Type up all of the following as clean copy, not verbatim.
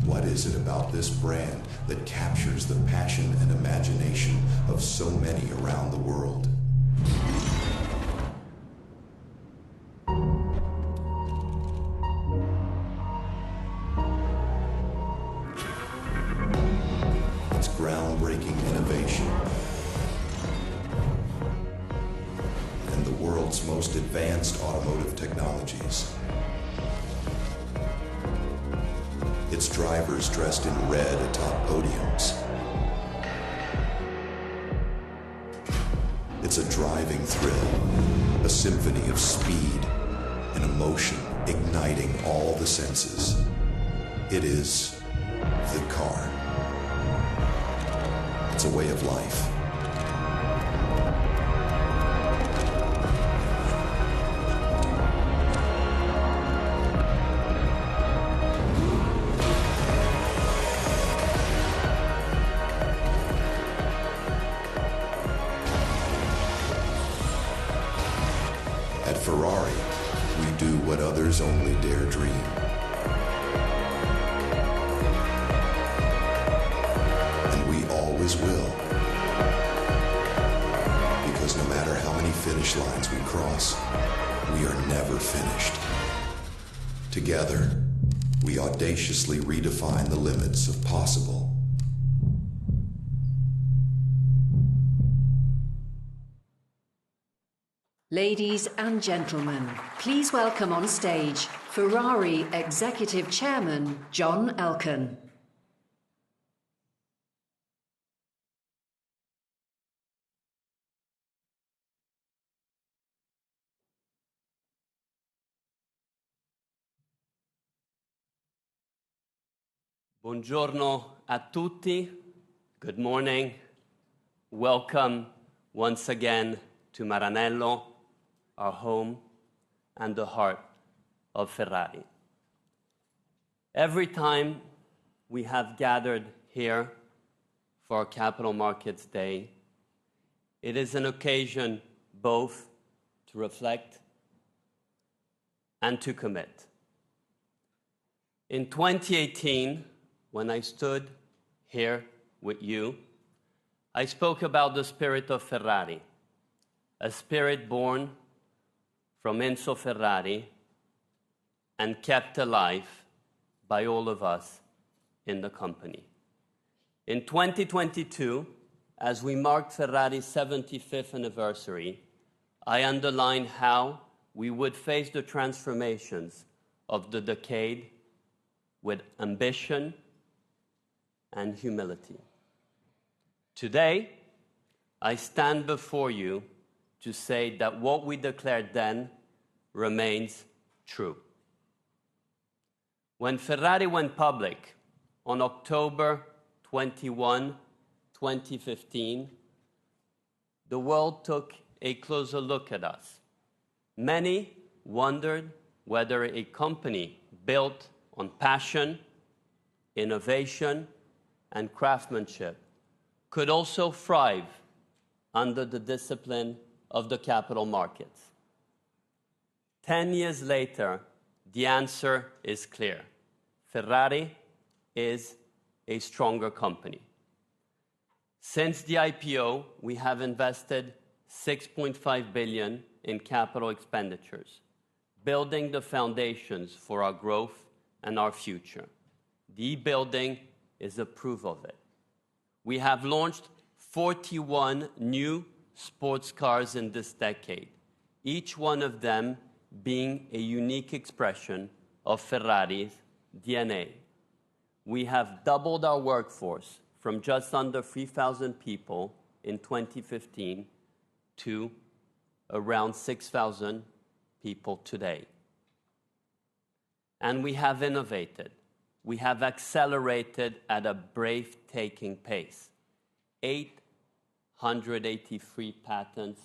What is it about this brand that captures the passion and imagination of so many around the world? It's groundbreaking innovation and the world's most advanced automotive technologies. Its drivers dressed in red atop podiums. It's a driving thrill, a symphony of speed and emotion igniting all the senses. It is the car. It's a way of life. At Ferrari, we do what others only dare dream. And we always will. Because no matter how many finish lines we cross, we are never finished. Together, we audaciously redefine the limits of possible. Ladies and gentlemen, please welcome on stage Ferrari Executive Chairman John Elkann. Buongiorno a tutti. Good morning. Welcome once again to Maranello, our home and the heart of Ferrari. Every time we have gathered here for our Capital Markets Day, it is an occasion both to reflect and to commit. In 2018, when I stood here with you, I spoke about the spirit of Ferrari, a spirit born from Enzo Ferrari and kept alive by all of us in the company. In 2022, as we marked Ferrari's 75th anniversary, I underlined how we would face the transformations of the decade with ambition and humility. Today, I stand before you to say that what we declared then remains true. When Ferrari went public on October 21, 2015, the world took a closer look at us. Many wondered whether a company built on passion, innovation, and craftsmanship could also thrive under the discipline of the capital markets. 10 years later, the answer is clear. Ferrari is a stronger company. Since the IPO, we have invested $6.5 billion in capital expenditures, building the foundations for our growth and our future. The e-building is a proof of it. We have launched 41 new sports cars in this decade, each one of them being a unique expression of Ferrari's DNA. We have doubled our workforce from just under 3,000 people in 2015 to around 6,000 people today. And we have innovated. We have accelerated at a breathtaking pace. 883 patents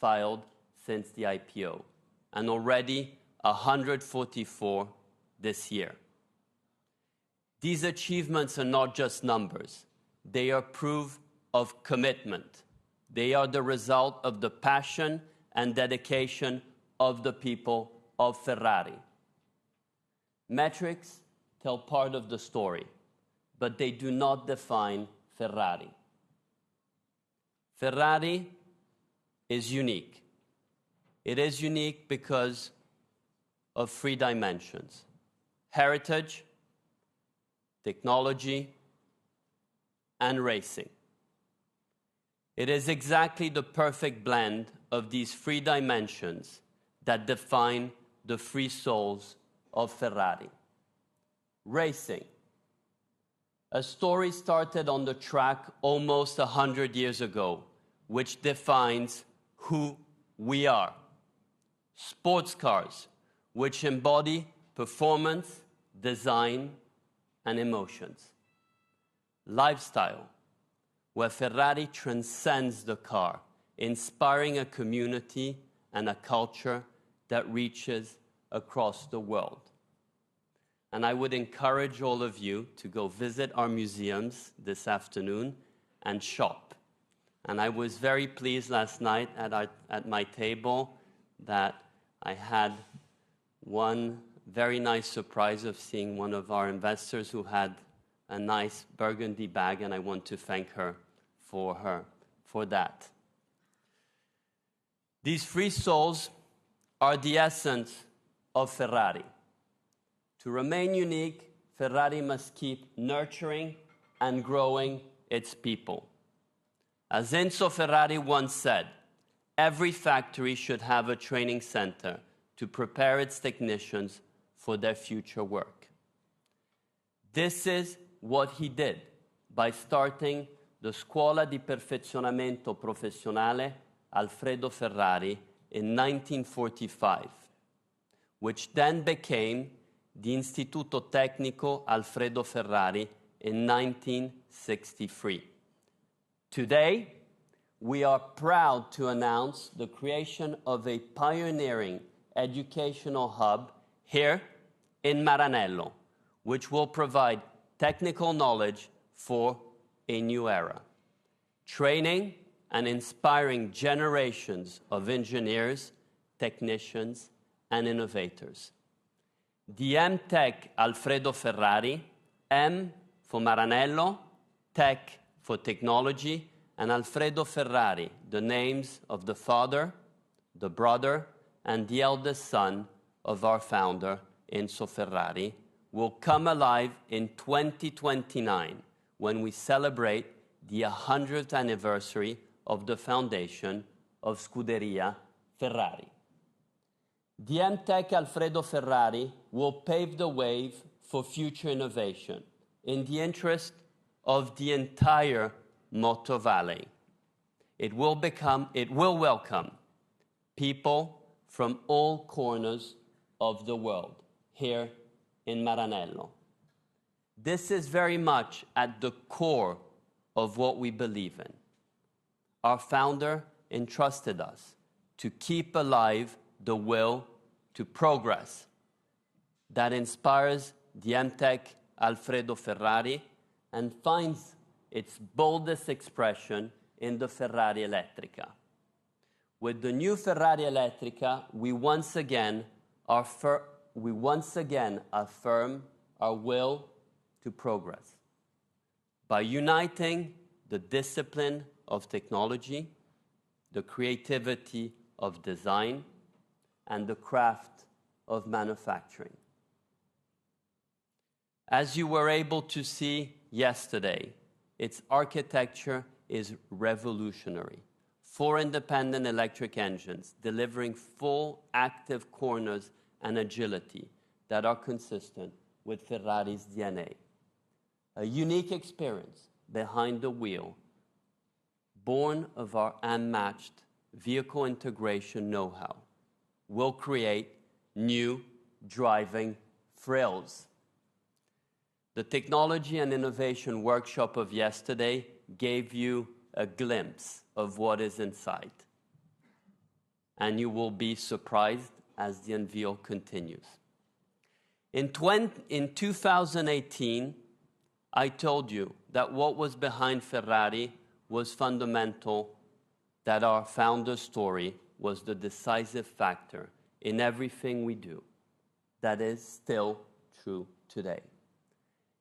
filed since the IPO, and already 144 this year. These achievements are not just numbers. They are proof of commitment. They are the result of the passion and dedication of the people of Ferrari. Metrics tell part of the story. but they do not define Ferrari. Ferrari is unique. It is unique because of three dimensions: heritage, technology, and racing. It is exactly the perfect blend of these three dimensions that define the three souls of Ferrari. Racing. A story started on the track almost 100 years ago, which defines who we are. Sports cars, which embody performance, design, and emotions. Lifestyle, where Ferrari transcends the car, inspiring a community and a culture that reaches across the world. And I would encourage all of you to go visit our museums this afternoon and shop. And I was very pleased last night at my table that I had one very nice surprise of seeing one of our investors who had a nice burgundy bag, and I want to thank her for that. These three souls are the essence of Ferrari. To remain unique, Ferrari must keep nurturing and growing its people. As Enzo Ferrari once said, every factory should have a training center to prepare its technicians for their future work. This is what he did by starting the Scuola di Perfezionamento Professionale Alfredo Ferrari in 1945, which then became the Istituto Tecnico Alfredo Ferrari in 1963. Today, we are proud to announce the creation of a pioneering educational hub here in Maranello, which will provide technical knowledge for a new era, training and inspiring generations of engineers, technicians, and innovators. The M-Tech Alfredo Ferrari, M for Maranello, Tech for technology, and Alfredo Ferrari, the names of the father, the brother, and the eldest son of our founder, Enzo Ferrari, will come alive in 2029 when we celebrate the 100th anniversary of the foundation of Scuderia Ferrari. The M-Tech Alfredo Ferrari will pave the way for future innovation in the interest of the entire Moto Valley. It will welcome people from all corners of the world here in Maranello. This is very much at the core of what we believe in. Our founder entrusted us to keep alive the will to progress that inspires the M-Tech Alfredo Ferrari and finds its boldest expression in the Ferrari Elettrica. With the new Ferrari Elettrica, we once again affirm our will to progress by uniting the discipline of technology, the creativity of design, and the craft of manufacturing. As you were able to see yesterday, its architecture is revolutionary. 4 independent electric engines delivering full active corners and agility that are consistent with Ferrari's DNA. A unique experience behind the wheel, born of our unmatched vehicle integration know-how, will create new driving thrills. The Technology and Innovation Workshop of yesterday gave you a glimpse of what is inside. And you will be surprised as the unveil continues. In 2018, I told you that what was behind Ferrari was fundamental, that our founder's story was the decisive factor in everything we do. That is still true today.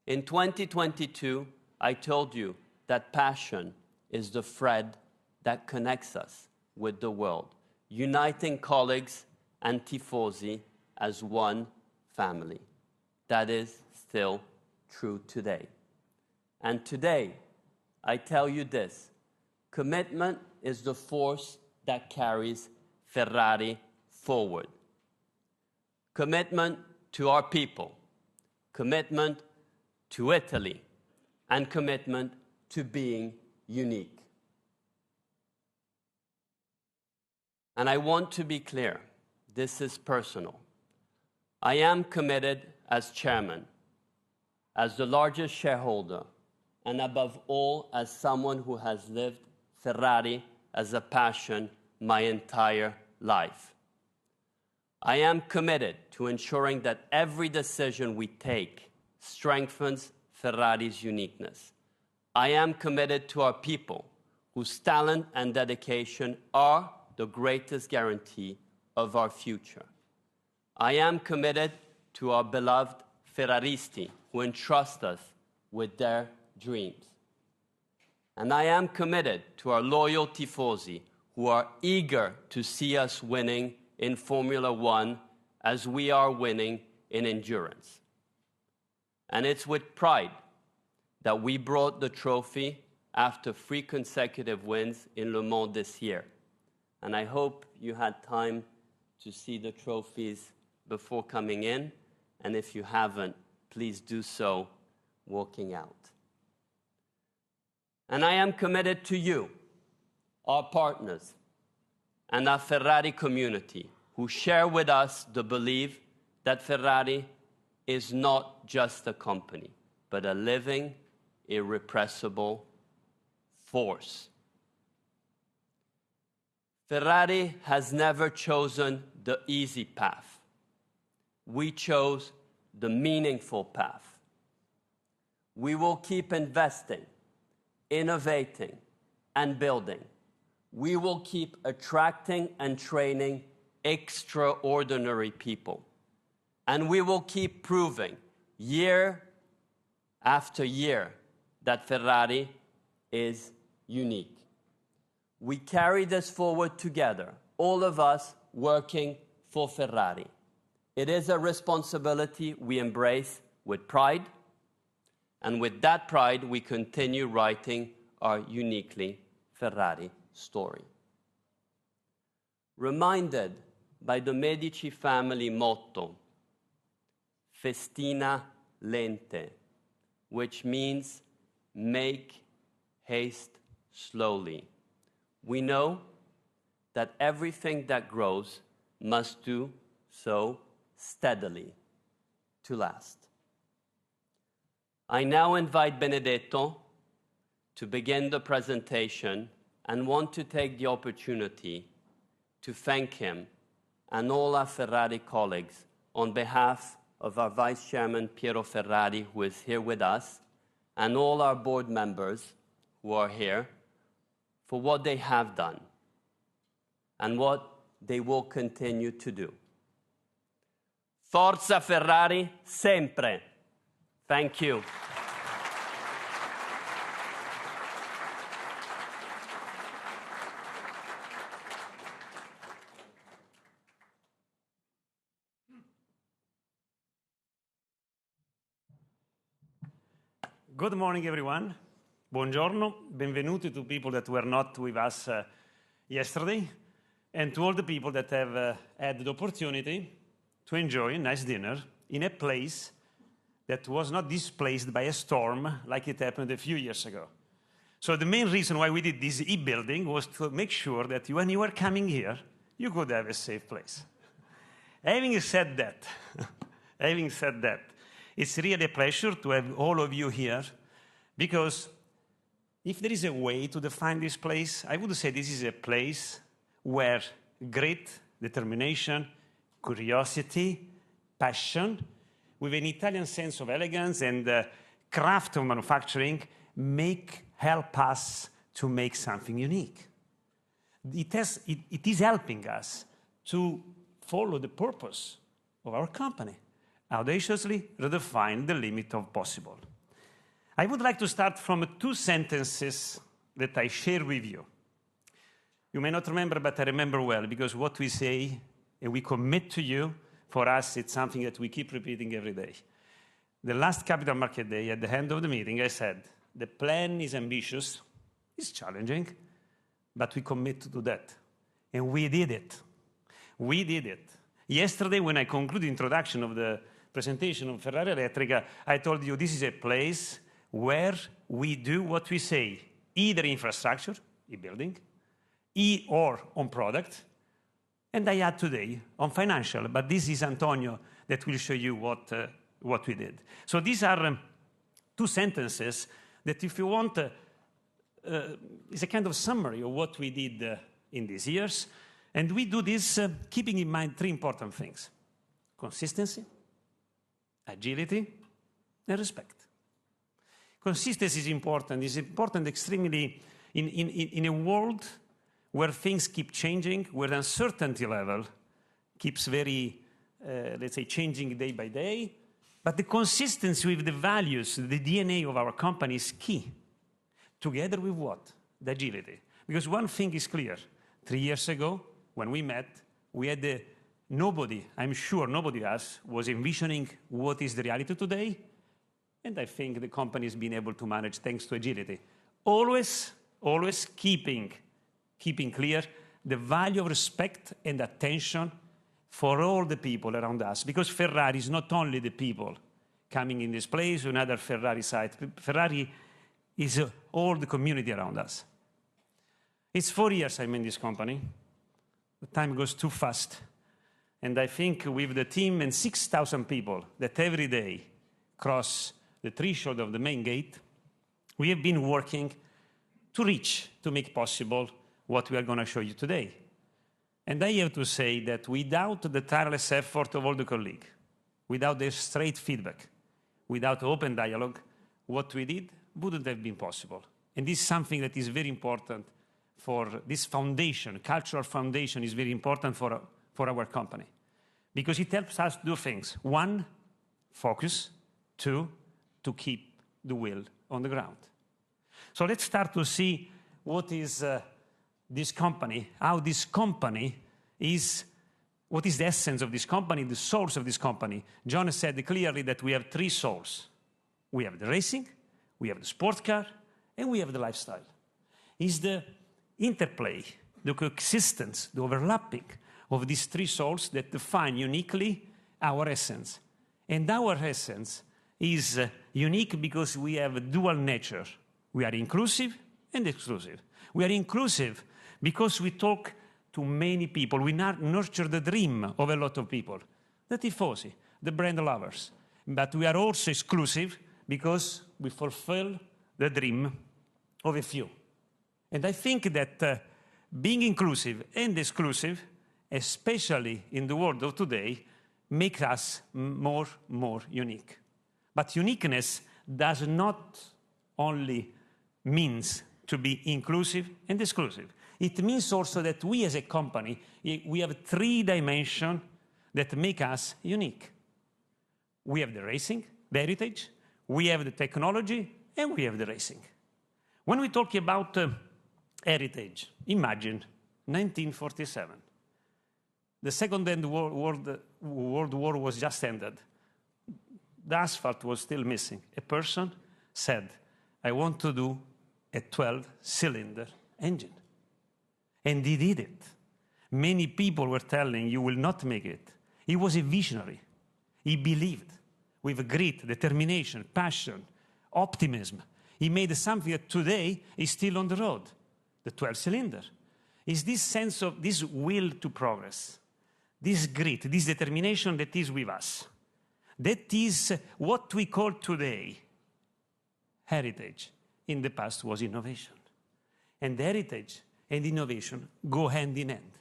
In 2022, I told you that passion is the thread that connects us with the world, uniting colleagues and tifosi as one family. That is still true today. And today, I tell you this: commitment is the force that carries Ferrari forward. Commitment to our people, commitment to Italy, and commitment to being unique. And I want to be clear, this is personal. I am committed as chairman, as the largest shareholder, and above all, as someone who has lived Ferrari as a passion my entire life. I am committed to ensuring that every decision we take strengthens Ferrari's uniqueness. I am committed to our people, whose talent and dedication are the greatest guarantee of our future. I am committed to our beloved Ferraristi, who entrust us with their dreams. And I am committed to our loyal tifosi, who are eager to see us winning in Formula One as we are winning in endurance. And it's with pride that we brought the trophy after 3 consecutive wins in Le Mans this year. And I hope you had time to see the trophies before coming in. And if you haven't, please do so walking out. And I am committed to you, our partners, and our Ferrari community, who share with us the belief that Ferrari is not just a company, but a living, irrepressible force. Ferrari has never chosen the easy path. We chose the meaningful path. We will keep investing, innovating, and building. We will keep attracting and training extraordinary people. And we will keep proving year after year that Ferrari is unique. We carry this forward together, all of us working for Ferrari. It is a responsibility we embrace with pride, and with that pride, we continue writing our uniquely Ferrari story. Reminded by the Medici family motto, Festina lente, which means make haste slowly. We know that everything that grows must do so steadily to last. I now invite Benedetto to begin the presentation and want to take the opportunity to thank him and all our Ferrari colleagues on behalf of our Vice Chairman Piero Ferrari, who is here with us, and all our board members who are here, for what they have done and what they will continue to do. Forza Ferrari, sempre. Thank you. Good morning, everyone. Buongiorno. Benvenuti to people that were not with us yesterday, and to all the people that have had the opportunity to enjoy a nice dinner in a place that was not displaced by a storm like it happened a few years ago. So the main reason why we did this e-building was to make sure that when you were coming here, you could have a safe place. Having said that, it's really a pleasure to have all of you here, because if there is a way to define this place, I would say this is a place where grit, determination, curiosity, passion, with an Italian sense of elegance and craft of manufacturing, help us to make something unique. It is helping us to follow the purpose of our company, audaciously redefine the limit of possible. I would like to start from 2 sentences that I share with you. You may not remember, but I remember well, because what we say and we commit to you, for us, it's something that we keep repeating every day. The last Capital Market Day, at the end of the meeting, I said, the plan is ambitious, it's challenging, but we commit to do that. And we did it. We did it. Yesterday, when I concluded the introduction of the presentation of Ferrari Electrica, I told you this is a place where we do what we say, either infrastructure, e-building, or on product, and I add today on financial, but this is Antonio that will show you what we did. So these are 2 sentences that, if you want, is a kind of summary of what we did in these years. And we do this keeping in mind 3 important things: consistency, agility, and respect. Consistency is important. It's important extremely in a world where things keep changing, where the uncertainty level keeps very, let's say, changing day by day. But the consistency with the values, the DNA of our company is key. Together with what? The agility. Because one thing is clear. 3 years ago, when we met, we had nobody, I'm sure nobody else, was envisioning what is the reality today. And I think the company has been able to manage thanks to agility. Always keeping clear the value of respect and attention for all the people around us. Because Ferrari is not only the people coming in this place or another Ferrari site. Ferrari is all the community around us. It's 4 years I'm in this company. The time goes too fast. And I think with the team and 6,000 people that every day cross the threshold of the main gate, we have been working to reach, to make possible what we are going to show you today. And I have to say that without the tireless effort of all the colleagues, without their straight feedback, without open dialogue, what we did wouldn't have been possible. And this is something that is very important for this foundation. Cultural foundation is very important for our company, because it helps us do things. 1, focus. 2, to keep the wheel on the ground. So let's start to see what is this company, how this company is, what is the essence of this company, the source of this company. John said clearly that we have 3 souls. We have the racing, we have the sport car, and we have the lifestyle. It's the interplay, the coexistence, the overlapping of these 3 souls that define uniquely our essence. And our essence is unique because we have a dual nature. We are inclusive and exclusive. We are inclusive because we talk to many people. We nurture the dream of a lot of people, the tifosi, the brand lovers. But we are also exclusive because we fulfill the dream of a few. And I think that being inclusive and exclusive, especially in the world of today, makes us more unique. But uniqueness does not only means to be inclusive and exclusive. It means also that we as a company, we have 3 dimensions that make us unique. We have the racing, the heritage, we have the technology, and we have the racing. When we talk about heritage, imagine 1947. The Second World War was just ended. The asphalt was still missing. A person said, I want to do a 12-cylinder engine. And he did it. Many people were telling, you will not make it. He was a visionary. He believed with grit, determination, passion, optimism. He made something that today is still on the road, the 12-cylinder. It's this sense of this will to progress, this grit, this determination that is with us. That is what we call today heritage. In the past was innovation. And heritage and innovation go hand in hand.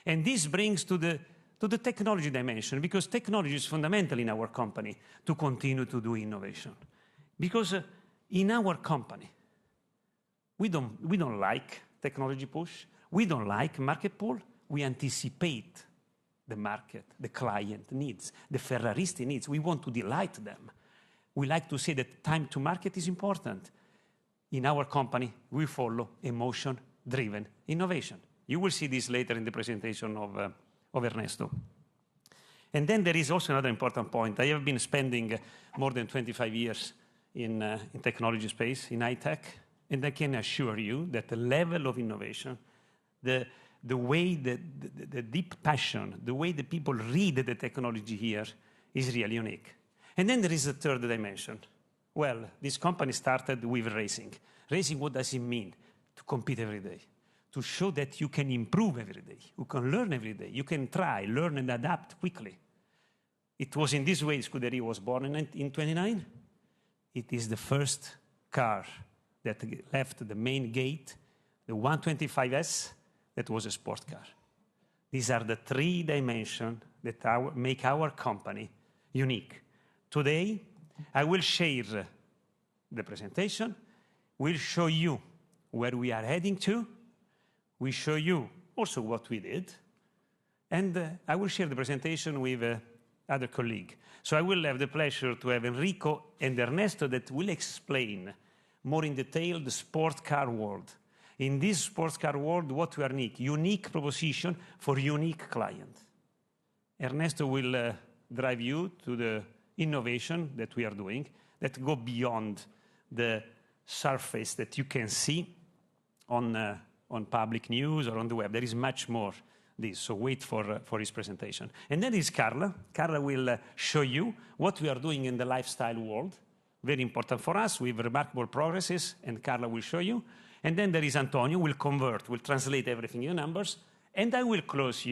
And this brings to the technology dimension, because technology is fundamental in our company to continue to do innovation. Because in our company, we don't like technology push. We don't like market pull. We anticipate the market, the client needs, the Ferraristi needs. We want to delight them. we like to say that time to market is important. In our company, we follow emotion-driven innovation. You will see this later in the presentation of Ernesto. And then there is also another important point. I have been spending more than 25 years in technology space, in high tech, and I can assure you that the level of innovation, the way, the deep passion, the way the people read the technology here is really unique. And then there is a third dimension. Well, this company started with racing. Racing, what does it mean? To compete every day. To show that you can improve every day. You can learn every day. You can try, learn, and adapt quickly. It was in this way Scuderia was born in 29. It is the first car that left the main gate, the 125S, that was a sport car. These are the three dimensions that make our company unique. Today, I will share the presentation. We'll show you where we are heading to. We show you also what we did. And I will share the presentation with other colleague. So I will have the pleasure to have Enrico and Ernesto that will explain more in detail the sport car world. In this sports car world, what we are unique proposition for unique client. Ernesto will drive you to the innovation that we are doing that go beyond the surface that you can see on public news or on the web. There is much more this, so wait for his presentation. And then is Carla. Carla will show you what we are doing in the lifestyle world. Very important for us, with remarkable progresses, and Carla will show you. And then there is Antonio, will translate everything in numbers, and I will close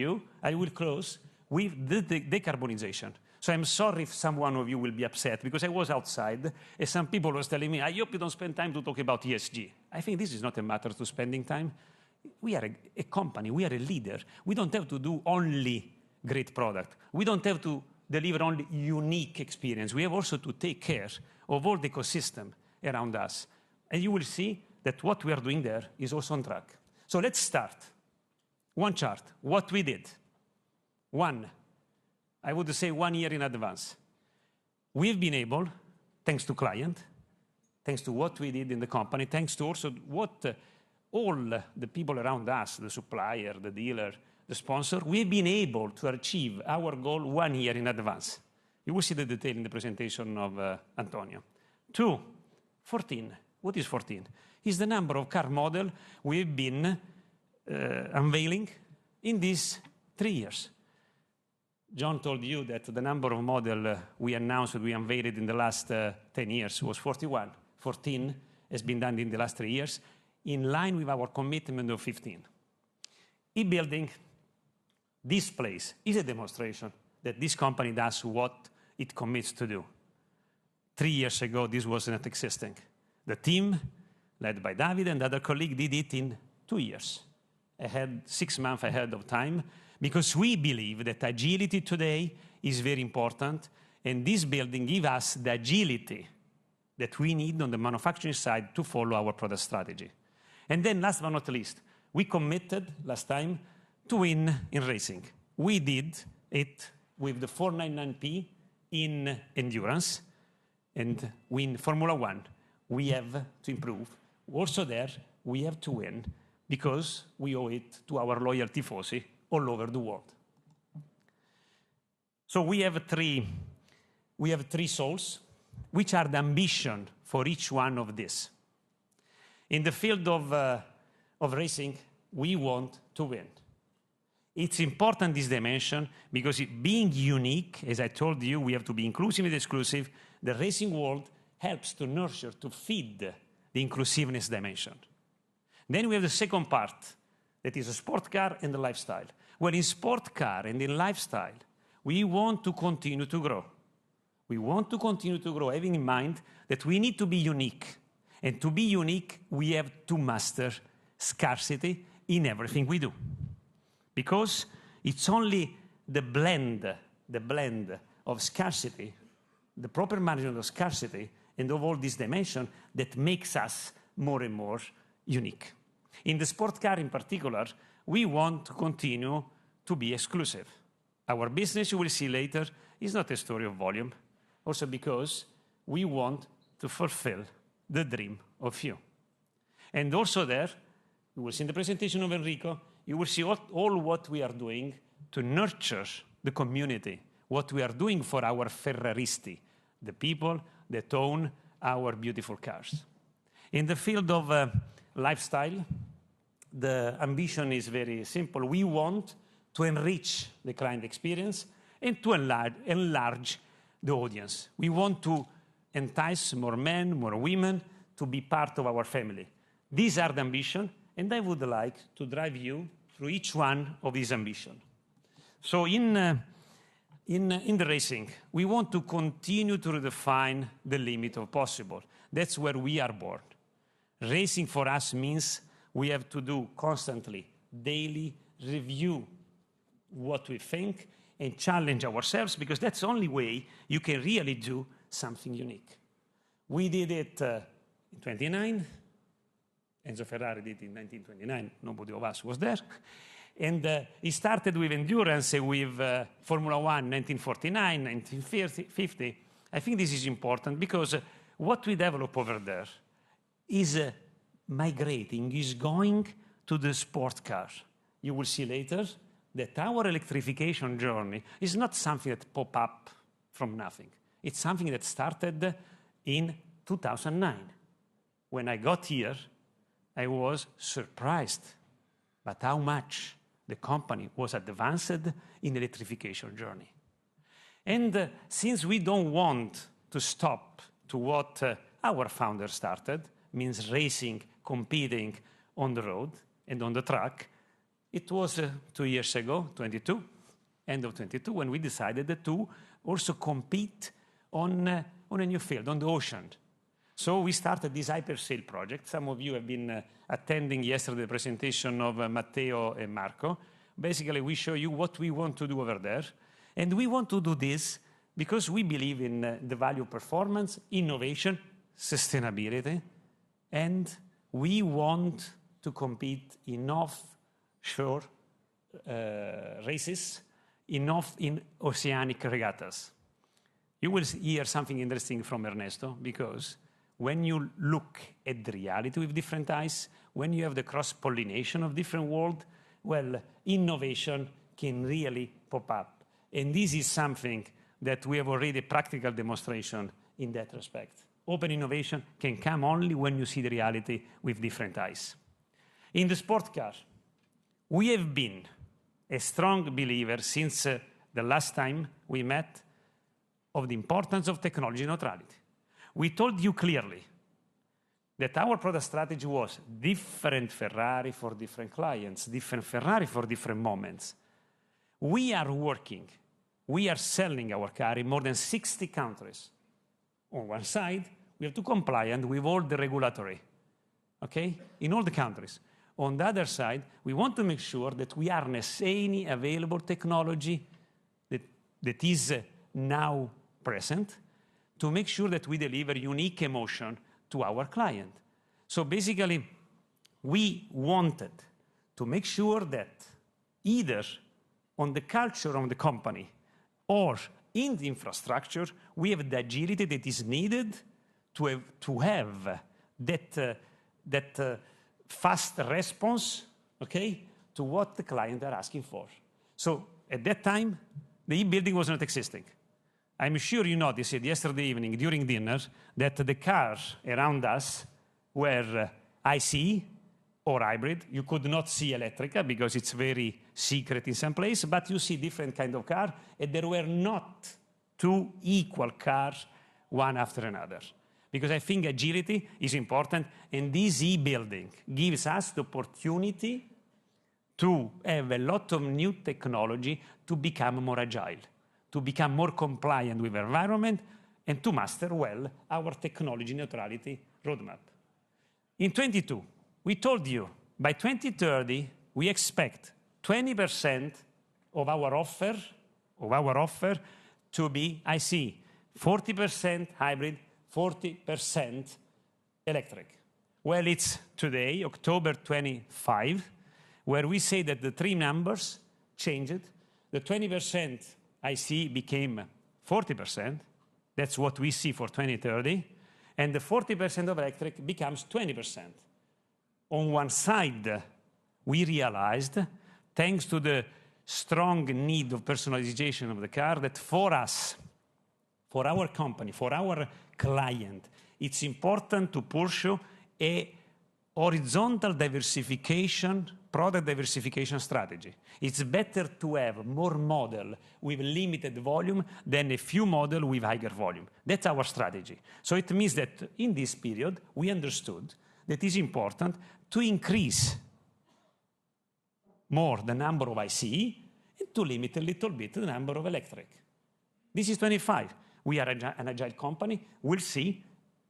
with the decarbonization. So I'm sorry if someone of you will be upset, because I was outside, and some people was telling me, I hope you don't spend time to talk about ESG. I think this is not a matter to spending time. We are a company, we are a leader. We don't have to do only great product. We don't have to deliver only unique experience. We have also to take care of all the ecosystem around us. And you will see that what we are doing there is also on track. So let's start. One chart, what we did. I would say 1 year in advance. We've been able, thanks to client, thanks to what we did in the company, thanks to also what all the people around us, the supplier, the dealer, the sponsor, we've been able to achieve our goal 1 year in advance. You will see the detail in the presentation of Antonio. 14. What is 14? Is the number of car model we've been unveiling in these 3 years. John told you that the number of model we announced, we unveiled in the last 10 years was 41. 14 has been done in the last 3 years, in line with our commitment of 15. E-building, this place is a demonstration that this company does what it commits to do. 3 years ago, this was not existing. The team, led by David and other colleague, did it in 2 years, 6 months ahead of time, because we believe that agility today is very important, and this building gives us the agility that we need on the manufacturing side to follow our product strategy. And then last but not least, we committed last time to win in racing. We did it with the 499P in endurance, and win Formula One. We have to improve. Also there, we have to win, because we owe it to our loyal tifosi all over the world. So we have three souls, which are the ambition for each one of this. In the field of racing, we want to win. It's important, this dimension, because being unique, as I told you, we have to be inclusive and exclusive. The racing world helps to nurture, to feed the inclusiveness dimension. Then we have the second part, that is a sport car and the lifestyle. Well, in sport car and in lifestyle, we want to continue to grow. We want to continue to grow, having in mind that we need to be unique. And to be unique, we have to master scarcity in everything we do. Because it's only the blend of scarcity, the proper management of scarcity, and of all these dimensions that makes us more and more unique. In the sport car in particular, we want to continue to be exclusive. Our business, you will see later, is not a story of volume, also because we want to fulfill the dream of you. And also there, you will see in the presentation of Enrico, you will see all what we are doing to nurture the community, what we are doing for our Ferraristi, the people that own our beautiful cars. In the field of lifestyle, the ambition is very simple. We want to enrich the client experience and to enlarge the audience. We want to entice more men, more women to be part of our family. These are the ambition, and I would like to drive you through each one of these ambitions. So in the racing, we want to continue to redefine the limit of possible. That's where we are born. Racing for us means we have to do constantly, daily review what we think and challenge ourselves, because that's the only way you can really do something unique. We did it in 29. Enzo Ferrari did it in 1929. Nobody of us was there. And he started with endurance with Formula One 1949, 1950. I think this is important because what we develop over there is migrating, is going to the sport car. You will see later that our electrification journey is not something that popped up from nothing. It's something that started in 2009. When I got here, I was surprised by how much the company was advanced in the electrification journey. And since we don't want to stop to what our founder started, means racing, competing on the road and on the track, it was 2 years ago, end of 22, when we decided to also compete on a new field, on the ocean. So we started this hypersail project. Some of you have been attending yesterday the presentation of Matteo and Marco. Basically, we show you what we want to do over there. And we want to do this because we believe in the value of performance, innovation, sustainability, and we want to compete in offshore races, in oceanic regattas. You will hear something interesting from Ernesto, because when you look at the reality with different eyes, when you have the cross-pollination of different worlds, well, innovation can really pop up. And this is something that we have already practical demonstration in that respect. Open innovation can come only when you see the reality with different eyes. In the sport car, we have been a strong believer since the last time we met of the importance of technology neutrality. We told you clearly that our product strategy was different Ferrari for different clients, different Ferrari for different moments. We are working, we are selling our car in more than 60 countries. On one side, we have to comply with all the regulatory, okay, in all the countries. On the other side, we want to make sure that we harness any available technology that is now present to make sure that we deliver unique emotion to our client. So basically, we wanted to make sure that either on the culture of the company or in the infrastructure, we have the agility that is needed to have that fast response, okay, to what the client are asking for. So at that time, the e-building was not existing. I'm sure you noticed it yesterday evening during dinner that the cars around us were ICE or hybrid. You could not see electrica because it's very secret in some place, but you see different kind of car, and there were not two equal cars, one after another. Because I think agility is important, and this e-building gives us the opportunity to have a lot of new technology to become more agile, to become more compliant with the environment, and to master well our technology neutrality roadmap. In 22, we told you by 2030, we expect 20% of our offer to be IC, 40% hybrid, 40% electric. Well, it's today, October 25, where we say that the three numbers changed. The 20% IC became 40%, That's what we see for 2030. And the 40% of electric becomes 20%. On one side, we realized, thanks to the strong need of personalization of the car, that for us, for our company, for our client, it's important to pursue a horizontal diversification, product diversification strategy. It's better to have more model with limited volume than a few model with higher volume. That's our strategy. So it means that in this period, we understood that it's important to increase more the number of ICE and to limit a little bit the number of electric. This is 25. We are an agile company. We'll see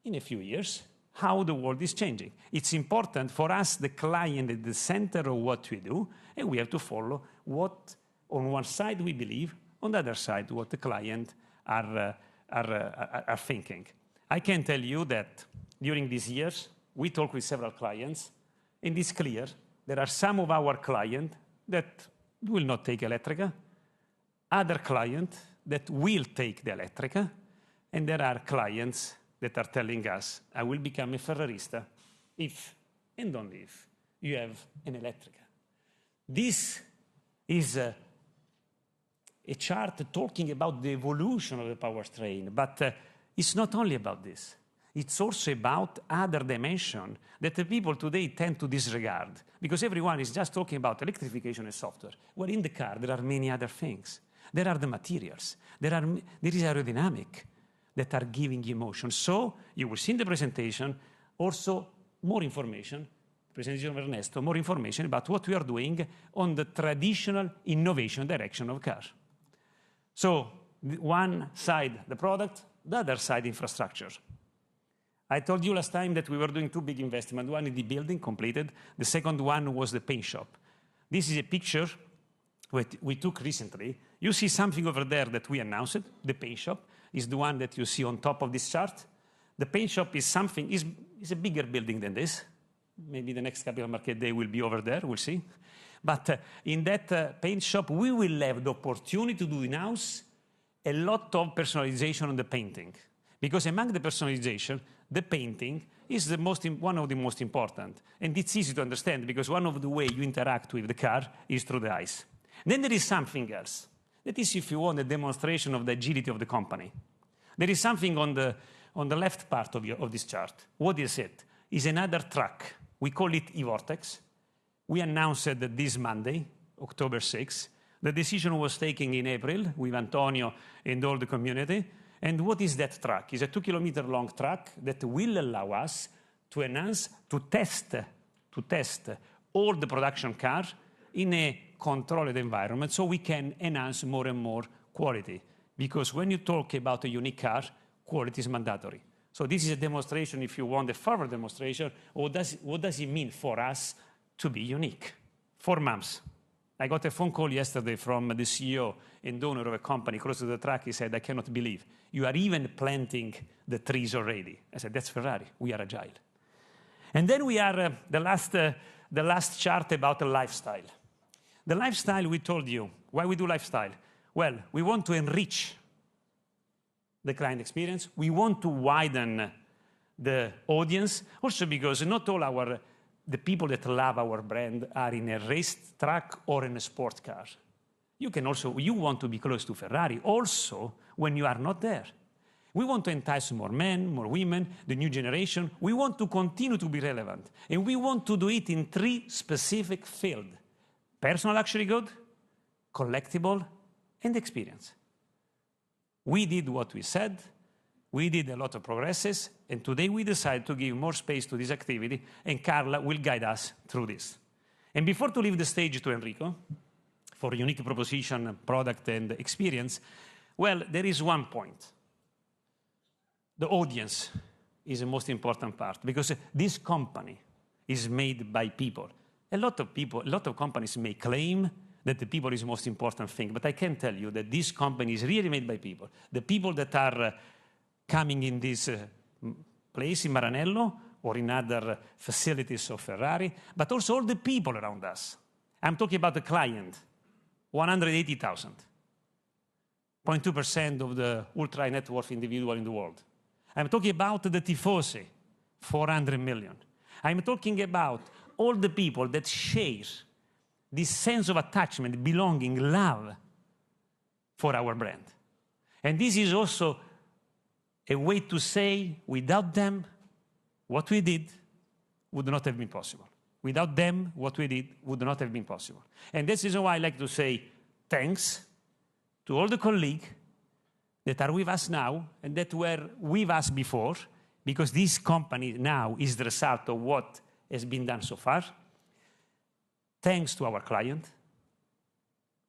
in a few years how the world is changing. It's important for us, the client, at the center of what we do, and we have to follow what, on one side, we believe, on the other side, what the client are thinking. I can tell you that during these years, we talk with several clients, and it's clear there are some of our clients that will not take Elettrica, other clients that will take the Elettrica, and there are clients that are telling us, I will become a Ferrarista if, and only if, you have an Elettrica. This is a chart talking about the evolution of the powertrain, but it's not only about this. It's also about other dimensions that the people today tend to disregard, because everyone is just talking about electrification and software, where in the car there are many other things. There are the materials. There is aerodynamic that are giving emotion. So you will see in the presentation also more information, presentation of Ernesto, more information about what we are doing on the traditional innovation direction of cars. So one side, the product, the other side, infrastructure. I told you last time that we were doing two big investments. One in the building, completed. The second one was the paint shop. This is a picture we took recently. You see something over there that we announced. The paint shop is the one that you see on top of this chart. The paint shop is something, is a bigger building than this. Maybe the next Capital Market Day will be over there, we'll see. But in that paint shop, we will have the opportunity to do in-house a lot of personalization on the painting. Because among the personalization, the painting is one of the most important. And it's easy to understand because one of the ways you interact with the car is through the eyes. Then there is something else. That is, if you want, a demonstration of the agility of the company. There is something on the left part of this chart. What is it? It's another truck. We call it e-Vortex. We announced it this Monday, October 6th. The decision was taken in April with Antonio and all the community. And what is that truck? It's a 2-kilometer-long truck that will allow us to enhance, to test all the production cars in a controlled environment so we can enhance more and more quality. Because when you talk about a unique car, quality is mandatory. So this is a demonstration, if you want a further demonstration, what does it mean for us to be unique? 4 months. I got a phone call yesterday from the CEO and owner of a company close to the track. He said, I cannot believe you are even planting the trees already. I said, that's Ferrari. We are agile. And then we are the last chart about the lifestyle. The lifestyle, we told you. Why we do lifestyle? Well, we want to enrich the client experience. We want to widen the audience. Also because not all the people that love our brand are in a race truck or in a sport car. You want to be close to Ferrari also when you are not there. We want to entice more men, more women, the new generation. We want to continue to be relevant. And we want to do it in 3 specific fields: personal luxury good, collectible, and experience. We did what we said. We did a lot of progresses, and today we decide to give more space to this activity, and Carla will guide us through this. And before to leave the stage to Enrico for unique proposition, product, and experience, well, there is one point. The audience is the most important part, because this company is made by people. A lot of companies may claim that the people is the most important thing, but I can tell you that this company is really made by people. The people that are coming in this place in Maranello or in other facilities of Ferrari, but also all the people around us. I'm talking about the client, 180,000. 0.2% of the ultra net worth individual in the world. I'm talking about the tifosi, 400 million. I'm talking about all the people that share this sense of attachment, belonging, love for our brand. And this is also a way to say, without them, what we did would not have been possible. Without them, what we did would not have been possible. And this is why I like to say thanks to all the colleagues that are with us now and that were with us before, because this company now is the result of what has been done so far. Thanks to our client.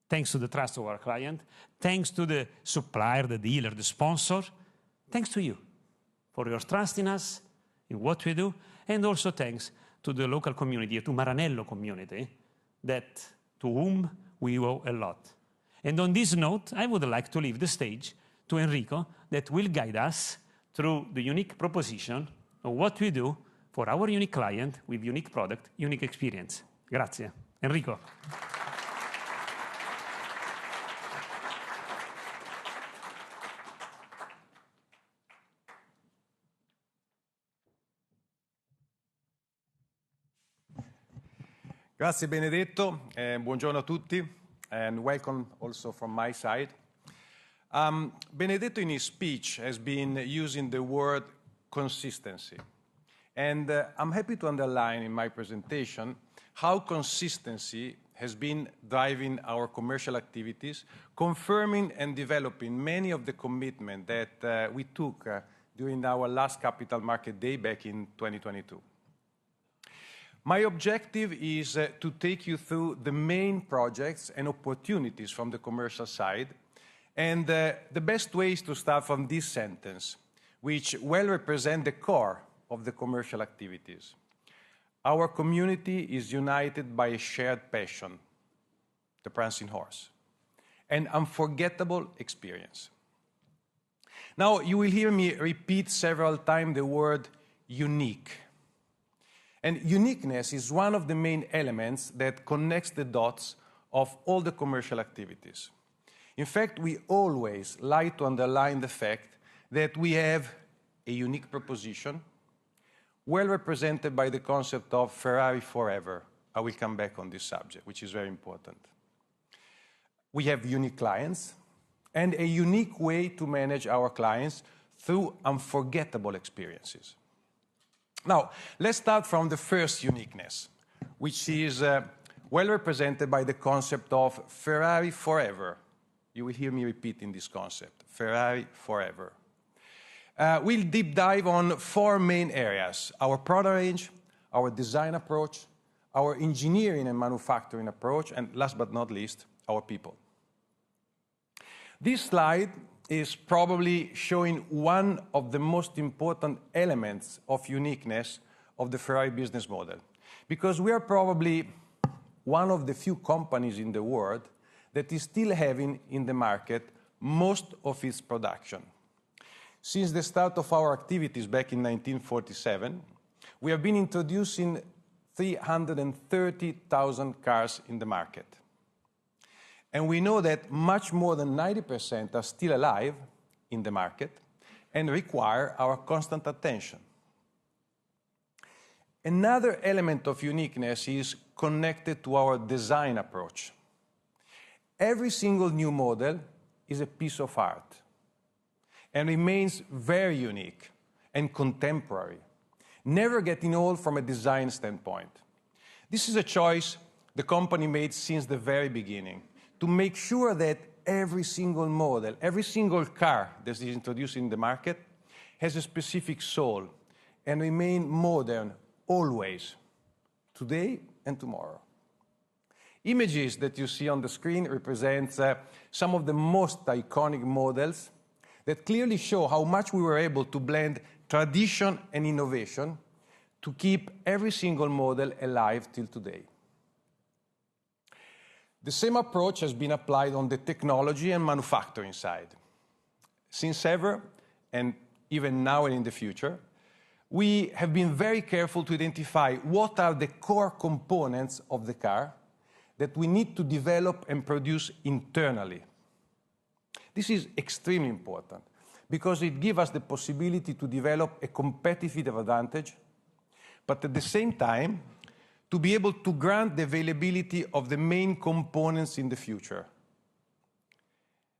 Thanks to the trust of our client. Thanks to the supplier, the dealer, the sponsor. Thanks to you for your trust in us, in what we do, and also thanks to the local community, to Maranello community, to whom we owe a lot. And on this note, I would like to leave the stage to Enrico, that will guide us through the unique proposition of what we do for our unique client with unique product, unique experience. Grazie. Enrico. Grazie Benedetto, buongiorno a tutti, and welcome also from my side. Benedetto in his speech has been using the word consistency. And I'm happy to underline in my presentation how consistency has been driving our commercial activities, confirming and developing many of the commitments that we took during our last Capital Market Day back in 2022. My objective is to take you through the main projects and opportunities from the commercial side. And the best way is to start from this sentence, which well represents the core of the commercial activities. Our community is united by a shared passion, the prancing horse, an unforgettable experience. Now, you will hear me repeat several times the word unique. And uniqueness is one of the main elements that connects the dots of all the commercial activities. In fact, we always like to underline the fact that we have a unique proposition, well represented by the concept of Ferrari forever. I will come back on this subject, which is very important. We have unique clients and a unique way to manage our clients through unforgettable experiences. Now, let's start from the first uniqueness, which is well represented by the concept of Ferrari forever. You will hear me repeating this concept, Ferrari forever. We'll deep dive on four main areas: our product range, our design approach, our engineering and manufacturing approach, and last but not least, our people. This slide is probably showing one of the most important elements of uniqueness of the Ferrari business model, because we are probably one of the few companies in the world that is still having in the market most of its production. Since the start of our activities back in 1947, we have been introducing 330,000 cars in the market. And we know that much more than 90% are still alive in the market and require our constant attention. Another element of uniqueness is connected to our design approach. Every single new model is a piece of art and remains very unique and contemporary, never getting old from a design standpoint. This is a choice the company made since the very beginning, to make sure that every single model, every single car that is introduced in the market has a specific soul and remain modern always, today and tomorrow. Images that you see on the screen represent some of the most iconic models that clearly show how much we were able to blend tradition and innovation to keep every single model alive till today. The same approach has been applied on the technology and manufacturing side. Since ever, and even now and in the future, we have been very careful to identify what are the core components of the car that we need to develop and produce internally. This is extremely important because it gives us the possibility to develop a competitive advantage, but at the same time, to be able to grant the availability of the main components in the future.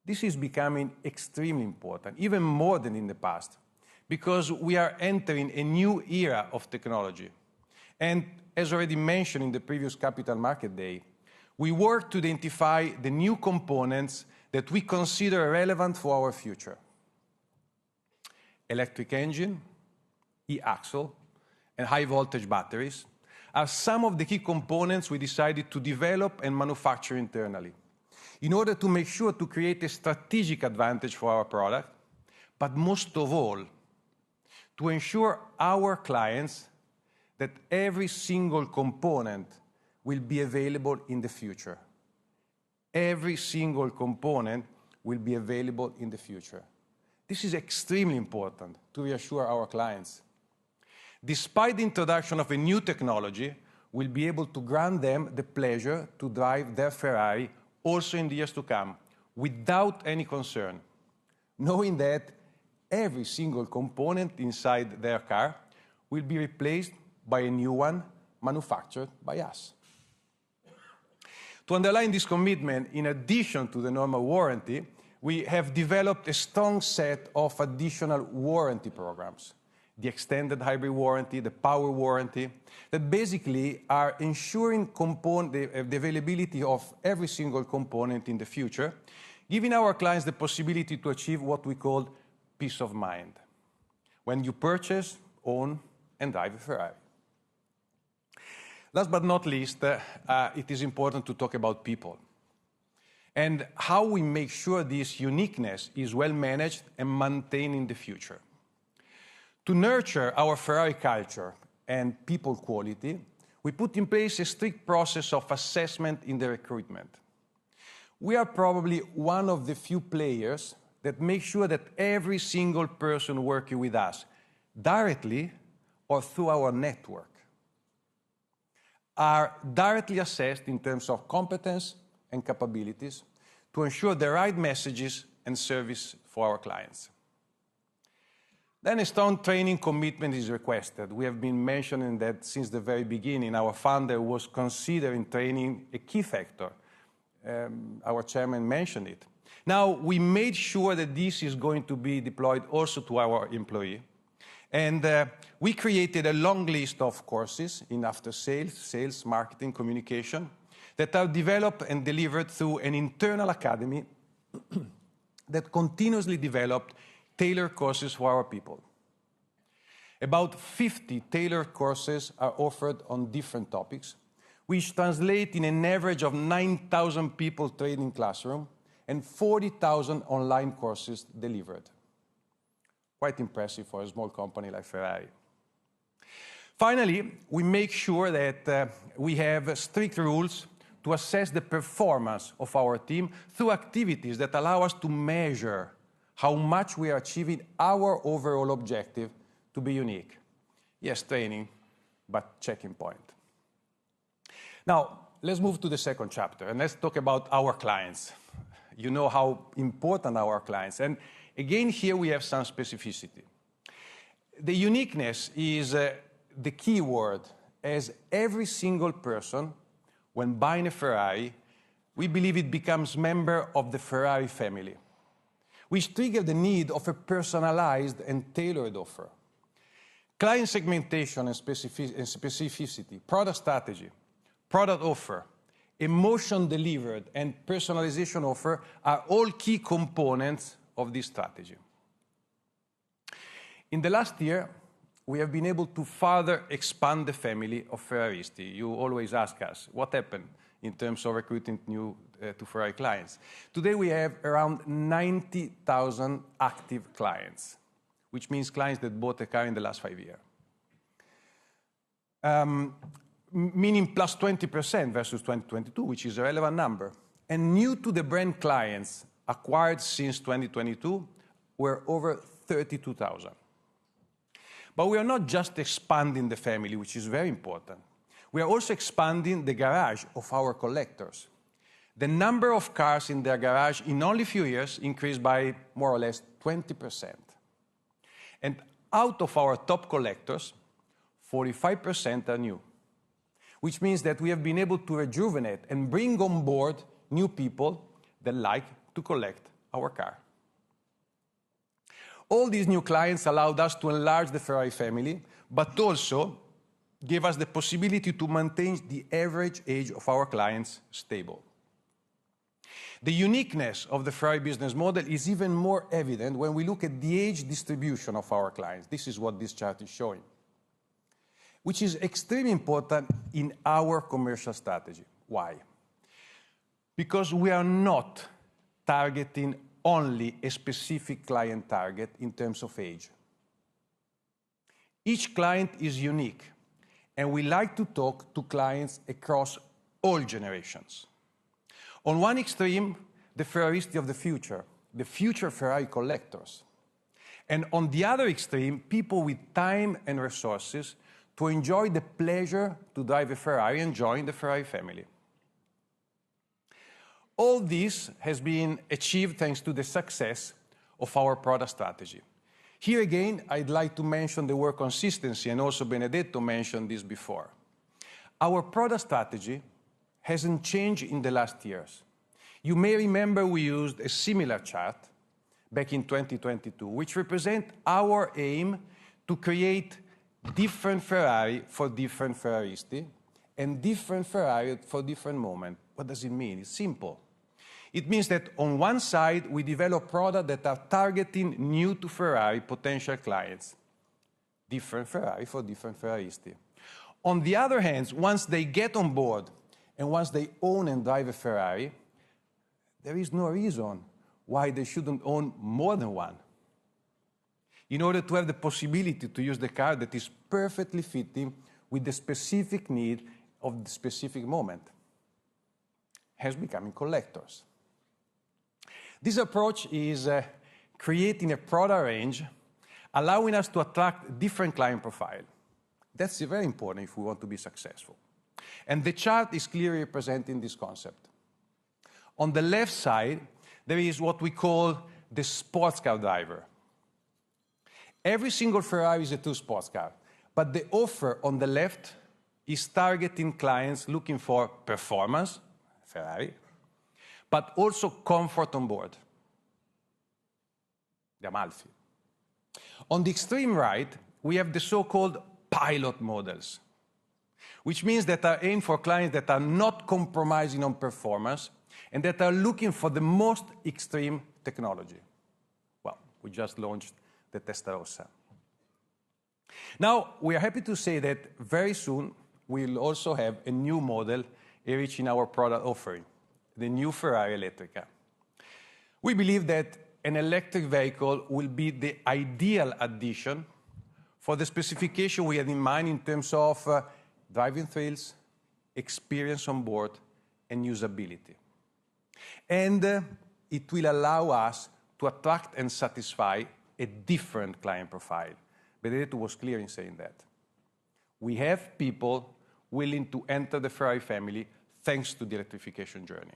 This is becoming extremely important, even more than in the past, because we are entering a new era of technology. And as already mentioned in the previous Capital Market Day, we work to identify the new components that we consider relevant for our future. Electric engine, e-axle, and high-voltage batteries are some of the key components we decided to develop and manufacture internally in order to make sure to create a strategic advantage for our product, but most of all, to ensure our clients that every single component will be available in the future. Every single component will be available in the future. This is extremely important to reassure our clients. Despite the introduction of a new technology, we'll be able to grant them the pleasure to drive their Ferrari also in the years to come, without any concern, knowing that every single component inside their car will be replaced by a new one manufactured by us. To underline this commitment, in addition to the normal warranty, we have developed a strong set of additional warranty programs. The extended hybrid warranty, the power warranty, that basically are ensuring the availability of every single component in the future, giving our clients the possibility to achieve what we call peace of mind when you purchase, own, and drive a Ferrari. Last but not least, it is important to talk about people and how we make sure this uniqueness is well managed and maintained in the future. To nurture our Ferrari culture and people quality, we put in place a strict process of assessment in the recruitment. We are probably one of the few players that make sure that every single person working with us, directly or through our network, are directly assessed in terms of competence and capabilities to ensure the right messages and service for our clients. Then a strong training commitment is requested. We have been mentioning that since the very beginning. Our founder was considering training a key factor. Our chairman mentioned it. Now, we made sure that this is going to be deployed also to our employee. And we created a long list of courses in after-sales, sales, marketing, communication, that are developed and delivered through an internal academy that continuously developed tailored courses for our people. About 50 tailored courses are offered on different topics, which translate in an average of 9,000 people trained in classroom and 40,000 online courses delivered. Quite impressive for a small company like Ferrari. Finally, we make sure that we have strict rules to assess the performance of our team through activities that allow us to measure how much we are achieving our overall objective to be unique. Yes, training, but checking point. Now, let's move to the second chapter, and let's talk about our clients. You know how important our clients, and again, here we have some specificity. The uniqueness is the key word, as every single person, when buying a Ferrari, we believe it becomes member of the Ferrari family, which trigger the need of a personalized and tailored offer. Client segmentation and specificity, product strategy, product offer, emotion delivered, and personalization offer are all key components of this strategy. In the last year, we have been able to further expand the family of Ferraristi. You always ask us, what happened in terms of recruiting new to Ferrari clients? Today we have around 90,000 active clients, which means clients that bought a car in the last 5 years. Meaning plus 20% versus 2022, which is a relevant number. And new to the brand clients acquired since 2022 were over 32,000. But we are not just expanding the family, which is very important. We are also expanding the garage of our collectors. the number of cars in their garage in only a few years increased by more or less 20%. And out of our top collectors, 45% are new, which means that we have been able to rejuvenate and bring on board new people that like to collect our car. All these new clients allowed us to enlarge the Ferrari family, but also gave us the possibility to maintain the average age of our clients stable. The uniqueness of the Ferrari business model is even more evident when we look at the age distribution of our clients. This is what this chart is showing, which is extremely important in our commercial strategy. Why? Because we are not targeting only a specific client target in terms of age. Each client is unique, and we like to talk to clients across all generations. On one extreme, the Ferraristi of the future Ferrari collectors. And on the other extreme, people with time and resources to enjoy the pleasure to drive a Ferrari and join the Ferrari family. All this has been achieved thanks to the success of our product strategy. Here again, I'd like to mention the word consistency, and also Benedetto mentioned this before. Our product strategy hasn't changed in the last years. You may remember we used a similar chart back in 2022, which represents our aim to create different Ferrari for different Ferraristi and different Ferrari for different moments. What does it mean? It's simple. It means that on one side, we develop products that are targeting new to Ferrari potential clients, different Ferrari for different Ferraristi. On the other hand, once they get on board and once they own and drive a Ferrari, there is no reason why they shouldn't own more than one, in order to have the possibility to use the car that is perfectly fitting with the specific need of the specific moment, hence becoming collectors. This approach is creating a product range, allowing us to attract different client profile. That's very important if we want to be successful. And the chart is clearly representing this concept. On the left side, there is what we call the sports car driver. Every single Ferrari is a true sports car, but the offer on the left is targeting clients looking for performance, Ferrari, but also comfort on board, the Amalfi. On the extreme right, we have the so-called pilot models, which means that are aimed for clients that are not compromising on performance and that are looking for the most extreme technology. Well, we just launched the Testarossa. Now, we are happy to say that very soon we'll also have a new model enriching our product offering, the new Ferrari Elettrica. We believe that an electric vehicle will be the ideal addition for the specification we had in mind in terms of driving thrills, experience on board, and usability. And it will allow us to attract and satisfy a different client profile. Benedetto was clear in saying that. We have people willing to enter the Ferrari family thanks to the electrification journey.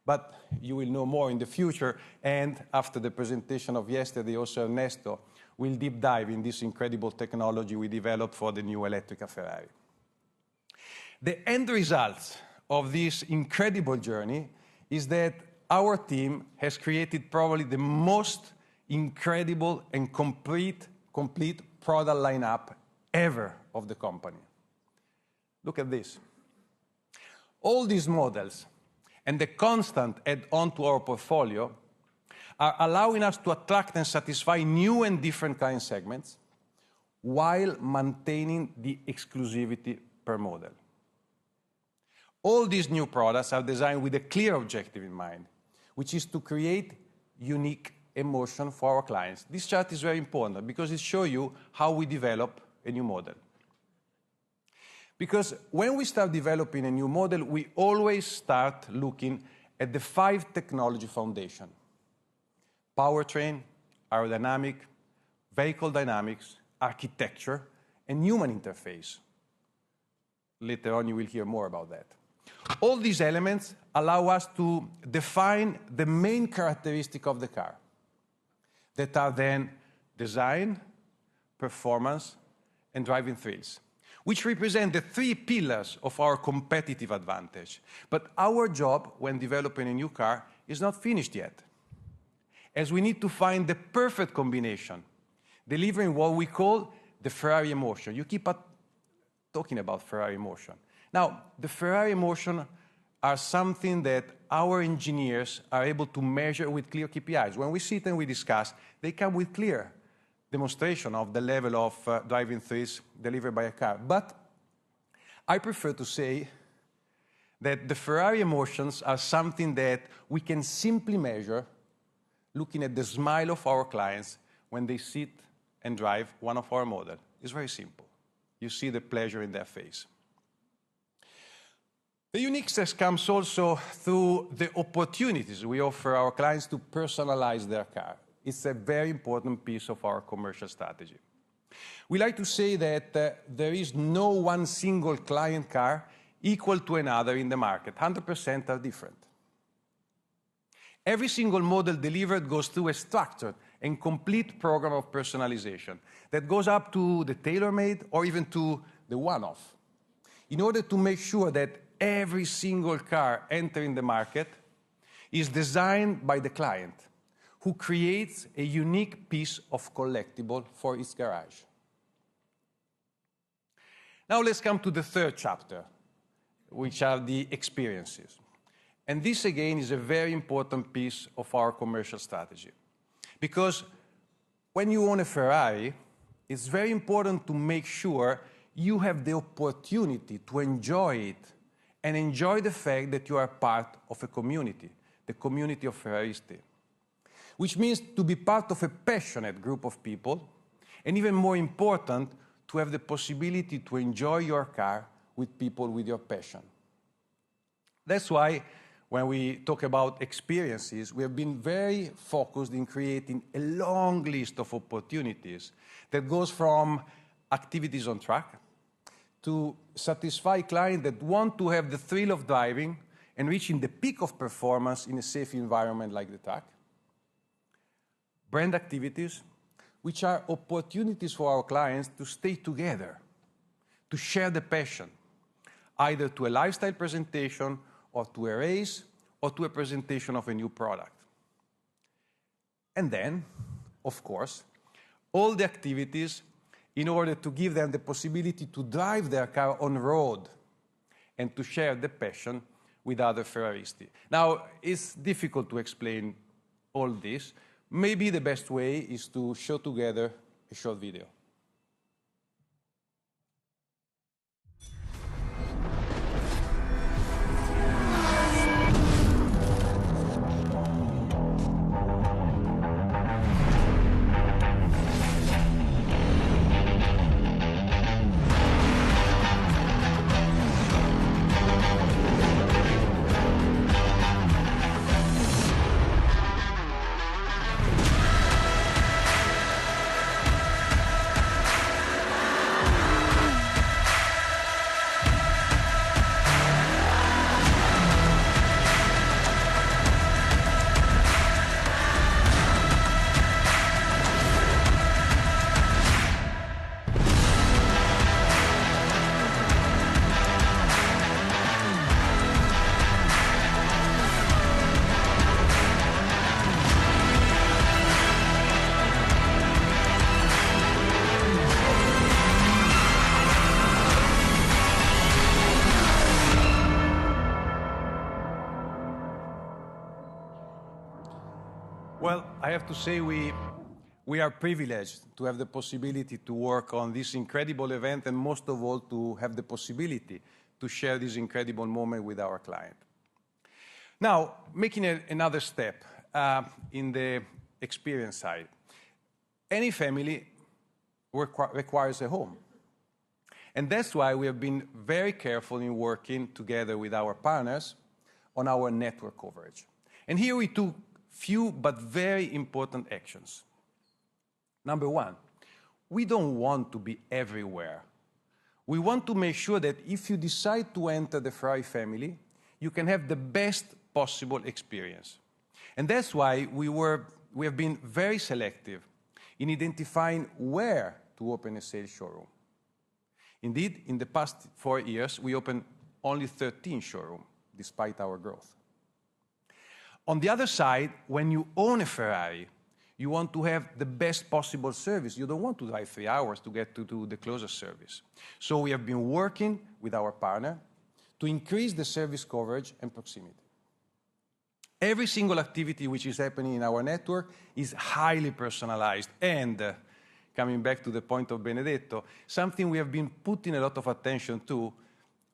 But you will know more in the future, and after the presentation of yesterday, also Ernesto will deep dive in this incredible technology we developed for the new Elettrica Ferrari. The end result of this incredible journey is that our team has created probably the most incredible and complete product lineup ever of the company. Look at this. All these models and the constant add-on to our portfolio are allowing us to attract and satisfy new and different client segments while maintaining the exclusivity per model. All these new products are designed with a clear objective in mind, which is to create unique emotion for our clients. This chart is very important because it shows you how we develop a new model. Because when we start developing a new model, we always start looking at the 5 technology foundation: powertrain, aerodynamic, vehicle dynamics, architecture, and human interface. Later on, you will hear more about that. All these elements allow us to define the main characteristic of the car that are then design, performance, and driving thrills, which represent the three pillars of our competitive advantage. But our job when developing a new car is not finished yet, as we need to find the perfect combination, delivering what we call the Ferrari emotion. You keep talking about Ferrari emotion. Now, the Ferrari emotion are something that our engineers are able to measure with clear KPIs. When we sit and we discuss, they come with clear demonstration of the level of driving thrills delivered by a car. But I prefer to say that the Ferrari emotions are something that we can simply measure looking at the smile of our clients when they sit and drive one of our models. It's very simple. You see the pleasure in their face. The uniqueness comes also through the opportunities we offer our clients to personalize their car. It's a very important piece of our commercial strategy. We like to say that there is no one single client car equal to another in the market. 100% are different. Every single model delivered goes through a structured and complete program of personalization that goes up to the tailor-made or even to the one-off, in order to make sure that every single car entering the market is designed by the client, who creates a unique piece of collectible for its garage. Now let's come to the third chapter, which are the experiences. And this, again, is a very important piece of our commercial strategy. Because when you own a Ferrari, it's very important to make sure you have the opportunity to enjoy it and enjoy the fact that you are part of a community, the community of Ferraristi, which means to be part of a passionate group of people, and even more important, to have the possibility to enjoy your car with people with your passion. That's why when we talk about experiences, we have been very focused in creating a long list of opportunities that goes from activities on track to satisfy clients that want to have the thrill of driving and reaching the peak of performance in a safe environment like the track. Brand activities, which are opportunities for our clients to stay together, to share the passion, either to a lifestyle presentation or to a race or to a presentation of a new product. And then, of course, all the activities in order to give them the possibility to drive their car on road and to share the passion with other Ferraristi. Now, it's difficult to explain all this. Maybe the best way is to show together a short video. Well, I have to say we are privileged to have the possibility to work on this incredible event and most of all to have the possibility to share this incredible moment with our client. Now, making another step in the experience side. Any family requires a home. And that's why we have been very careful in working together with our partners on our network coverage. And here we took few but very important actions. Number one, we don't want to be everywhere We want to make sure that if you decide to enter the Ferrari family, you can have the best possible experience. And that's why we have been very selective in identifying where to open a sales showroom. Indeed, in the past 4 years, we opened only 13 showrooms, despite our growth. On the other side, when you own a Ferrari, you want to have the best possible service. You don't want to drive 3 hours to get to the closest service. So we have been working with our partner to increase the service coverage and proximity. Every single activity which is happening in our network is highly personalized and, coming back to the point of Benedetto, something we have been putting a lot of attention to,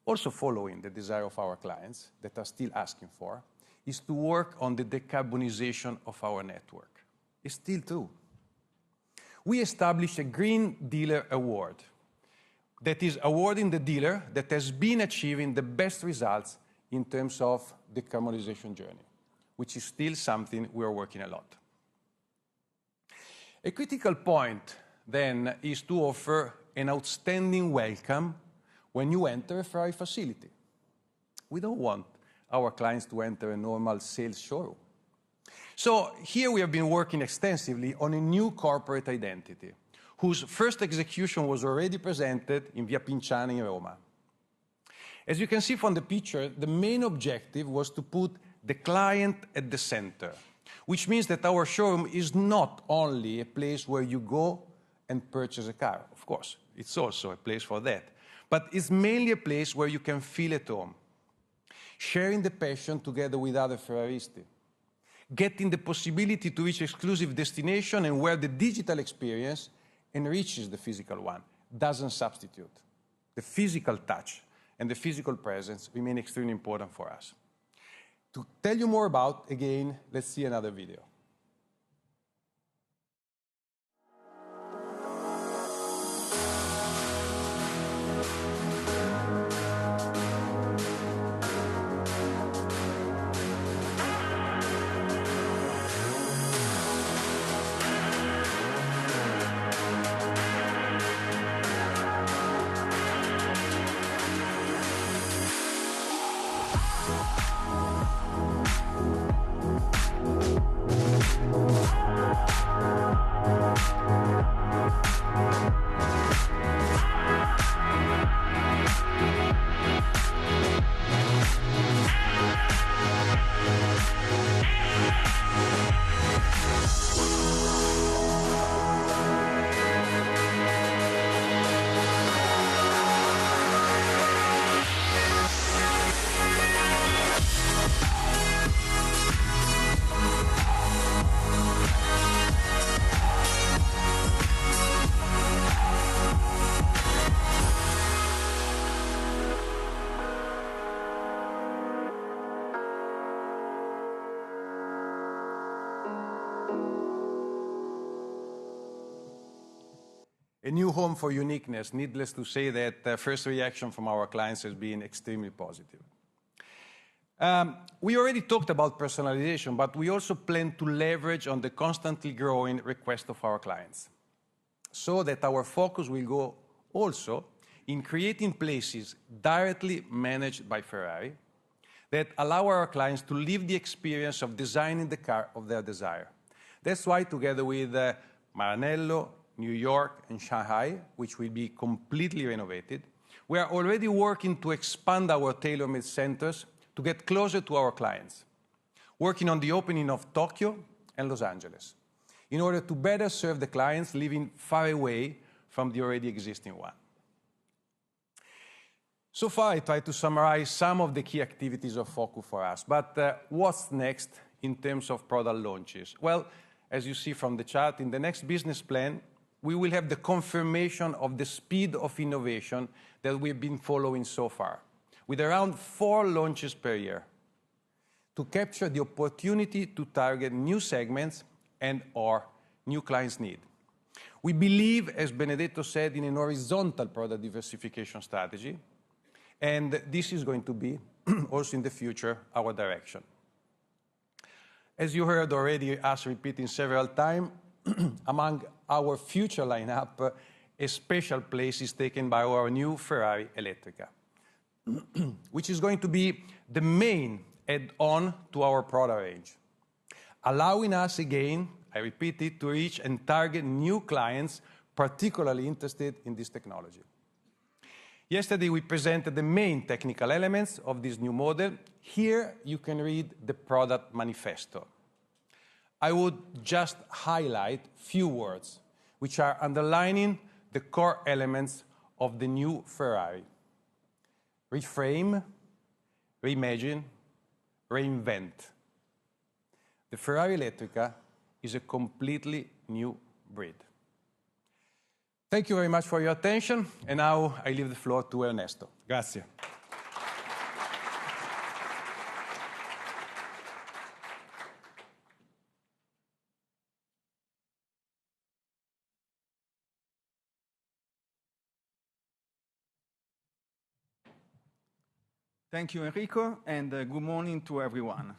also following the desire of our clients that are still asking for, is to work on the decarbonization of our network. It's still true. We established a Green Dealer Award that is awarding the dealer that has been achieving the best results in terms of decarbonization journey, which is still something we are working a lot. A critical point, then, is to offer an outstanding welcome when you enter a Ferrari facility. We don't want our clients to enter a normal sales showroom. So here we have been working extensively on a new corporate identity, whose first execution was already presented in Via Pinciani in Roma. As you can see from the picture, the main objective was to put the client at the center, which means that our showroom is not only a place where you go and purchase a car. Of course, it's also a place for that. But it's mainly a place where you can feel at home, sharing the passion together with other Ferraristi, getting the possibility to reach exclusive destination and where the digital experience enriches the physical one, doesn't substitute. The physical touch and the physical presence remain extremely important for us. To tell you more about, again, let's see another video. A new home for uniqueness. Needless to say that the first reaction from our clients has been extremely positive. We already talked about personalization, but we also plan to leverage on the constantly growing request of our clients, so that our focus will go also in creating places directly managed by Ferrari that allow our clients to live the experience of designing the car of their desire. That's why, together with Maranello, New York, and Shanghai, which will be completely renovated, we are already working to expand our tailor-made centers to get closer to our clients, working on the opening of Tokyo and Los Angeles, in order to better serve the clients living far away from the already existing one. So far, I tried to summarize some of the key activities of focus for us, but what's next in terms of product launches? Well, as you see from the chart, in the next business plan, we will have the confirmation of the speed of innovation that we've been following so far, with around 4 launches per year, to capture the opportunity to target new segments and/or new clients' need. We believe, as Benedetto said, in an horizontal product diversification strategy, and this is going to be, also in the future, our direction. As you heard already us repeating several times, among our future lineup, a special place is taken by our new Ferrari Elettrica, which is going to be the main add-on to our product range, allowing us again, I repeat it, to reach and target new clients particularly interested in this technology. Yesterday, we presented the main technical elements of this new model. Here, you can read the product manifesto. I would just highlight few words which are underlining the core elements of the new Ferrari: reframe, reimagine, reinvent. The Ferrari Elettrica is a completely new breed. Thank you very much for your attention, and now I leave the floor to Ernesto. Grazie. Thank you, Enrico, and good morning to everyone.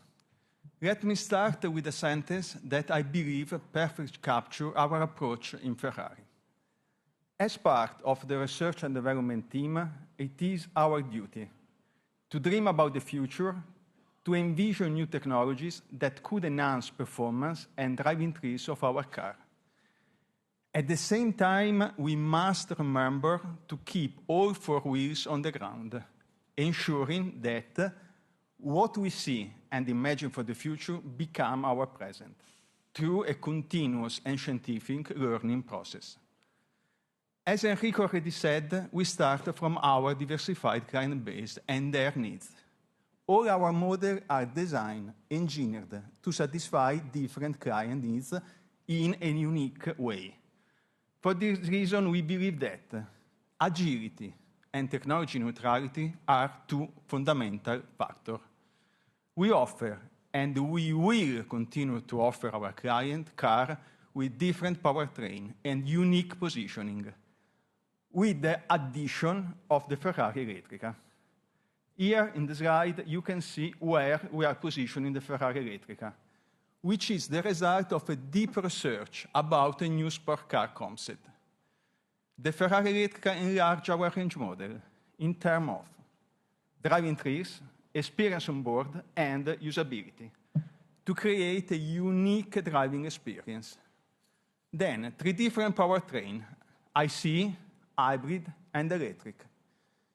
Let me start with a sentence that I believe perfectly captures our approach in Ferrari. As part of the research and development team, it is our duty to dream about the future, to envision new technologies that could enhance performance and drive increase of our car. At the same time, we must remember to keep all four wheels on the ground, ensuring that what we see and imagine for the future become our present through a continuous and scientific learning process. As Enrico already said, we start from our diversified client base and their needs. All our models are designed, engineered to satisfy different client needs in a unique way. For this reason, we believe that agility and technology neutrality are two fundamental factors. We offer, and we will continue to offer our client car with different powertrain and unique positioning, with the addition of the Ferrari Elettrica. Here in the slide, you can see where we are positioning the Ferrari Elettrica, which is the result of a deep research about a new sport car concept. The Ferrari Elettrica enlarged our range model in terms of driving tricks, experience on board, and usability to create a unique driving experience. Then, three different powertrains: IC, hybrid, and electric,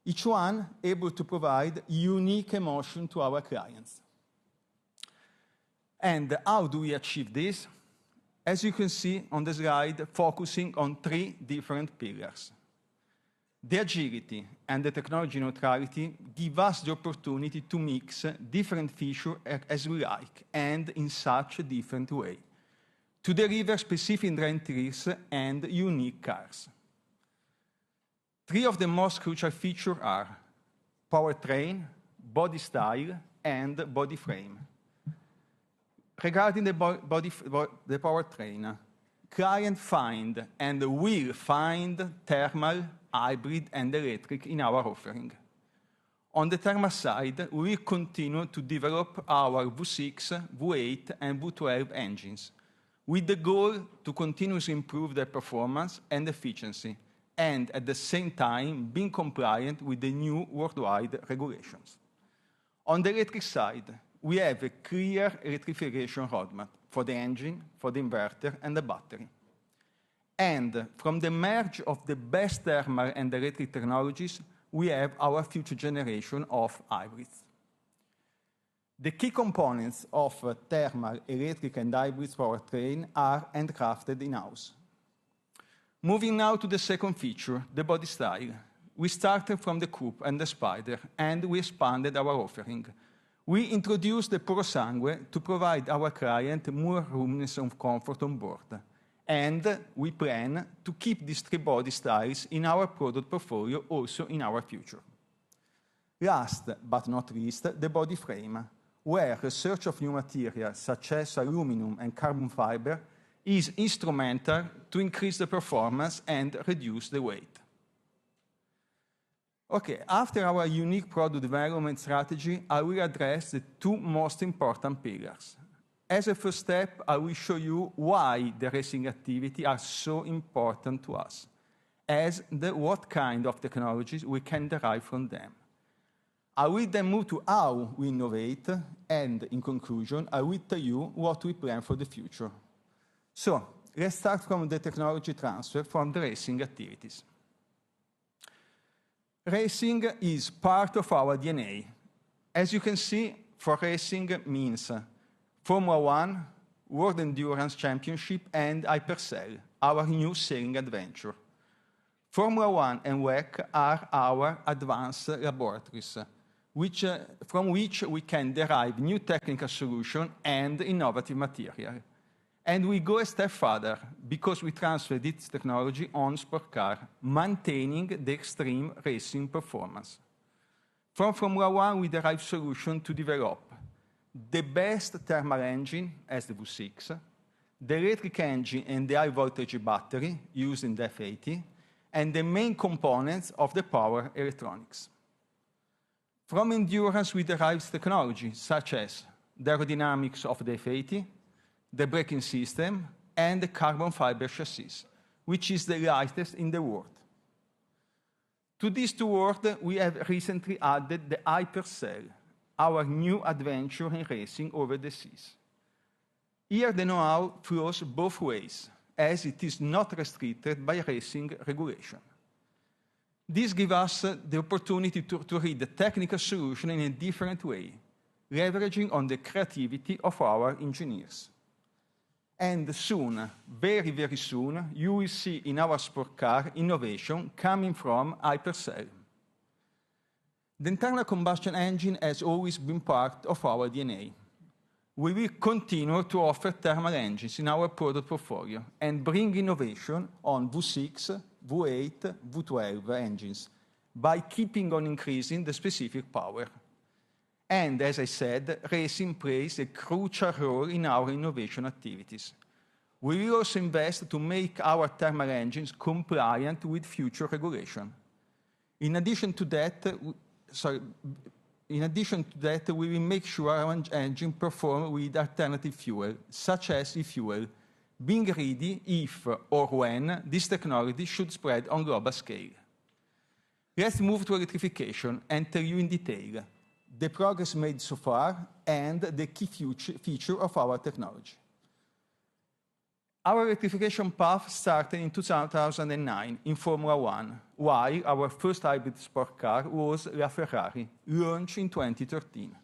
each one able to provide unique emotion to our clients. And how do we achieve this? As you can see on the slide, focusing on three different pillars. The agility and the technology neutrality give us the opportunity to mix different features as we like and in such a different way, to deliver specific driving tricks and unique cars. Three of the most crucial features are powertrain, body style, and body frame. Regarding the powertrain, clients find and will find thermal, hybrid, and electric in our offering. On the thermal side, we will continue to develop our V6, V8, and V12 engines, with the goal to continuously improve their performance and efficiency, and at the same time being compliant with the new worldwide regulations. On the electric side, we have a clear electrification roadmap for the engine, for the inverter, and the battery. And from the merge of the best thermal and electric technologies, we have our future generation of hybrids. The key components of thermal, electric, and hybrid powertrain are handcrafted in-house. Moving now to the second feature, the body style. We started from the coupe and the spider, and we expanded our offering. We introduced the Puro Sangue to provide our client more roominess and comfort on board. And we plan to keep these three body styles in our product portfolio also in our future. Last but not least, the body frame, where research of new materials such as aluminum and carbon fiber is instrumental to increase the performance and reduce the weight. Okay, after our unique product development strategy, I will address the two most important pillars. As a first step, I will show you why the racing activity are so important to us as what kind of technologies we can derive from them. I will then move to how we innovate, and in conclusion, I will tell you what we plan for the future. So, let's start from the technology transfer from the racing activities. Racing is part of our DNA. As you can see, for racing means Formula One, World Endurance Championship, and Hypercell, our new sailing adventure. Formula One and WEC are our advanced laboratories, from which we can derive new technical solutions and innovative material. And we go a step further, because we transfer this technology on sport car, maintaining the extreme racing performance. From Formula One, we derive solutions to develop the best thermal engine, as the V6, the electric engine and the high-voltage battery used in the F80, and the main components of the power electronics. From endurance, we derive technology, such as the aerodynamics of the F80, the braking system, and the carbon fiber chassis, which is the lightest in the world. To these two worlds, we have recently added the Hypercell, our new adventure in racing over the seas. Here, the know-how flows both ways, as it is not restricted by racing regulation. This gives us the opportunity to read the technical solution in a different way, leveraging on the creativity of our engineers. And soon, very, very soon, you will see in our sport car innovation coming from Hypercell. The internal combustion engine has always been part of our DNA. We will continue to offer thermal engines in our product portfolio and bring innovation on V6, V8, V12 engines by keeping on increasing the specific power. And as I said, racing plays a crucial role in our innovation activities. We will also invest to make our thermal engines compliant with future regulation. In addition to that, we will make sure our engine perform with alternative fuel, such as e-fuel, being ready if or when this technology should spread on global scale. Let's move to electrification and tell you in detail the progress made so far and the key feature of our technology. Our electrification path started in 2009 in Formula One, while our first hybrid sport car was La Ferrari, launched in 2013.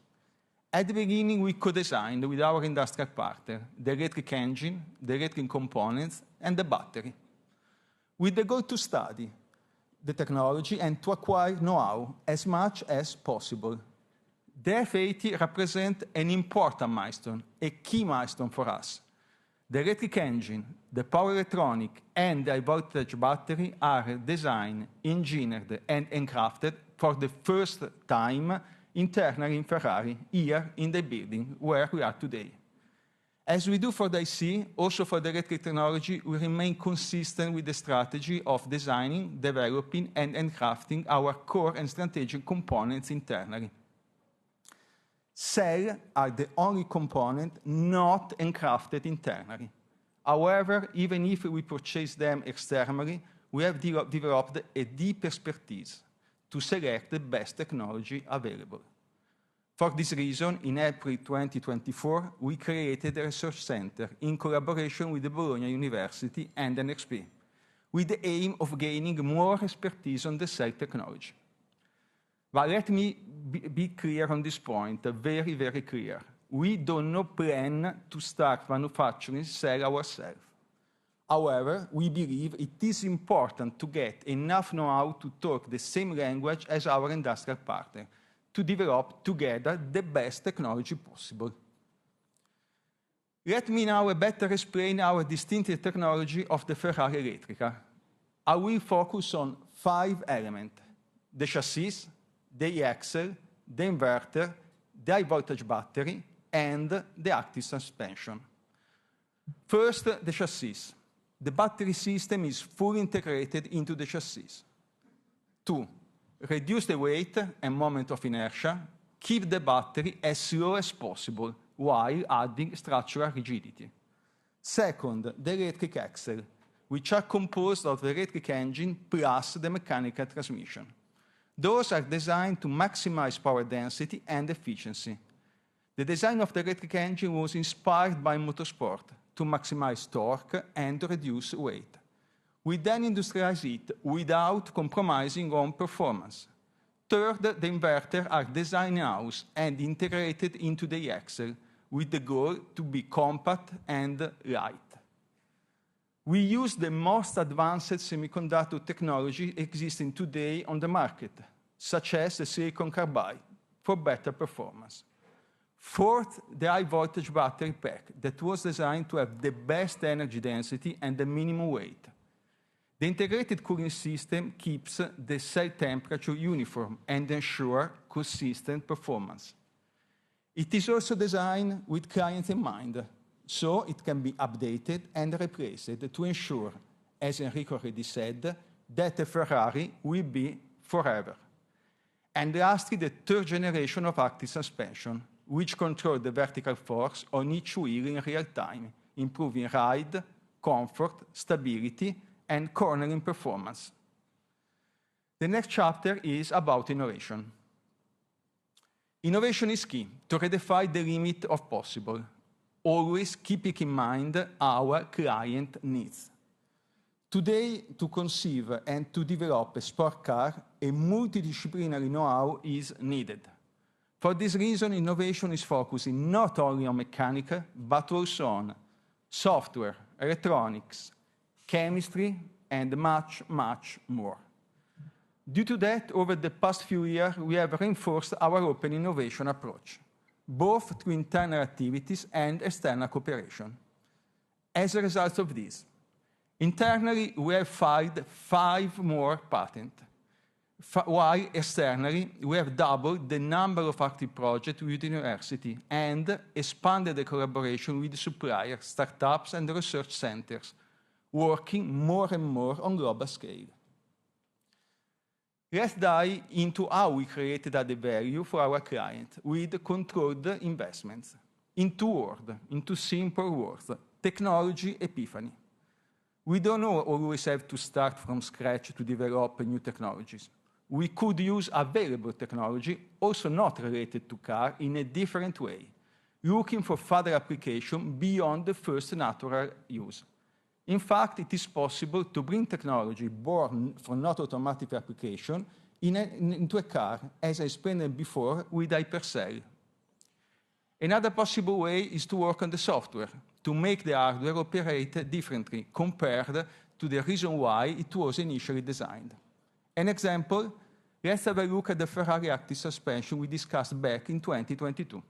At the beginning, we co-designed with our industrial partner the electric engine, the electric components, and the battery, with the goal to study the technology and to acquire know-how as much as possible. The F80 represents an important milestone, a key milestone for us. The electric engine, the power electronic, and the high-voltage battery are designed, engineered, and handcrafted for the first time internally in Ferrari, here in the building where we are today. As we do for the IC, also for the electric technology, we remain consistent with the strategy of designing, developing, and handcrafting our core and strategic components internally. Cells are the only component not handcrafted internally. However, even if we purchase them externally, we have developed a deep expertise to select the best technology available. For this reason, in April 2024, we created a research center in collaboration with the Bologna University and NXP, with the aim of gaining more expertise on the cell technology. But let me be clear on this point, very, very clear. We do not plan to start manufacturing cells ourselves. However, we believe it is important to get enough know-how to talk the same language as our industrial partner, to develop together the best technology possible. Let me now better explain our distinctive technology of the Ferrari Elettrica. I will focus on 5 elements: the chassis, the axle, the inverter, the high-voltage battery, and the active suspension. First, the chassis. The battery system is fully integrated into the chassis. 2, reduce the weight and moment of inertia, keep the battery as slow as possible while adding structural rigidity. Second, the electric axle. which are composed of the electric engine plus the mechanical transmission. Those are designed to maximize power density and efficiency. The design of the electric engine was inspired by motorsport to maximize torque and reduce weight. We then industrialize it without compromising on performance. Third, the inverters are designed in-house and integrated into the axle with the goal to be compact and light. We use the most advanced semiconductor technology existing today on the market, such as the silicon carbide, for better performance. Fourth, the high-voltage battery pack that was designed to have the best energy density and the minimum weight. The integrated cooling system keeps the cell temperature uniform and ensures consistent performance. It is also designed with clients in mind, so it can be updated and replaced to ensure, as Enrico already said, that the Ferrari will be forever. And lastly, the third generation of active suspension, which controls the vertical force on each wheel in real time, improving ride, comfort, stability, and cornering performance. The next chapter is about innovation. Innovation is key to redefine the limit of possible, always keeping in mind our client needs. Today, to conceive and to develop a sport car, a multidisciplinary know-how is needed. For this reason, innovation is focusing not only on mechanical, but also on software, electronics, chemistry, and much, much more. Due to that, over the past few years, we have reinforced our open innovation approach, both through internal activities and external cooperation. As a result of this, internally, we have filed 5 more patents, while externally, we have doubled the number of active projects with the university and expanded the collaboration with suppliers, startups, and research centers, working more and more on global scale. Let's dive into how we created added value for our client with controlled investments. In 2 words, in 2 simple words, technology epiphany. We don't always have to start from scratch to develop new technologies. We could use available technology, also not related to car, in a different way, looking for further application beyond the first natural use. In fact, it is possible to bring technology born from not automotive application into a car, as I explained before, with hypercell. Another possible way is to work on the software, to make the hardware operate differently compared to the reason why it was initially designed. An example, let's have a look at the Ferrari active suspension we discussed back in 2022.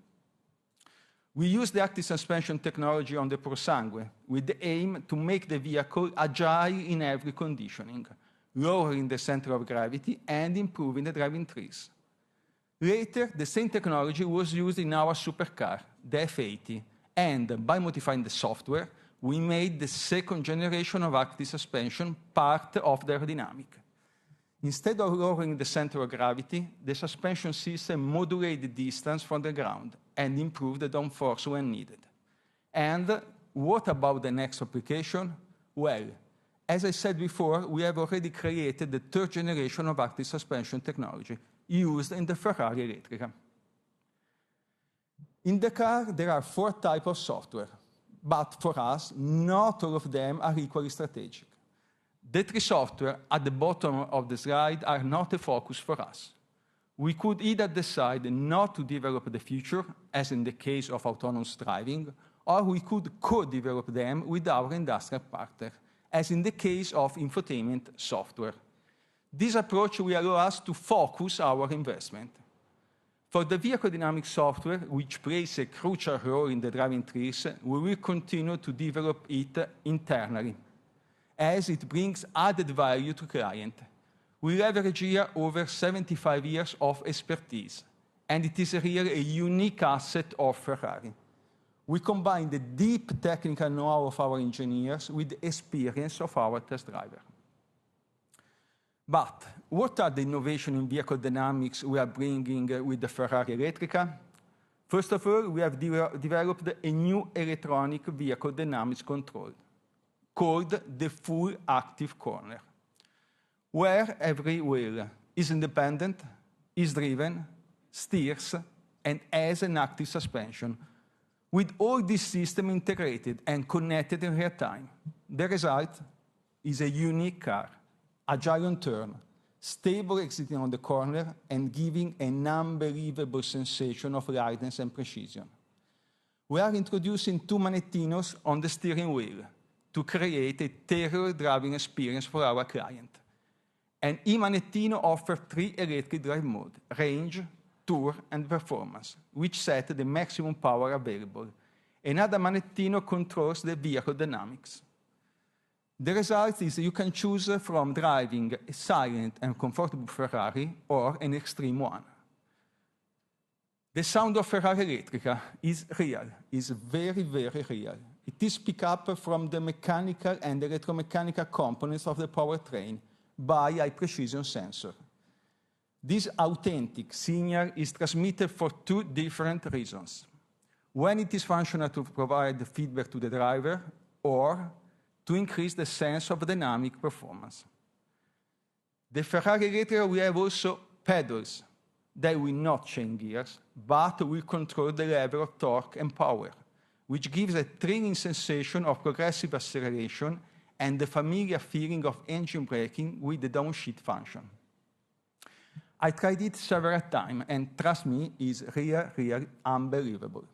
We use the active suspension technology on the ProSangue with the aim to make the vehicle agile in every conditioning, lowering the center of gravity and improving the driving thrills. Later, the same technology was used in our supercar, the F80, and by modifying the software, we made the second generation of active suspension part of the aerodynamic. Instead of lowering the center of gravity, the suspension system modulated the distance from the ground and improved the downforce when needed. And what about the next application? Well, as I said before, we have already created the 3rd generation of active suspension technology used in the Ferrari Elettrica. In the car, there are 4 types of software, but for us, not all of them are equally strategic. The 3 software at the bottom of the slide are not a focus for us. We could either decide not to develop the future, as in the case of autonomous driving, or we could co-develop them with our industrial partner, as in the case of infotainment software. This approach will allow us to focus our investment. For the vehicle dynamic software, which plays a crucial role in the driving thrills, we will continue to develop it internally, as it brings added value to client. We leverage here over 75 years of expertise, and it is really a unique asset of Ferrari. We combine the deep technical know-how of our engineers with the experience of our test driver. But what are the innovations in vehicle dynamics we are bringing with the Ferrari Elettrica? First of all, we have developed a new electronic vehicle dynamics control. called the full active corner, where every wheel is independent, is driven, steers, and has an active suspension, with all this system integrated and connected in real time. The result is a unique car, agile on turn, stable exiting on the corner, and giving an unbelievable sensation of lightness and precision. We are introducing 2 magnetinnos on the steering wheel to create a tailored driving experience for our client. An e-magnettino offers 3 electric drive modes: range, tour, and performance, which set the maximum power available. Another magnettino controls the vehicle dynamics. The result is you can choose from driving a silent and comfortable Ferrari or an extreme one. The sound of Ferrari Electrica is real, is very, very real. It is picked up from the mechanical and electromechanical components of the powertrain by a precision sensor. This authentic signal is transmitted for 2 different reasons. When it is functional to provide feedback to the driver, or to increase the sense of dynamic performance. The Ferrari Electrica will have also pedals. They will not change gears, but will control the level of torque and power, which gives a thrilling sensation of progressive acceleration and the familiar feeling of engine braking with the downshift function. I tried it several times, and trust me, it's really unbelievable.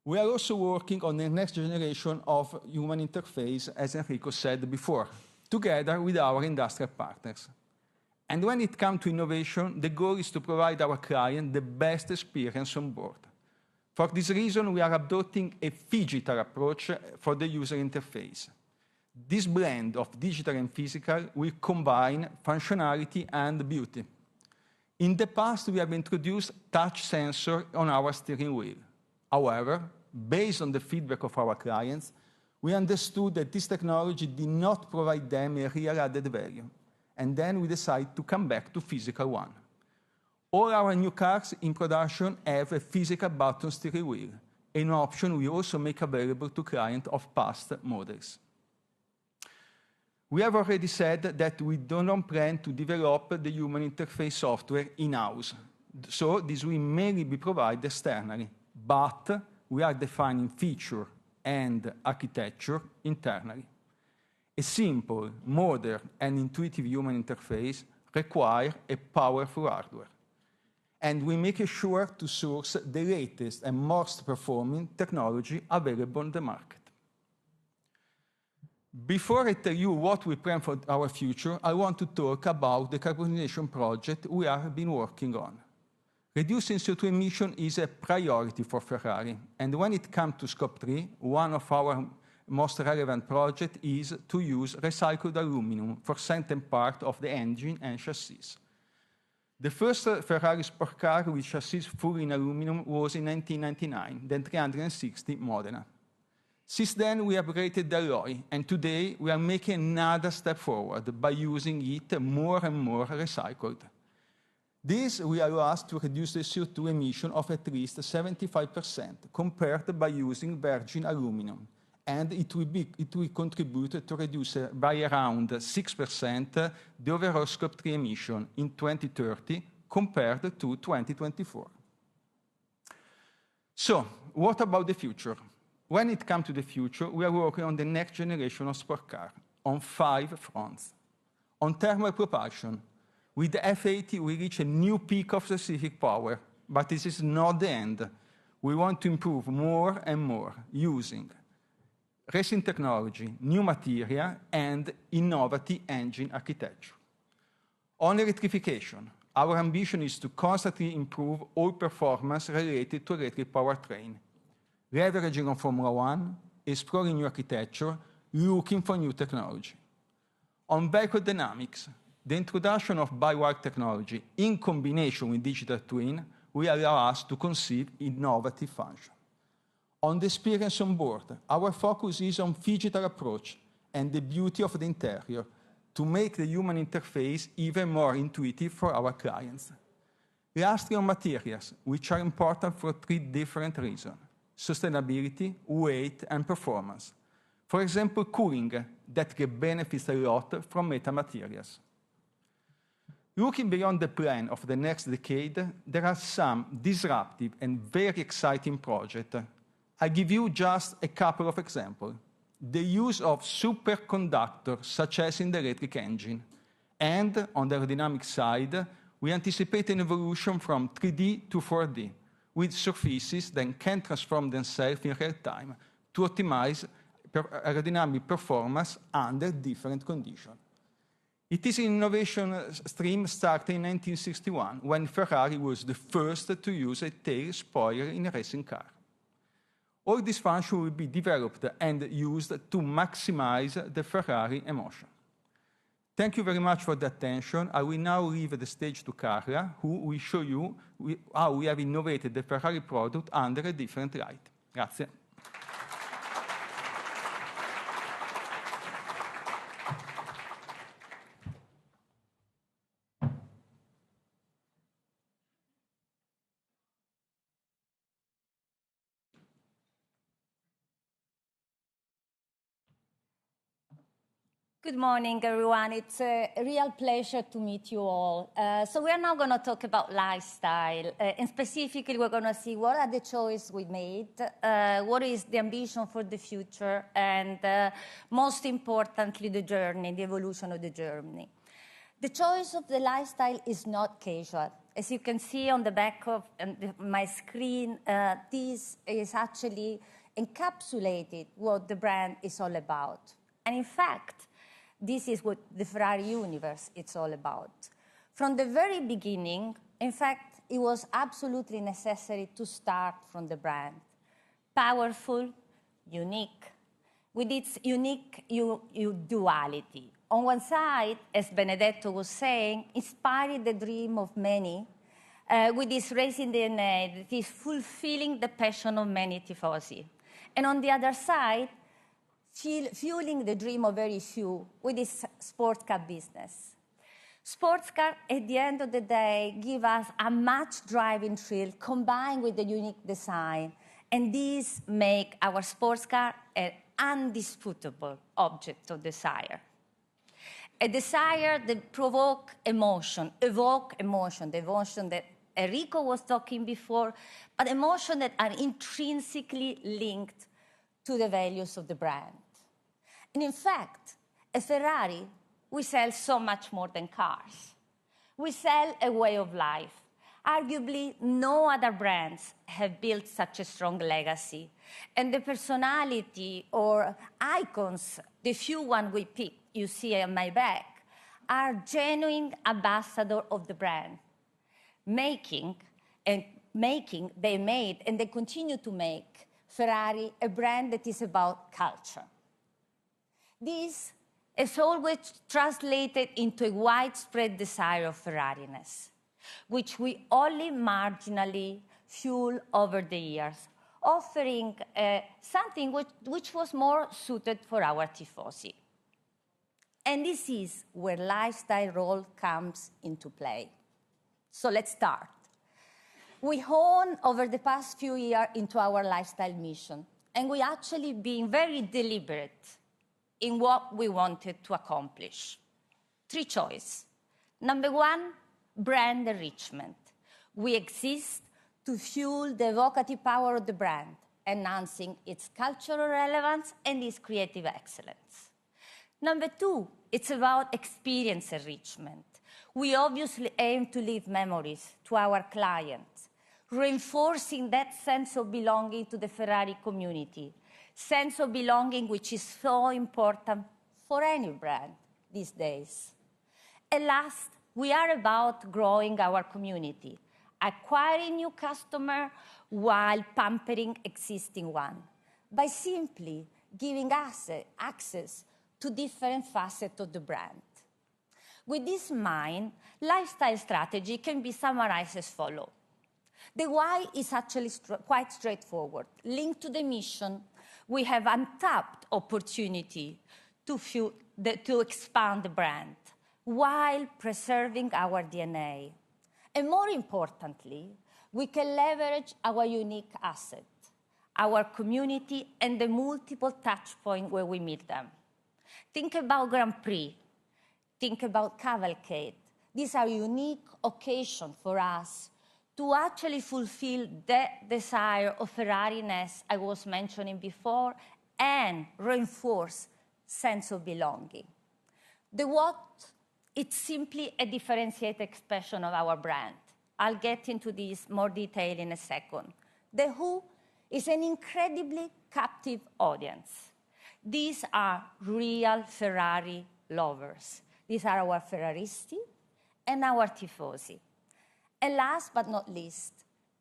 We are also working on the next generation of human interface, as Enrico said before, together with our industrial partners. And when it comes to innovation, the goal is to provide our client the best experience on board. For this reason, we are adopting a phygital approach for the user interface. This blend of digital and physical will combine functionality and beauty. In the past, we have introduced touch sensor on our steering wheel. However, based on the feedback of our clients, we understood that this technology did not provide them a real added value, and then we decided to come back to physical one. All our new cars in production have a physical button steering wheel, an option we also make available to clients of past models. We have already said that we do not plan to develop the human interface software in-house, so this will mainly be provided externally, but we are defining feature and architecture internally. A simple, modern, and intuitive human interface requires a powerful hardware, and we make sure to source the latest and most performing technology available on the market. Before I tell you what we plan for our future, I want to talk about the decarbonization project we have been working on. Reducing CO2 emission is a priority for Ferrari, and when it comes to Scope 3, one of our most relevant projects is to use recycled aluminum for certain part of the engine and chassis. The first Ferrari sport car with chassis fully in aluminum was in 1999, the 360 Modena. Since then, we upgraded the alloy, and today we are making another step forward by using it more and more recycled. This will allow us to reduce the CO2 emission of at least 75% compared by using virgin aluminum, and it will contribute to reduce by around 6% the overall Scope 3 emission in 2030 compared to 2024. So, what about the future? When it comes to the future, we are working on the next generation of sport car on 5 fronts. On thermal propulsion, with the F80, we reach a new peak of specific power, but this is not the end. We want to improve more and more using racing technology, new material, and innovative engine architecture. On electrification, our ambition is to constantly improve all performance related to electric powertrain, leveraging on Formula One, exploring new architecture, looking for new technology. On vehicle dynamics, the introduction of by-wire technology in combination with digital twin will allow us to conceive innovative function. On the experience on board, our focus is on phygital approach and the beauty of the interior to make the human interface even more intuitive for our clients. Lastly, on materials, which are important for 3 different reasons: sustainability, weight, and performance. For example, cooling, that can benefit a lot from metamaterials. Looking beyond the plan of the next decade, there are some disruptive and very exciting projects. I'll give you just a couple of examples. The use of superconductors, such as in the electric engine. And on the aerodynamic side, we anticipate an evolution from 3D to 4D, with surfaces that can transform themselves in real time to optimize aerodynamic performance under different conditions. It is an innovation stream starting in 1961, when Ferrari was the first to use a tail spoiler in a racing car. All this function will be developed and used to maximize the Ferrari emotion. Thank you very much for the attention. I will now leave the stage to Carla, who will show you how we have innovated the Ferrari product under a different light. Grazie. Good morning, everyone. It's a real pleasure to meet you all. So we are now going to talk about lifestyle, and specifically we're going to see what are the choices we made, what is the ambition for the future, and most importantly, the journey, the evolution of the journey. The choice of the lifestyle is not casual. As you can see on the back of my screen, this is actually encapsulated what the brand is all about. And in fact, this is what the Ferrari universe is all about. From the very beginning, in fact, it was absolutely necessary to start from the brand. Powerful, unique, with its unique duality. On one side, as Benedetto was saying, inspiring the dream of many, with this racing DNA that is fulfilling the passion of many tifosi. And on the other side, fueling the dream of very few with this sports car business. Sports car, at the end of the day, give us a much driving thrill combined with the unique design. And these make our sports car an undisputable object of desire. A desire that provoke emotion, evoke emotion, the emotion that Enrico was talking before, but emotion that are intrinsically linked to the values of the brand. And in fact, at Ferrari, we sell so much more than cars. We sell a way of life. Arguably, no other brands have built such a strong legacy. And the personality or icons, the few ones we pick, you see on my back, are genuine ambassadors of the brand. They made and they continue to make Ferrari a brand that is about culture. This is always translated into a widespread desire of Ferrariness, which we only marginally fuel over the years, offering something which was more suited for our tifosi. And this is where lifestyle role comes into play. So let's start. We honed over the past few years into our lifestyle mission, and we actually been very deliberate in what we wanted to accomplish. 3 choices. Number 1, brand enrichment. We exist to fuel the evocative power of the brand, enhancing its cultural relevance and its creative excellence. Number 2, it's about experience enrichment. We obviously aim to leave memories to our clients, reinforcing that sense of belonging to the Ferrari community, sense of belonging which is so important for any brand these days. And last, we are about growing our community, acquiring new customers while pampering existing ones, by simply giving us access to different facets of the brand. With this in mind, lifestyle strategy can be summarized as follows. The why is actually quite straightforward. Linked to the mission, we have untapped opportunity to expand the brand while preserving our DNA. And more importantly, we can leverage our unique asset, our community, and the multiple touch points where we meet them. Think about Grand Prix. Think about cavalcade. These are unique occasions for us to actually fulfill the desire of Ferrari-ness I was mentioning before and reinforce sense of belonging. The what, it's simply a differentiated expression of our brand. I'll get into this more detail in a second. The who is an incredibly captive audience. These are real Ferrari lovers. These are our Ferraristi and our tifosi. And last but not least,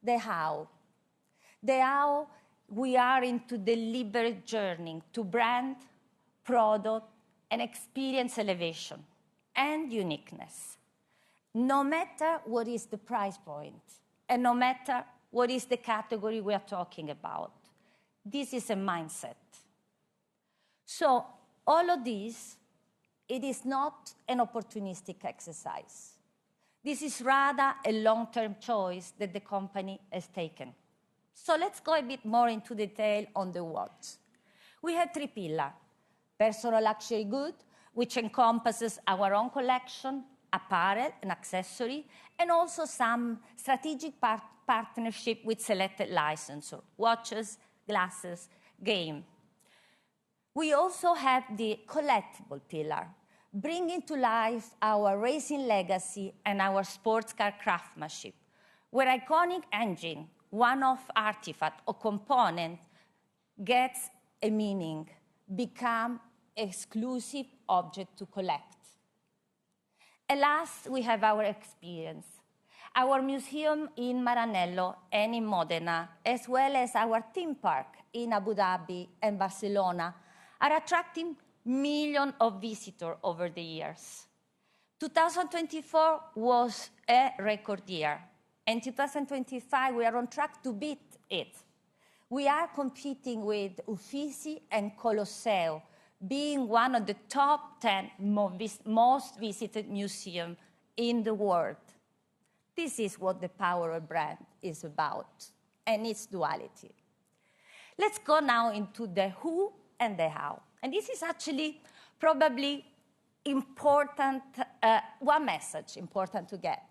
the how. The how we are into deliberate journey to brand, product, and experience elevation and uniqueness. No matter what is the price point, and no matter what is the category we are talking about, this is a mindset. So all of this, it is not an opportunistic exercise. This is rather a long-term choice that the company has taken. So let's go a bit more into detail on the what. We have three pillars: personal luxury good, which encompasses our own collection, apparel and accessory, and also some strategic partnership with selected licensors, watches, glasses, game. We also have the collectible pillar, bringing to life our racing legacy and our sports car craftsmanship, where iconic engine, one-off artifact or component gets a meaning, become exclusive object to collect. And last, we have our experience. Our museum in Maranello and in Modena, as well as our theme park in Abu Dhabi and Barcelona, are attracting millions of visitors over the years. 2024 was a record year, and 2025 we are on track to beat it. We are competing with Uffizi and Colosseo, being one of the top 10 most visited museums in the world. This is what the power of brand is about, and its duality. Let's go now into the who and the how. And this is actually probably important, one message important to get.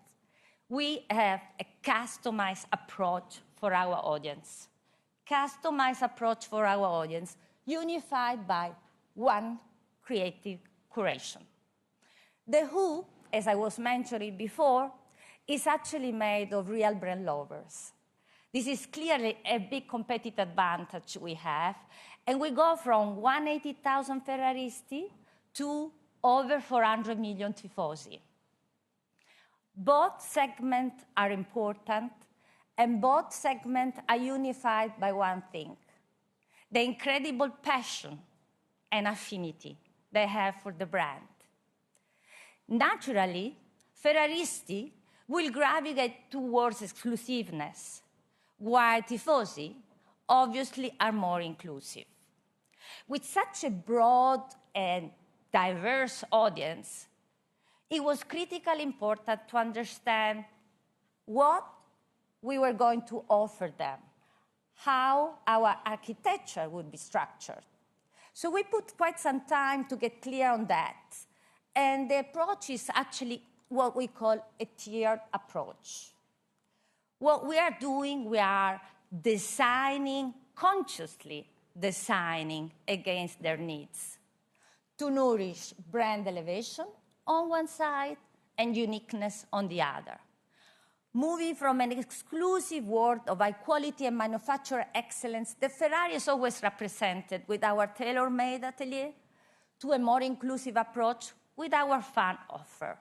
We have a customized approach for our audience. Customized approach for our audience, unified by one creative curation. The who, as I was mentioning before, is actually made of real brand lovers. This is clearly a big competitive advantage we have, and we go from 180,000 Ferraristi to over 400 million tifosi. Both segments are important, and both segments are unified by one thing: the incredible passion and affinity they have for the brand. Naturally, Ferraristi will gravitate towards exclusiveness, while tifosi obviously are more inclusive. With such a broad and diverse audience, it was critically important to understand what we were going to offer them, how our architecture would be structured. So we put quite some time to get clear on that. And the approach is actually what we call a tiered approach. What we are doing, we are designing, consciously designing against their needs to nourish brand elevation on one side and uniqueness on the other. Moving from an exclusive world of high quality and manufacturer excellence that Ferrari is always represented with our tailor-made atelier, to a more inclusive approach with our fan offer.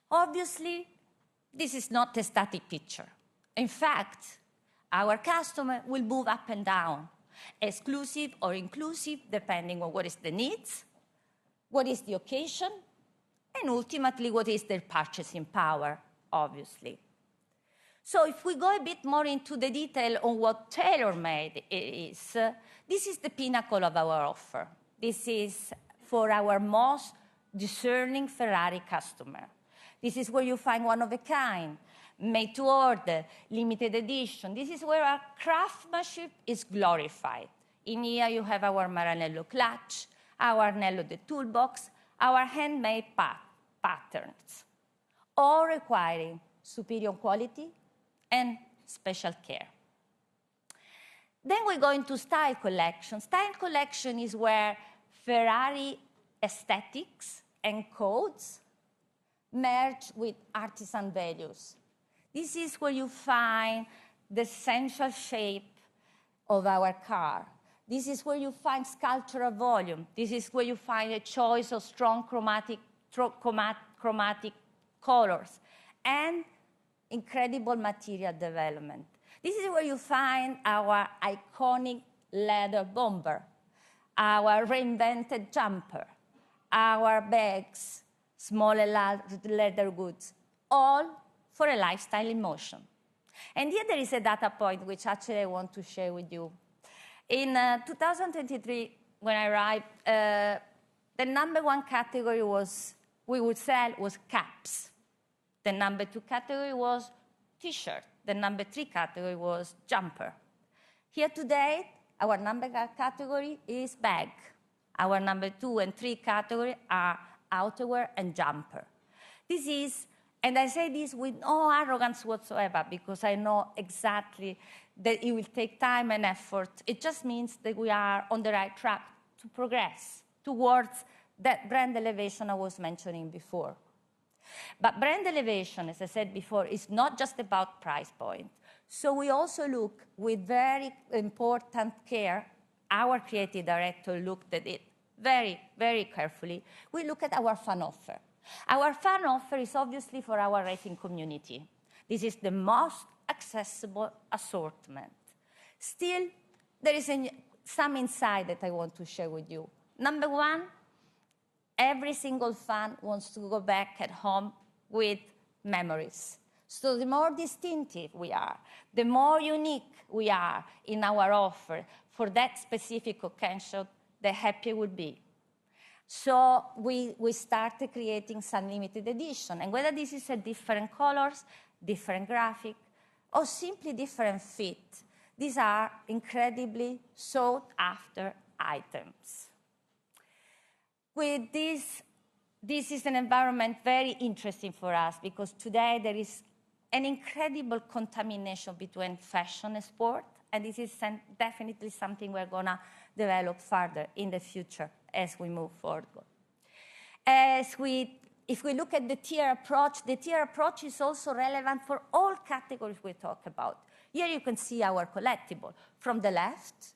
Obviously, this is not a static picture. In fact, our customer will move up and down, exclusive or inclusive, depending on what is the needs, what is the occasion, and ultimately what is their purchasing power, obviously. So if we go a bit more into the detail on what tailor-made is, this is the pinnacle of our offer. This is for our most discerning Ferrari customer. This is where you find one-of-a-kind, made to order, limited edition. This is where our craftsmanship is glorified. In here you have our Maranello clutch, our Anello the toolbox, our handmade patterns, all requiring superior quality and special care. Then we go into style collection. Style collection is where Ferrari aesthetics and codes merge with artisan values. This is where you find the essential shape of our car. This is where you find sculptural volume. This is where you find a choice of strong chromatic colors and incredible material development. This is where you find our iconic leather bomber, our reinvented jumper, our bags, small and large leather goods, all for a lifestyle in motion. And here there is a data point which actually I want to share with you. In 2023, when I arrived, the number one category we would sell was caps. The number two category was T-shirt. The number three category was jumper. Here today, our number one category is bag. Our number 2 and 3 category are outerwear and jumper. This is, and I say this with no arrogance whatsoever, because I know exactly that it will take time and effort. It just means that we are on the right track to progress towards that brand elevation I was mentioning before. But brand elevation, as I said before, is not just about price point. So we also look with very important care. Our creative director looked at it very, very carefully. We look at our fan offer. Our fan offer is obviously for our racing community. This is the most accessible assortment. Still, there is some insight that I want to share with you. Number one, every single fan wants to go back at home with memories. So the more distinctive we are, the more unique we are in our offer for that specific occasion, the happier we'll be. So we started creating some limited edition. And whether this is a different colors, different graphic, or simply different fit, these are incredibly sought after items. With this is an environment very interesting for us, because today there is an incredible contamination between fashion and sport, and this is definitely something we're going to develop further in the future as we move forward. If we look at the tier approach is also relevant for all categories we talk about. Here you can see our collectible. From the left,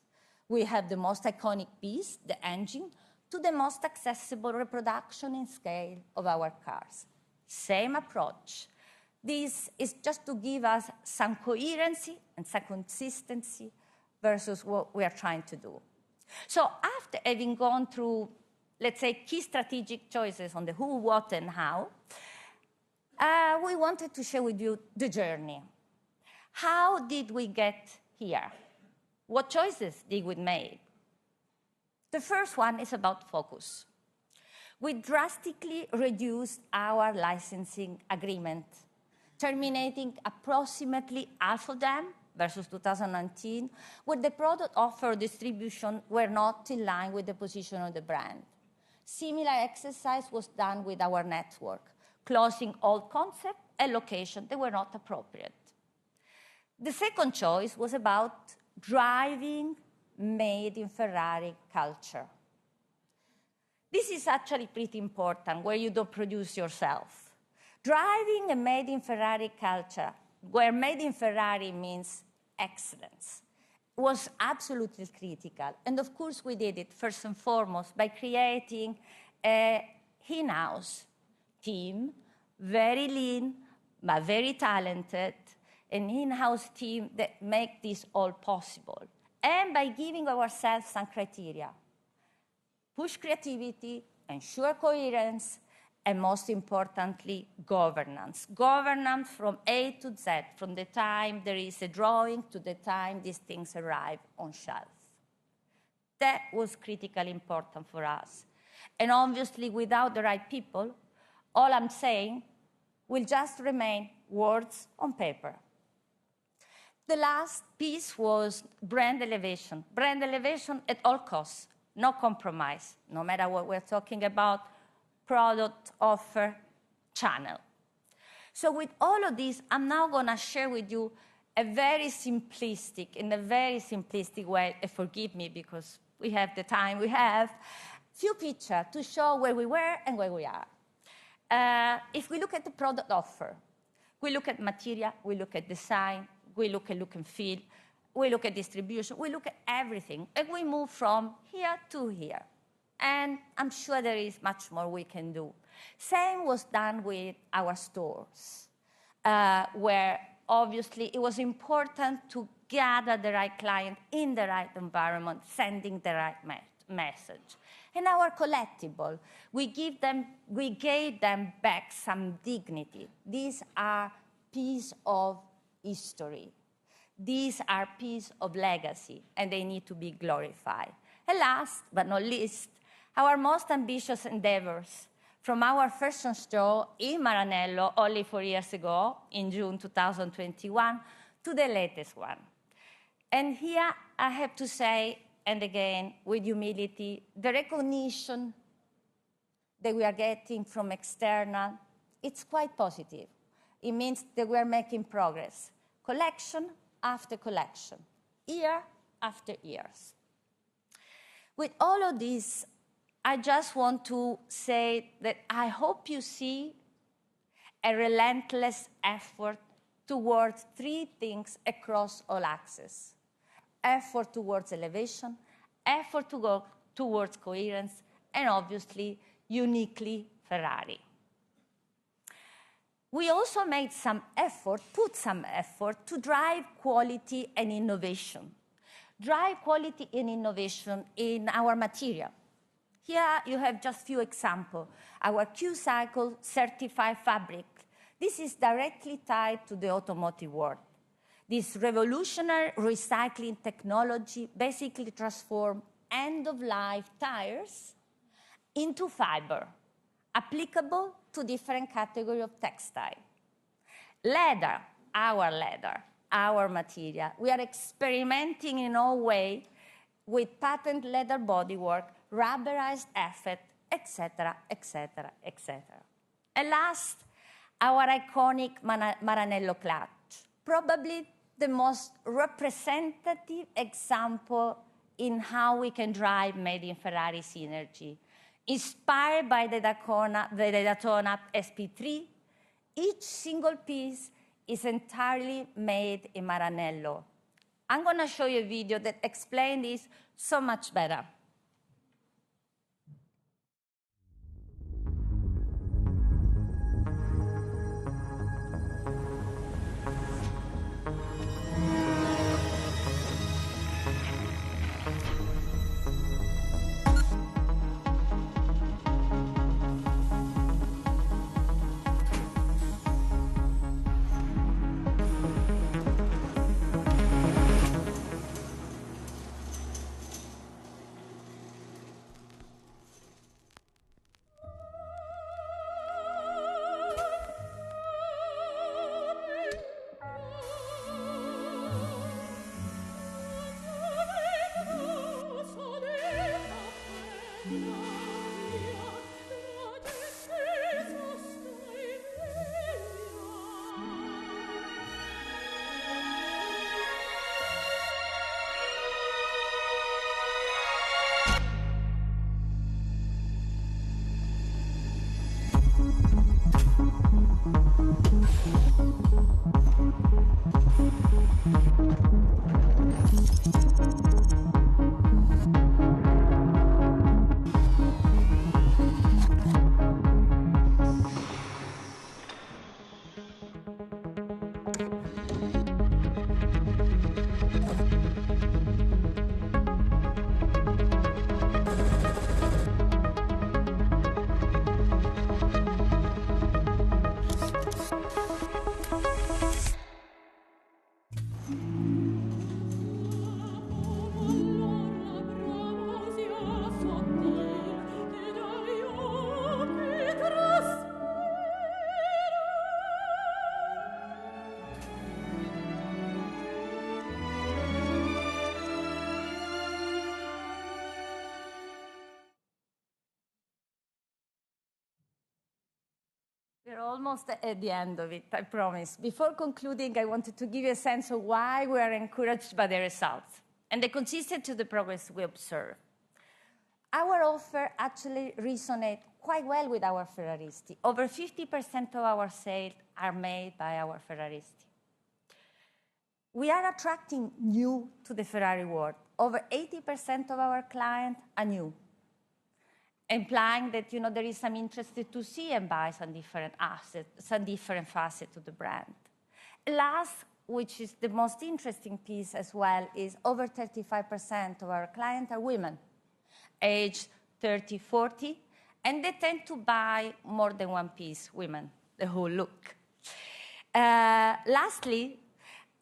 we have the most iconic piece, the engine, to the most accessible reproduction in scale of our cars. Same approach. This is just to give us some coherency and some consistency versus what we are trying to do. So after having gone through, let's say, key strategic choices on the who, what, and how, we wanted to share with you the journey. How did we get here? What choices did we make? The first one is about focus. We drastically reduced our licensing agreement, terminating approximately half of them versus 2019, where the product offer distribution were not in line with the position of the brand. Similar exercise was done with our network, closing all concepts and locations that were not appropriate. The second choice was about driving made in Ferrari culture. This is actually pretty important, where you don't produce yourself. Driving a made in Ferrari culture, where made in Ferrari means excellence, was absolutely critical. And of course, we did it first and foremost by creating an in-house team, very lean, but very talented, an in-house team that make this all possible. And by giving ourselves some criteria: push creativity, ensure coherence, and most importantly, governance. Governance from A to Z, from the time there is a drawing to the time these things arrive on shelf. That was critically important for us. And obviously, without the right people, all I'm saying will just remain words on paper. The last piece was brand elevation. Brand elevation at all costs, no compromise, no matter what we're talking about, product, offer, channel. So with all of this, I'm now going to share with you in a very simplistic way, and forgive me because we have the time we have, few pictures to show where we were and where we are. If we look at the product offer, we look at material, we look at design, we look at look and feel, we look at distribution, we look at everything, and we move from here to here. And I'm sure there is much more we can do. Same was done with our stores, where obviously it was important to gather the right client in the right environment, sending the right message. And our collectible, we gave them back some dignity. These are pieces of history. These are pieces of legacy, and they need to be glorified. And last but not least, our most ambitious endeavors, from our fashion show in Maranello only 4 years ago, in June 2021, to the latest one. And here I have to say, and again, with humility, the recognition that we are getting from external, it's quite positive. It means that we are making progress, collection after collection, year after years. With all of this, I just want to say that I hope you see a relentless effort towards three things across all axes. Effort towards elevation, effort to go towards coherence, and obviously, uniquely Ferrari. We also made some effort, put some effort to drive quality and innovation. Drive quality and innovation in our material. Here you have just a few examples. Our Q-Cycle certified fabric. This is directly tied to the automotive world. This revolutionary recycling technology basically transforms end-of-life tires into fiber, applicable to different categories of textile. Leather, our material. We are experimenting in all ways with patent leather bodywork, rubberized effect, etc., etc., etc. And last, our iconic Maranello clutch, probably the most representative example in how we can drive Made in Ferrari synergy. Inspired by the Daytona SP3, each single piece is entirely made in Maranello. I'm going to show you a video that explains this so much better. We're almost at the end of it, I promise. Before concluding, I wanted to give you a sense of why we are encouraged by the results and the consistency of the progress we observe. Our offer actually resonates quite well with our Ferraristi. Over 50% of our sales are made by our Ferraristi. We are attracting new to the Ferrari world. Over 80% of our clients are new, implying that there is some interest to see and buy some different assets, some different facets of the brand. Last, which is the most interesting piece as well, is over 35% of our clients are women, aged 30, 40, and they tend to buy more than one piece, women, the whole look. Lastly,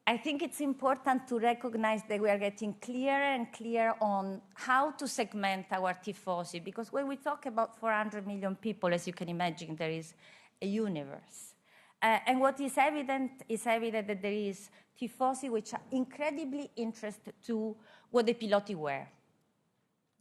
I think it's important to recognize that we are getting clearer and clearer on how to segment our tifosi, because when we talk about 400 million people, as you can imagine, there is a universe. And what is evident that there is tifosi which are incredibly interested to what the piloti wear.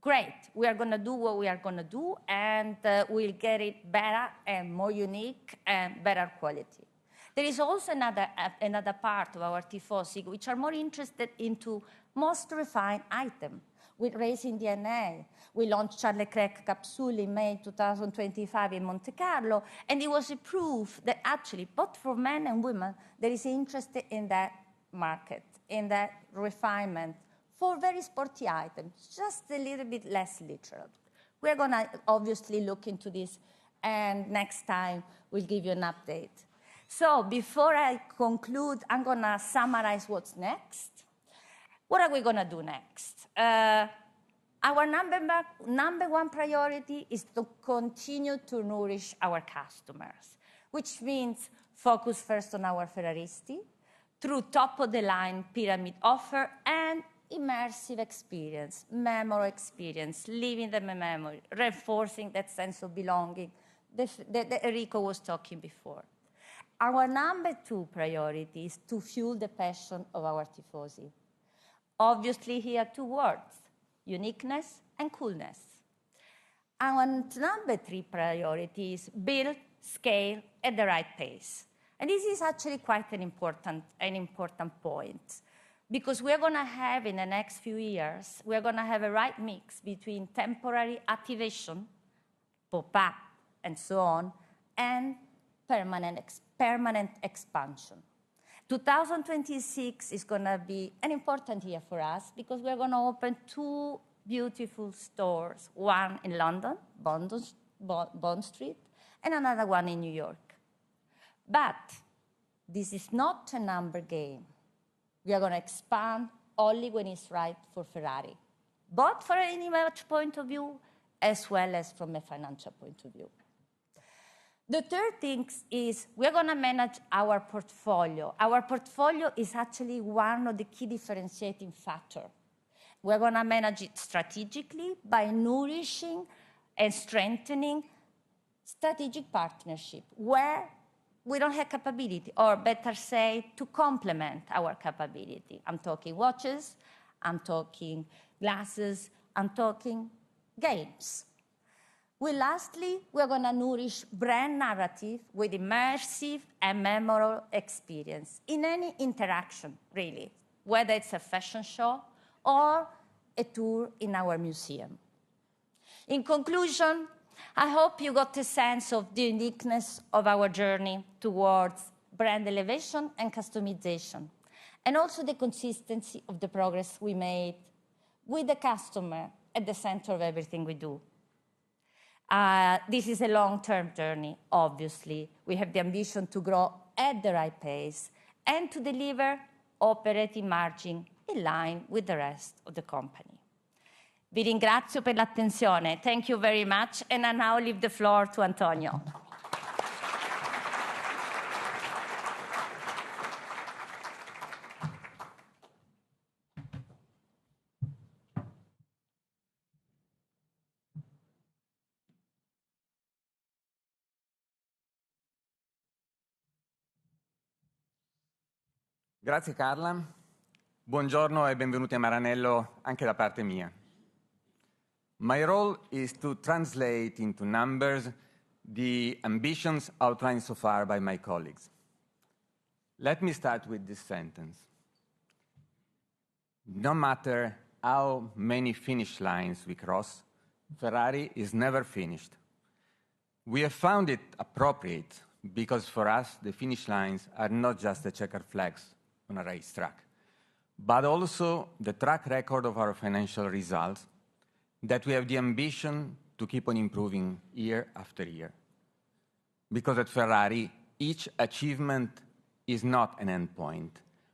Great, we are going to do what we are going to do, and we'll get it better and more unique and better quality. There is also another part of our tifosi which are more interested into most refined item with racing DNA. We launched Charles Leclerc Capsule in May 2025 in Monte Carlo, and it was a proof that actually, both for men and women, there is interest in that market, in that refinement, for very sporty items, just a little bit less literal. We're going to obviously look into this, and next time we'll give you an update. So before I conclude, I'm going to summarize what's next. What are we going to do next? Our number one priority is to continue to nourish our customers, which means focus first on our Ferraristi through top-of-the-line pyramid offer and immersive experience, memorable experience, living them in memory, reinforcing that sense of belonging that Enrico was talking before. Our number two priority is to fuel the passion of our tifosi. Obviously, here two words, uniqueness and coolness. Our number three priority is build, scale at the right pace. And this is actually quite an important point, because we're going to have, in the next few years, we're going to have a right mix between temporary activation, pop-up, and so on, and permanent expansion. 2026 is going to be an important year for us because we're going to open two beautiful stores, one in London, Bond Street, and another one in New York. But this is not a number game. We are going to expand only when it's right for Ferrari, both from an image point of view as well as from a financial point of view. The third thing is we're going to manage our portfolio. Our portfolio is actually one of the key differentiating factors. We're going to manage it strategically by nourishing and strengthening strategic partnership where we don't have capability, or better say, to complement our capability. I'm talking watches, I'm talking glasses, I'm talking games. Lastly, we're going to nourish brand narrative with immersive and memorable experience in any interaction, really, whether it's a fashion show or a tour in our museum. In conclusion, I hope you got a sense of the uniqueness of our journey towards brand elevation and customization, and also the consistency of the progress we made with the customer at the center of everything we do. This is a long-term journey, obviously. We have the ambition to grow at the right pace and to deliver operating margin in line with the rest of the company. Vi ringrazio per l'attenzione. Thank you very much, and I now leave the floor to Antonio. Grazie Carla, buongiorno e benvenuti a Maranello anche da parte mia. My role is to translate into numbers the ambitions outlined so far by my colleagues. Let me start with this sentence. No matter how many finish lines we cross, Ferrari is never finished. We have found it appropriate because for us, the finish lines are not just the checkered flags on a racetrack, but also the track record of our financial results that we have the ambition to keep on improving year after year. Because at Ferrari, each achievement is not an endpoint,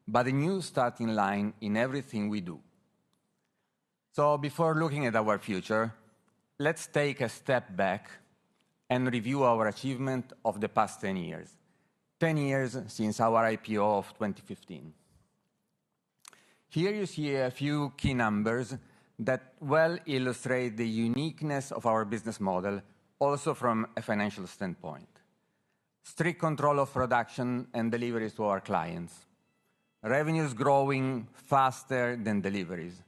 but a new starting line in everything we do. So before looking at our future, let's take a step back and review our achievement of the past 10 years. 10 years since our IPO of 2015. Here you see a few key numbers that well illustrate the uniqueness of our business model, also from a financial standpoint. Strict control of production and deliveries to our clients. Revenues growing faster than deliveries.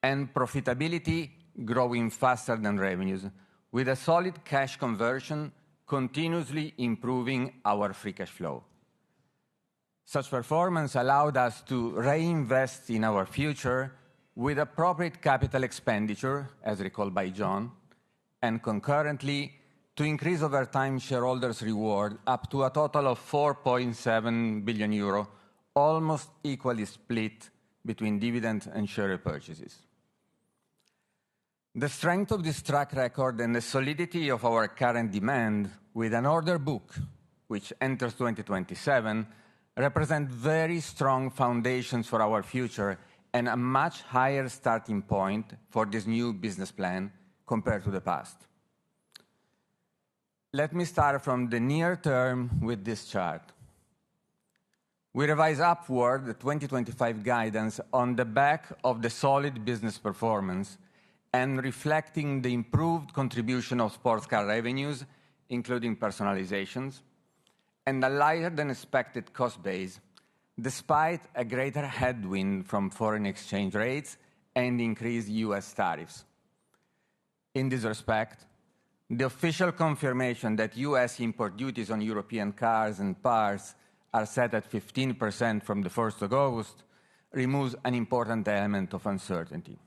And profitability growing faster than revenues, with a solid cash conversion continuously improving our free cash flow. Such performance allowed us to reinvest in our future with appropriate capital expenditure, as recalled by John, and concurrently to increase over time shareholders' reward up to a total of 4.7 billion euro, almost equally split between dividends and share repurchases. The strength of this track record and the solidity of our current demand with an order book, which enters 2027, represent very strong foundations for our future and a much higher starting point for this new business plan compared to the past. Let me start from the near term with this chart. We revise upward the 2025 guidance on the back of the solid business performance and reflecting the improved contribution of sports car revenues, including personalizations, and a lighter than expected cost base, despite a greater headwind from foreign exchange rates and increased US tariffs. In this respect, the official confirmation that US import duties on European cars and parts are set at 15% from the 1st of August removes an important element of uncertainty.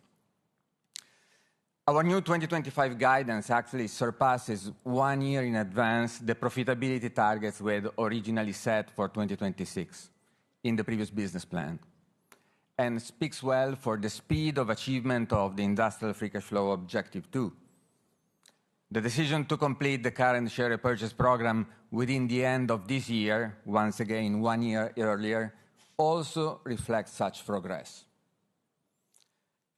Our new 2025 guidance actually surpasses 1 year in advance the profitability targets we had originally set for 2026 in the previous business plan, and speaks well for the speed of achievement of the industrial free cash flow objective 2. The decision to complete the current share repurchase program within the end of this year, once again 1 year earlier, also reflects such progress.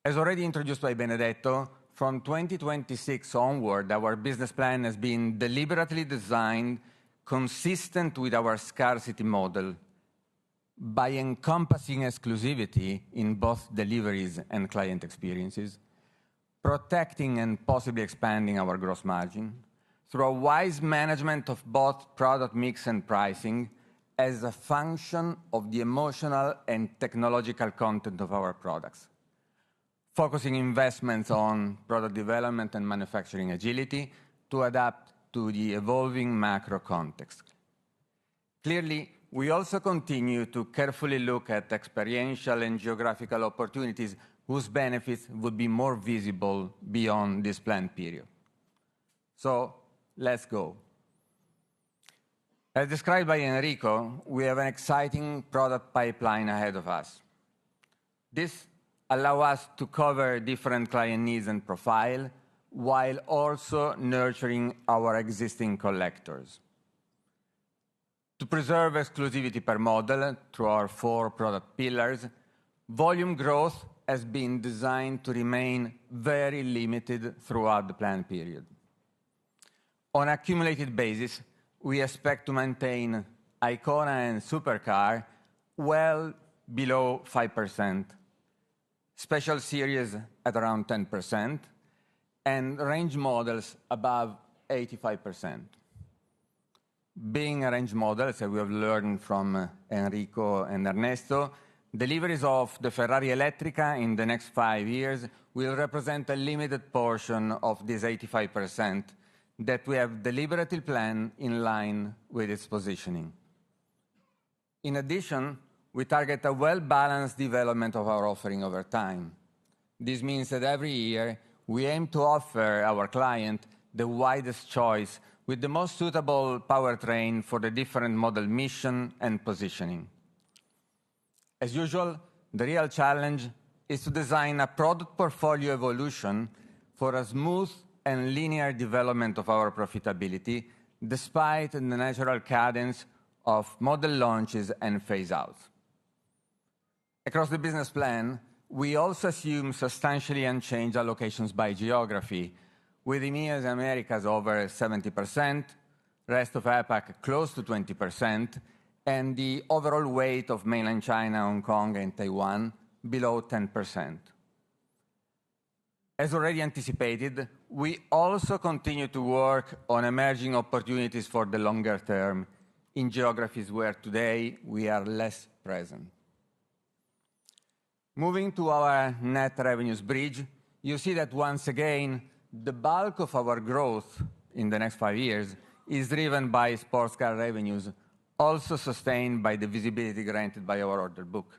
As already introduced by Benedetto, from 2026 onward, our business plan has been deliberately designed consistent with our scarcity model by encompassing exclusivity in both deliveries and client experiences, protecting and possibly expanding our gross margin through a wise management of both product mix and pricing as a function of the emotional and technological content of our products, focusing investments on product development and manufacturing agility to adapt to the evolving macro context. Clearly, we also continue to carefully look at experiential and geographical opportunities whose benefits would be more visible beyond this planned period. So, let's go. As described by Enrico, we have an exciting product pipeline ahead of us. This allows us to cover different client needs and profile, while also nurturing our existing collectors. To preserve exclusivity per model through our 4 product pillars, volume growth has been designed to remain very limited throughout the planned period. On an accumulated basis, we expect to maintain Icona and Supercar well below 5%, Special Series at around 10%, and range models above 85%. Being a range model, as we have learned from Enrico and Ernesto, deliveries of the Ferrari Elettrica in the next 5 years will represent a limited portion of this 85%, that we have deliberately planned in line with its positioning. In addition, we target a well-balanced development of our offering over time. This means that every year, we aim to offer our client the widest choice with the most suitable powertrain for the different model mission and positioning. As usual, the real challenge is to design a product portfolio evolution for a smooth and linear development of our profitability, despite the natural cadence of model launches and phase-outs. Across the business plan, we also assume substantially unchanged allocations by geography, with EMEA and Americas over 70%, rest of APAC close to 20%, and the overall weight of mainland China, Hong Kong, and Taiwan below 10%. As already anticipated, we also continue to work on emerging opportunities for the longer term in geographies where today we are less present. Moving to our net revenues bridge, you see that once again, the bulk of our growth in the next 5 years is driven by sports car revenues, also sustained by the visibility granted by our order book.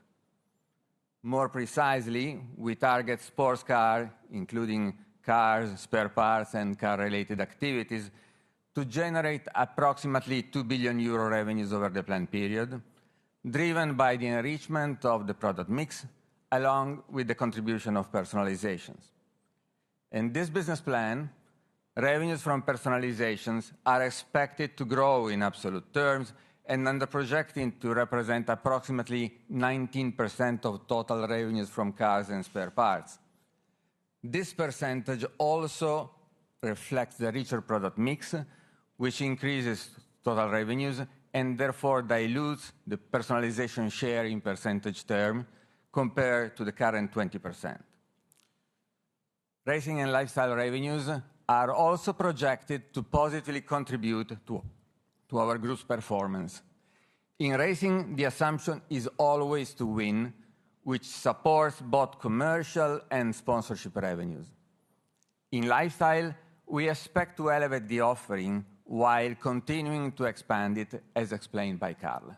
More precisely, we target sports car, including cars, spare parts, and car-related activities, to generate approximately 2 billion euro revenues over the planned period, driven by the enrichment of the product mix, along with the contribution of personalizations. In this business plan, revenues from personalizations are expected to grow in absolute terms and under projecting to represent approximately 19% of total revenues from cars and spare parts. This percentage also reflects the richer product mix, which increases total revenues and therefore dilutes the personalization share in percentage term compared to the current 20%. Racing and lifestyle revenues are also projected to positively contribute to our group's performance. In racing, the assumption is always to win, which supports both commercial and sponsorship revenues. In lifestyle, we expect to elevate the offering while continuing to expand it, as explained by Carl.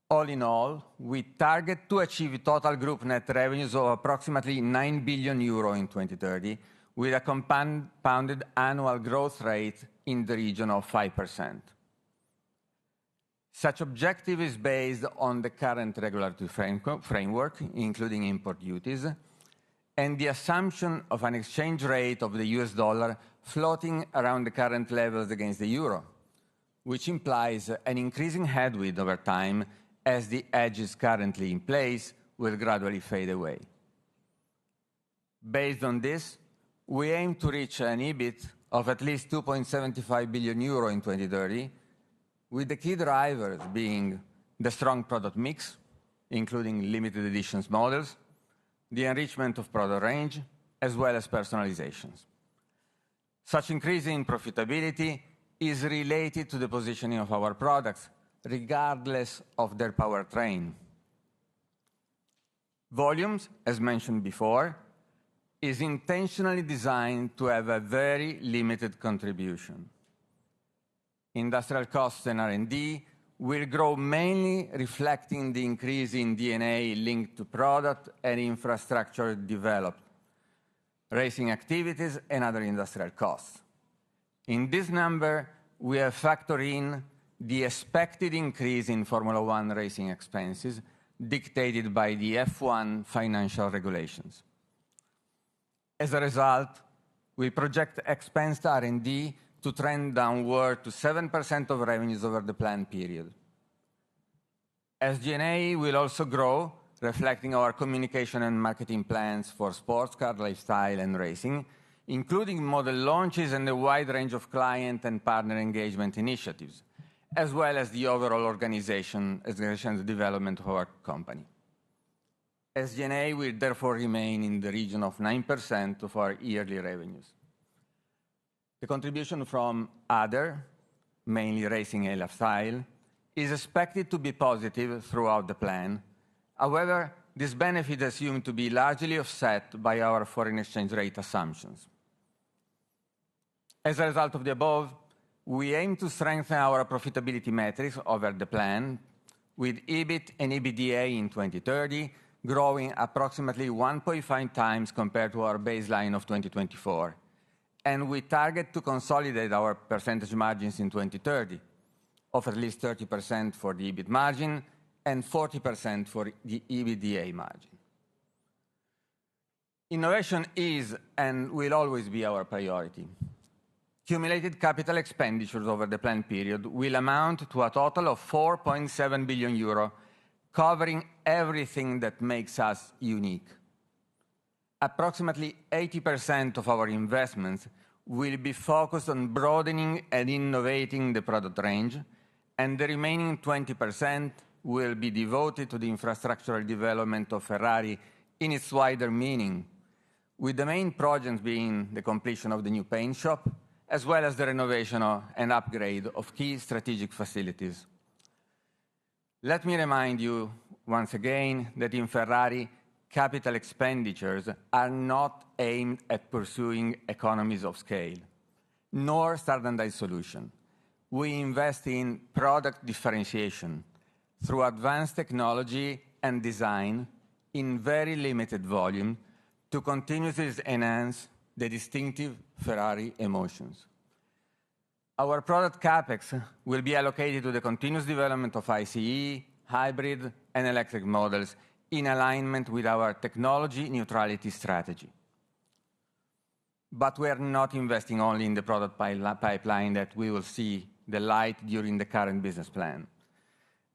All in all, we target to achieve total group net revenues of approximately 9 billion euro in 2030, with a compounded annual growth rate in the region of 5%. Such objective is based on the current regulatory framework, including import duties, and the assumption of an exchange rate of the US dollar floating around the current levels against the euro, which implies an increasing headwind over time as the hedges currently in place will gradually fade away. Based on this, we aim to reach an EBIT of at least 2.75 billion euro in 2030, with the key drivers being the strong product mix, including limited editions models, the enrichment of product range, as well as personalizations. Such increase in profitability is related to the positioning of our products, regardless of their powertrain. Volumes, as mentioned before, is intentionally designed to have a very limited contribution. Industrial costs and R&D will grow mainly reflecting the increase in D&A linked to product and infrastructure developed, racing activities, and other industrial costs. In this number, we have factored in the expected increase in Formula One racing expenses dictated by the F1 financial regulations. As a result, we project expensed R&D to trend downward to 7% of revenues over the planned period. SG&A will also grow, reflecting our communication and marketing plans for sports car, lifestyle, and racing, including model launches and a wide range of client and partner engagement initiatives, as well as the overall organization and development of our company. SG&A will therefore remain in the region of 9% of our yearly revenues. The contribution from other, mainly racing and lifestyle, is expected to be positive throughout the plan. However, this benefit is assumed to be largely offset by our foreign exchange rate assumptions. As a result of the above, we aim to strengthen our profitability metrics over the plan, with EBIT and EBITDA in 2030 growing approximately 1.5 times compared to our baseline of 2024. And we target to consolidate our percentage margins in 2030 of at least 30% for the EBIT margin and 40% for the EBITDA margin. Innovation is and will always be our priority. Cumulated capital expenditures over the planned period will amount to a total of 4.7 billion euro, covering everything that makes us unique. Approximately 80% of our investments will be focused on broadening and innovating the product range, and the remaining 20% will be devoted to the infrastructural development of Ferrari in its wider meaning, with the main projects being the completion of the new paint shop, as well as the renovation and upgrade of key strategic facilities. Let me remind you once again that in Ferrari, capital expenditures are not aimed at pursuing economies of scale, nor standardized solution. We invest in product differentiation through advanced technology and design in very limited volume to continuously enhance the distinctive Ferrari emotions. Our product CapEx will be allocated to the continuous development of ICE, hybrid, and electric models in alignment with our technology neutrality strategy. But we are not investing only in the product pipeline that we will see the light during the current business plan.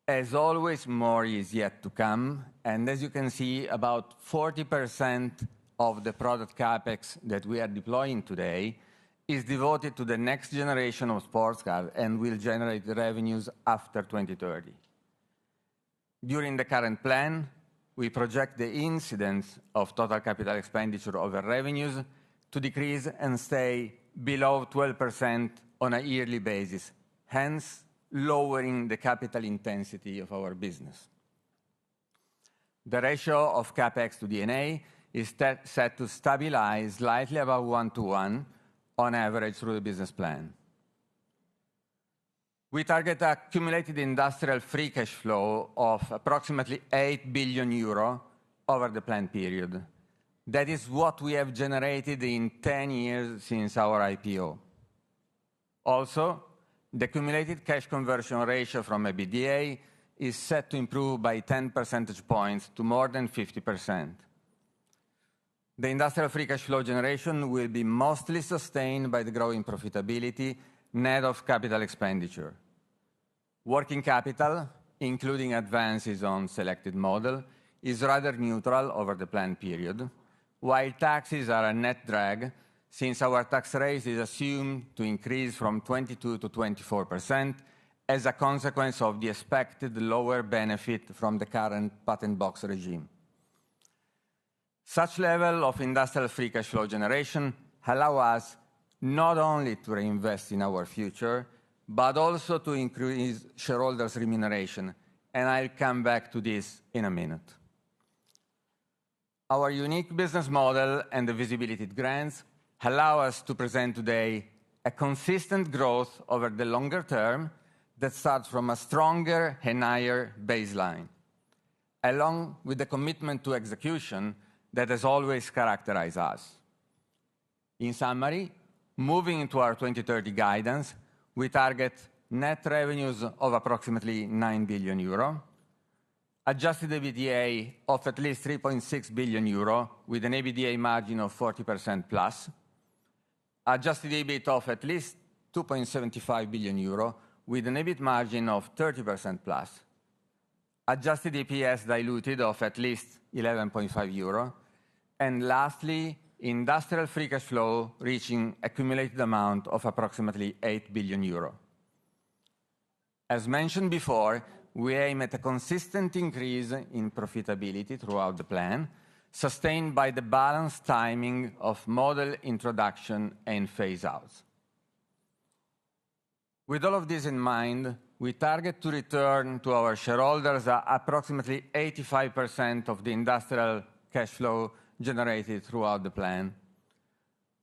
As always, more is yet to come, and as you can see, about 40% of the product CapEx that we are deploying today is devoted to the next generation of sports cars and will generate revenues after 2030. During the current plan, we project the incidence of total capital expenditure over revenues to decrease and stay below 12% on a yearly basis, hence lowering the capital intensity of our business. The ratio of CapEx to D&A is set to stabilize slightly above 1:1 on average through the business plan. We target a cumulated industrial free cash flow of approximately 8 billion euro over the planned period. That is what we have generated in 10 years since our IPO. Also, the cumulated cash conversion ratio from EBITDA is set to improve by 10 percentage points to more than 50%. The industrial free cash flow generation will be mostly sustained by the growing profitability net of capital expenditure. Working capital, including advances on selected model, is rather neutral over the planned period, while taxes are a net drag since our tax rate is assumed to increase from 22% to 24% as a consequence of the expected lower benefit from the current patent box regime. Such level of industrial free cash flow generation allow us not only to reinvest in our future, but also to increase shareholders' remuneration, and I'll come back to this in a minute. Our unique business model and the visibility it grants allow us to present today a consistent growth over the longer term that starts from a stronger and higher baseline, along with the commitment to execution that has always characterized us. In summary, moving into our 2030 guidance, we target net revenues of approximately 9 billion euro, adjusted EBITDA of at least 3.6 billion euro with an EBITDA margin of 40% plus, adjusted EBIT of at least 2.75 billion euro with an EBIT margin of 30% plus, adjusted EPS diluted of at least 11.5 euro, and lastly, industrial free cash flow reaching accumulated amount of approximately 8 billion euro. As mentioned before, we aim at a consistent increase in profitability throughout the plan, sustained by the balanced timing of model introduction and phase-outs. With all of this in mind, we target to return to our shareholders approximately 85% of the industrial cash flow generated throughout the plan.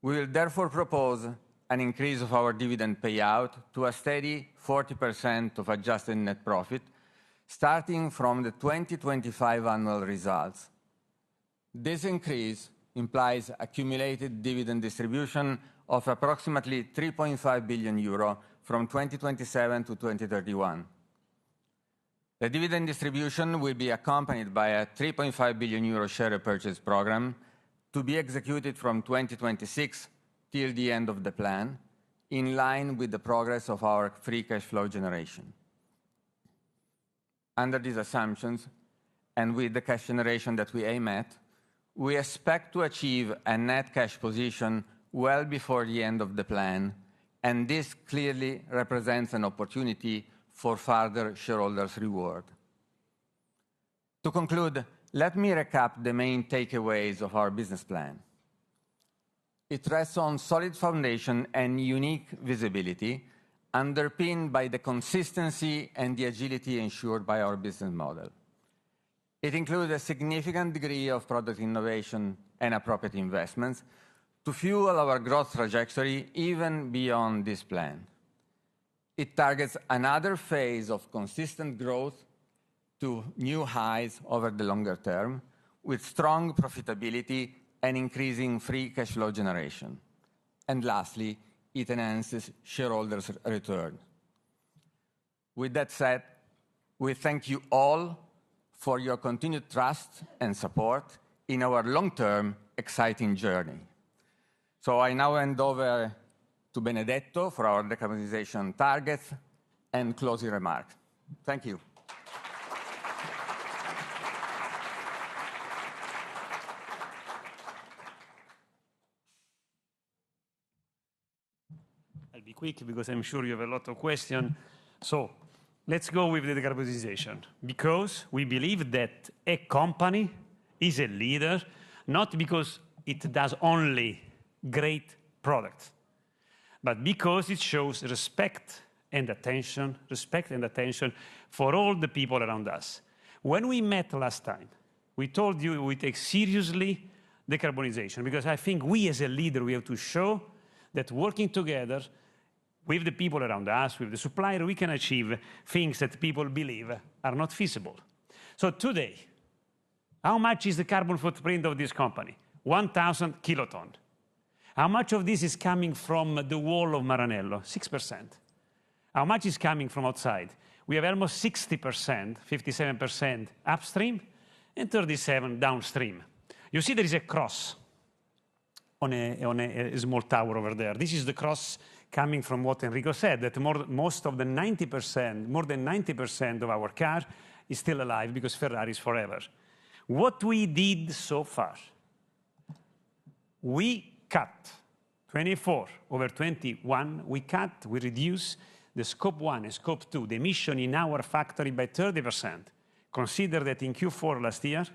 We will therefore propose an increase of our dividend payout to a steady 40% of adjusted net profit, starting from the 2025 annual results. This increase implies accumulated dividend distribution of approximately 3.5 billion euro from 2027 to 2031. The dividend distribution will be accompanied by a 3.5 billion euro share repurchase program to be executed from 2026 till the end of the plan, in line with the progress of our free cash flow generation. Under these assumptions, and with the cash generation that we aim at, we expect to achieve a net cash position well before the end of the plan, and this clearly represents an opportunity for further shareholders' reward. To conclude, let me recap the main takeaways of our business plan. It rests on solid foundation and unique visibility, underpinned by the consistency and the agility ensured by our business model. It includes a significant degree of product innovation and appropriate investments to fuel our growth trajectory even beyond this plan. It targets another phase of consistent growth to new highs over the longer term, with strong profitability and increasing free cash flow generation. And lastly, it enhances shareholders' return. With that said, we thank you all for your continued trust and support in our long-term exciting journey. So I now hand over to Benedetto for our decarbonization targets and closing remarks. Thank you. I'll be quick because I'm sure you have a lot of questions. So let's go with the decarbonization, because we believe that a company is a leader, not because it does only great products, but because it shows respect and attention for all the people around us. When we met last time, we told you we take seriously decarbonization, because I think we as a leader, we have to show that working together with the people around us, with the supplier, we can achieve things that people believe are not feasible. So today, how much is the carbon footprint of this company? 1,000 kilotons. How much of this is coming from the wall of Maranello? 6%. How much is coming from outside? We have almost 60%, 57% upstream, and 37% downstream. You see there is a cross on a small tower over there. This is the cross coming from what Enrico said, that more than 90% of our car is still alive because Ferrari is forever. What we did so far, we cut 24 over 21, we reduce the scope 1 and scope 2, the emission in our factory by 30%. Consider that in Q4 last year,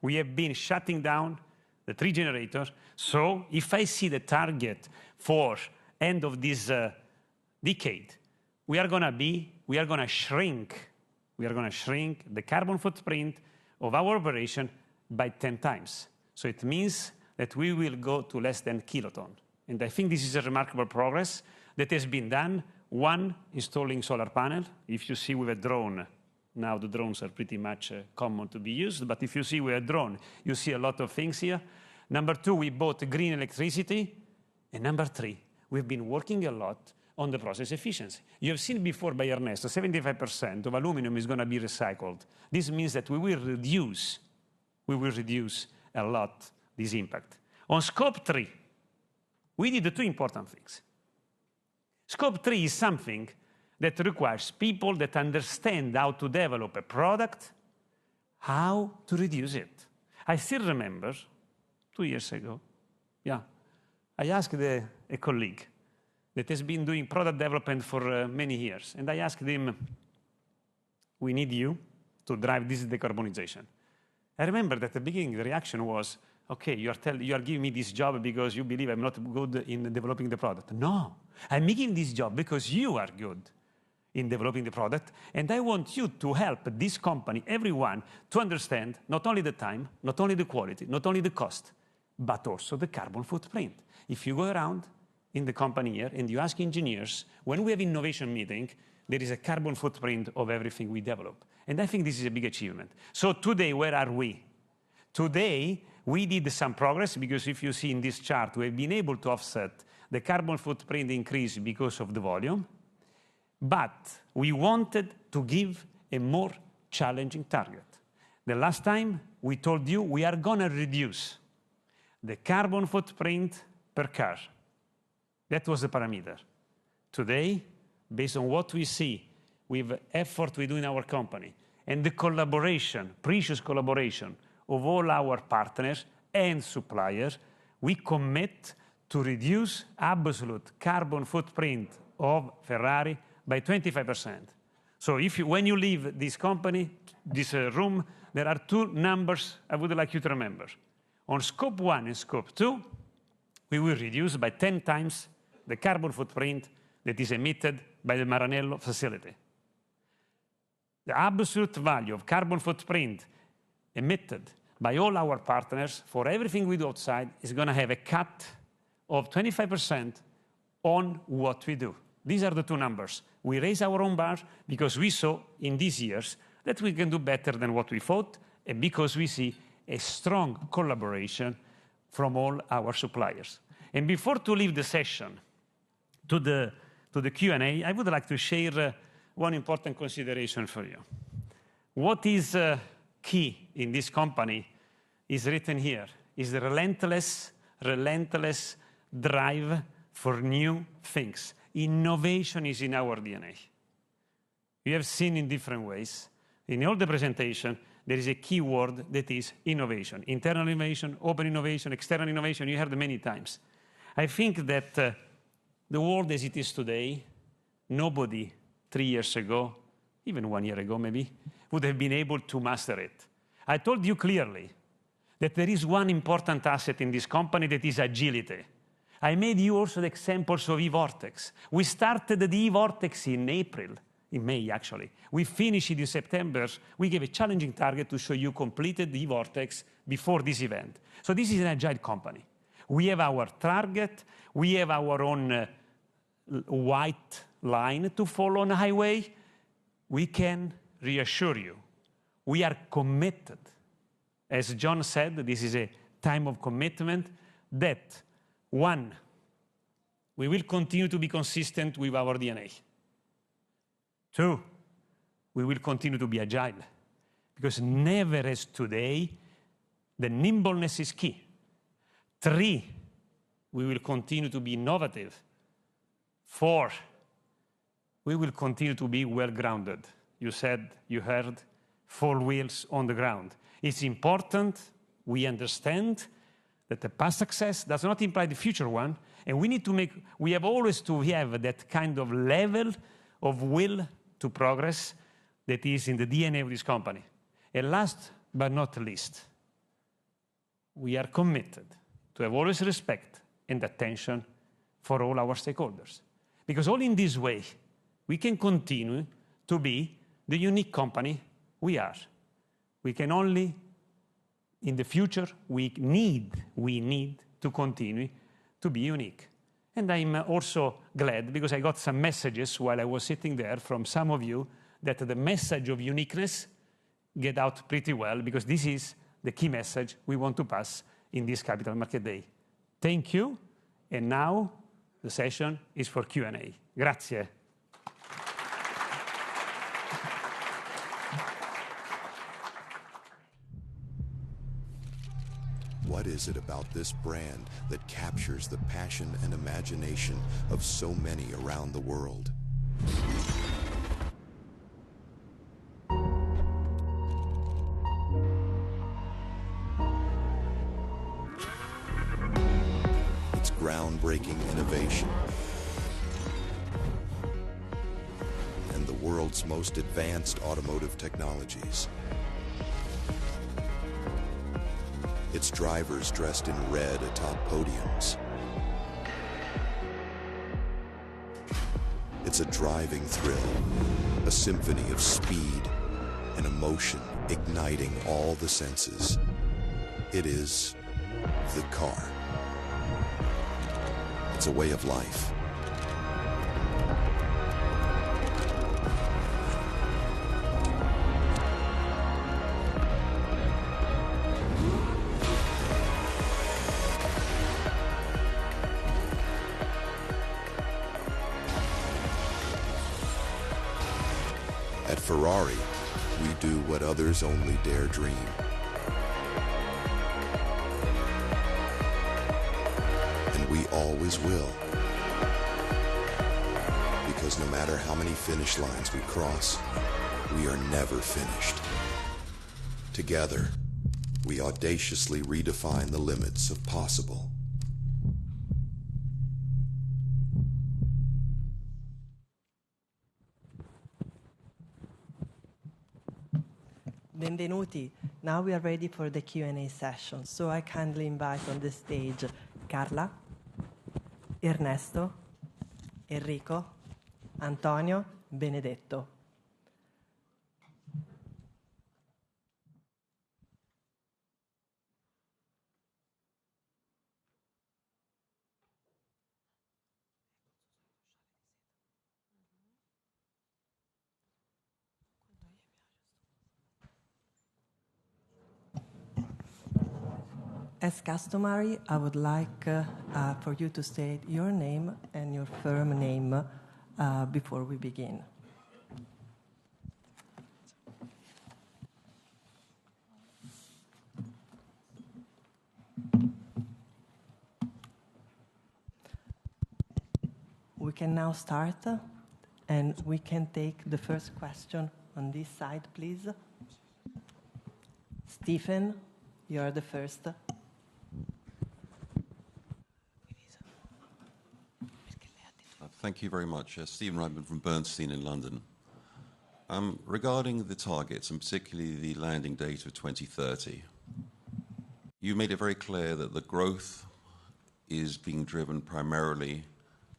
we have been shutting down the 3 generators. So if I see the target for end of this decade, we are going to shrink the carbon footprint of our operation by 10 times. So it means that we will go to less than kiloton. And I think this is a remarkable progress that has been done. One, installing solar panel. If you see with a drone, now the drones are pretty much common to be used, but if you see with a drone, you see a lot of things here. Number 2, we bought green electricity. And number 3, we've been working a lot on the process efficiency. You have seen before by Ernesto, 75% of aluminum is going to be recycled. This means that we will reduce a lot this impact. On scope 3, we did 2 important things. Scope 3 is something that requires people that understand how to develop a product, how to reduce it. I still remember 2 years ago, I asked a colleague that has been doing product development for many years, and I asked him, we need you to drive this decarbonization. I remember that at the beginning, the reaction was, okay, you are giving me this job because you believe I'm not good in developing the product. No, I'm making this job because you are good in developing the product, and I want you to help this company, everyone, to understand not only the time, not only the quality, not only the cost, but also the carbon footprint. If you go around in the company here, and you ask engineers, when we have innovation meeting, there is a carbon footprint of everything we develop. And I think this is a big achievement. So today, where are we? Today, we did some progress, because if you see in this chart, we've been able to offset the carbon footprint increase because of the volume, but we wanted to give a more challenging target. The last time we told you we are going to reduce the carbon footprint per car. That was the parameter. Today, based on what we see with the effort we do in our company and the collaboration, precious collaboration of all our partners and suppliers, we commit to reduce absolute carbon footprint of Ferrari by 25%. So when you leave this company, this room, there are two numbers I would like you to remember. On scope 1 and scope 2, we will reduce by 10 times the carbon footprint that is emitted by the Maranello facility. The absolute value of carbon footprint emitted by all our partners for everything we do outside is going to have a cut of 25% on what we do. These are the two numbers. We raise our own bar because we saw in these years that we can do better than what we thought, and because we see a strong collaboration from all our suppliers. And before to leave the session to the Q&A, I would like to share one important consideration for you. What is key in this company is written here, is the relentless drive for new things. Innovation is in our DNA. You have seen in different ways. In all the presentation, there is a key word that is innovation. Internal innovation, open innovation, external innovation, you heard many times. I think that the world as it is today, nobody 3 years ago, even 1 year ago maybe, would have been able to master it. I told you clearly that there is one important asset in this company that is agility. I made you also the examples of e-Vortex. We started the e-Vortex in May actually. We finished it in September. We gave a challenging target to show you completed the e-Vortex before this event. So this is an agile company. We have our target. We have our own white line to follow on the highway. We can reassure you, we are committed. As John said, this is a time of commitment that, one, we will continue to be consistent with our DNA. Two, we will continue to be agile, because never as today, the nimbleness is key. Three, we will continue to be innovative. Four, we will continue to be well-grounded. You said, you heard, 4 wheels on the ground. It's important we understand that the past success does not imply the future one, and we have always to have that kind of level of will to progress that is in the DNA of this company. And last but not least, we are committed to have always respect and attention for all our stakeholders. Because all in this way, we can continue to be the unique company we are. We can only, in the future, we need to continue to be unique. And I'm also glad, because I got some messages while I was sitting there from some of you, that the message of uniqueness get out pretty well, because this is the key message we want to pass in this Capital Market Day. Thank you, and now the session is for Q&A. Grazie. What is it about this brand that captures the passion and imagination of so many around the world? It's groundbreaking innovation and the world's most advanced automotive technologies. Its drivers dressed in red atop podiums. It's a driving thrill, a symphony of speed and emotion igniting all the senses. It is the car. It's a way of life. At Ferrari, we do what others only dare dream. And we always will. Because no matter how many finish lines we cross, we are never finished. Together, we audaciously redefine the limits of possible. Benvenuti. Now we are ready for the Q&A session. So I kindly invite on the stage Carla, Ernesto, Enrico, Antonio, Benedetto. As customary, I would like for you to state your name and your firm name before we begin. We can now start, and we can take the first question on this side, please. Stephen, you are the first. Thank you very much. Stephen Reitman from Bernstein in London. Regarding the targets, and particularly the landing date of 2030, you made it very clear that the growth is being driven primarily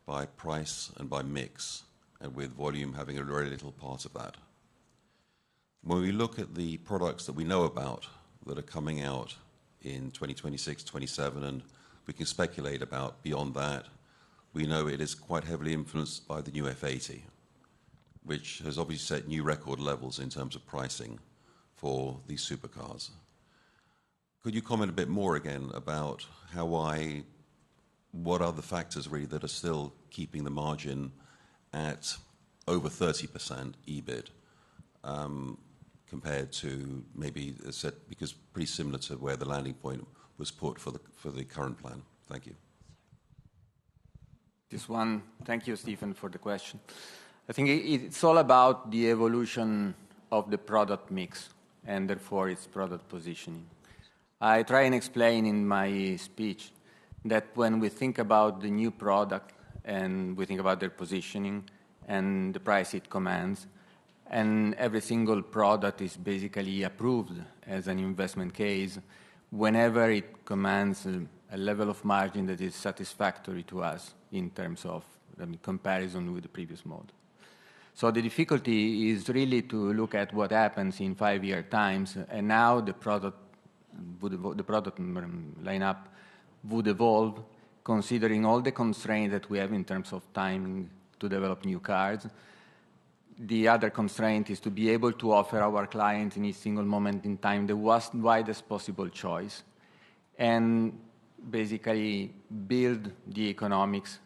by price and by mix, and with volume having a very little part of that. When we look at the products that we know about that are coming out in 2026, 27, and we can speculate about beyond that, we know it is quite heavily influenced by the new F80, which has obviously set new record levels in terms of pricing for these supercars. Could you comment a bit more again about what are the factors really that are still keeping the margin at over 30% EBIT compared to maybe, because pretty similar to where the landing point was put for the current plan? Thank you. Thank you, Stephen, for the question. I think it's all about the evolution of the product mix and therefore its product positioning. I try and explain in my speech that when we think about the new product and we think about their positioning and the price it commands, and every single product is basically approved as an investment case whenever it commands a level of margin that is satisfactory to us in terms of comparison with the previous model. So the difficulty is really to look at what happens in 5-year times, and now the product lineup would evolve considering all the constraints that we have in terms of timing to develop new cars. The other constraint is to be able to offer our clients in each single moment in time the widest possible choice and basically build the economics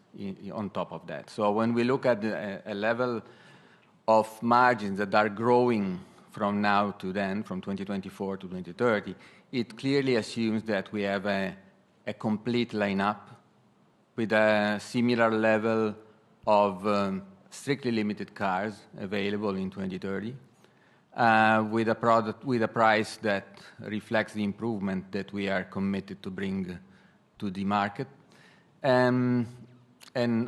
on top of that. So when we look at a level of margins that are growing from now to then, from 2024 to 2030, it clearly assumes that we have a complete lineup with a similar level of strictly limited cars available in 2030, with a price that reflects the improvement that we are committed to bring to the market. And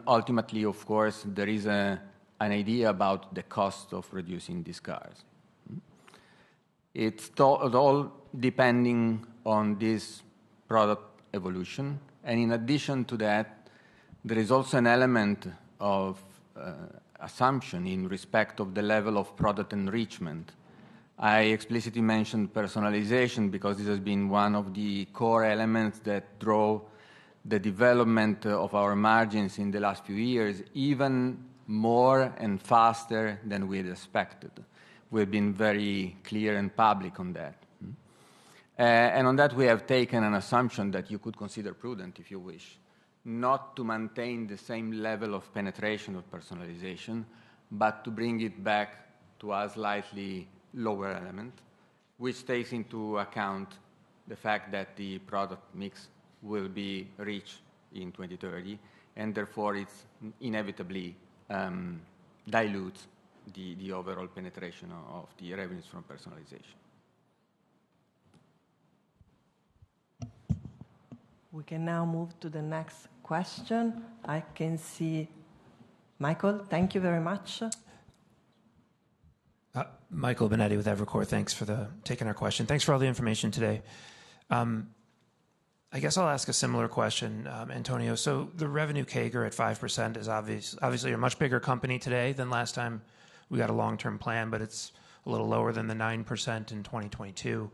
ultimately, of course, there is an idea about the cost of producing these cars. It's all depending on this product evolution. And in addition to that, there is also an element of assumption in respect of the level of product enrichment. I explicitly mentioned personalization because this has been one of the core elements that drove the development of our margins in the last few years even more and faster than we had expected. We've been very clear and public on that. And on that, we have taken an assumption that you could consider prudent, if you wish, not to maintain the same level of penetration of personalization, but to bring it back to a slightly lower element, which takes into account the fact that the product mix will be reached in 2030, and therefore it's inevitably dilutes the overall penetration of the revenues from personalization. We can now move to the next question. I can see Michael. Thank you very much. Michael Benetti with Evercore. Thanks for taking our question. Thanks for all the information today. I guess I'll ask a similar question, Antonio. So the revenue CAGR at 5% is obviously a much bigger company today than last time we got a long-term plan, but it's a little lower than the 9% in 2022.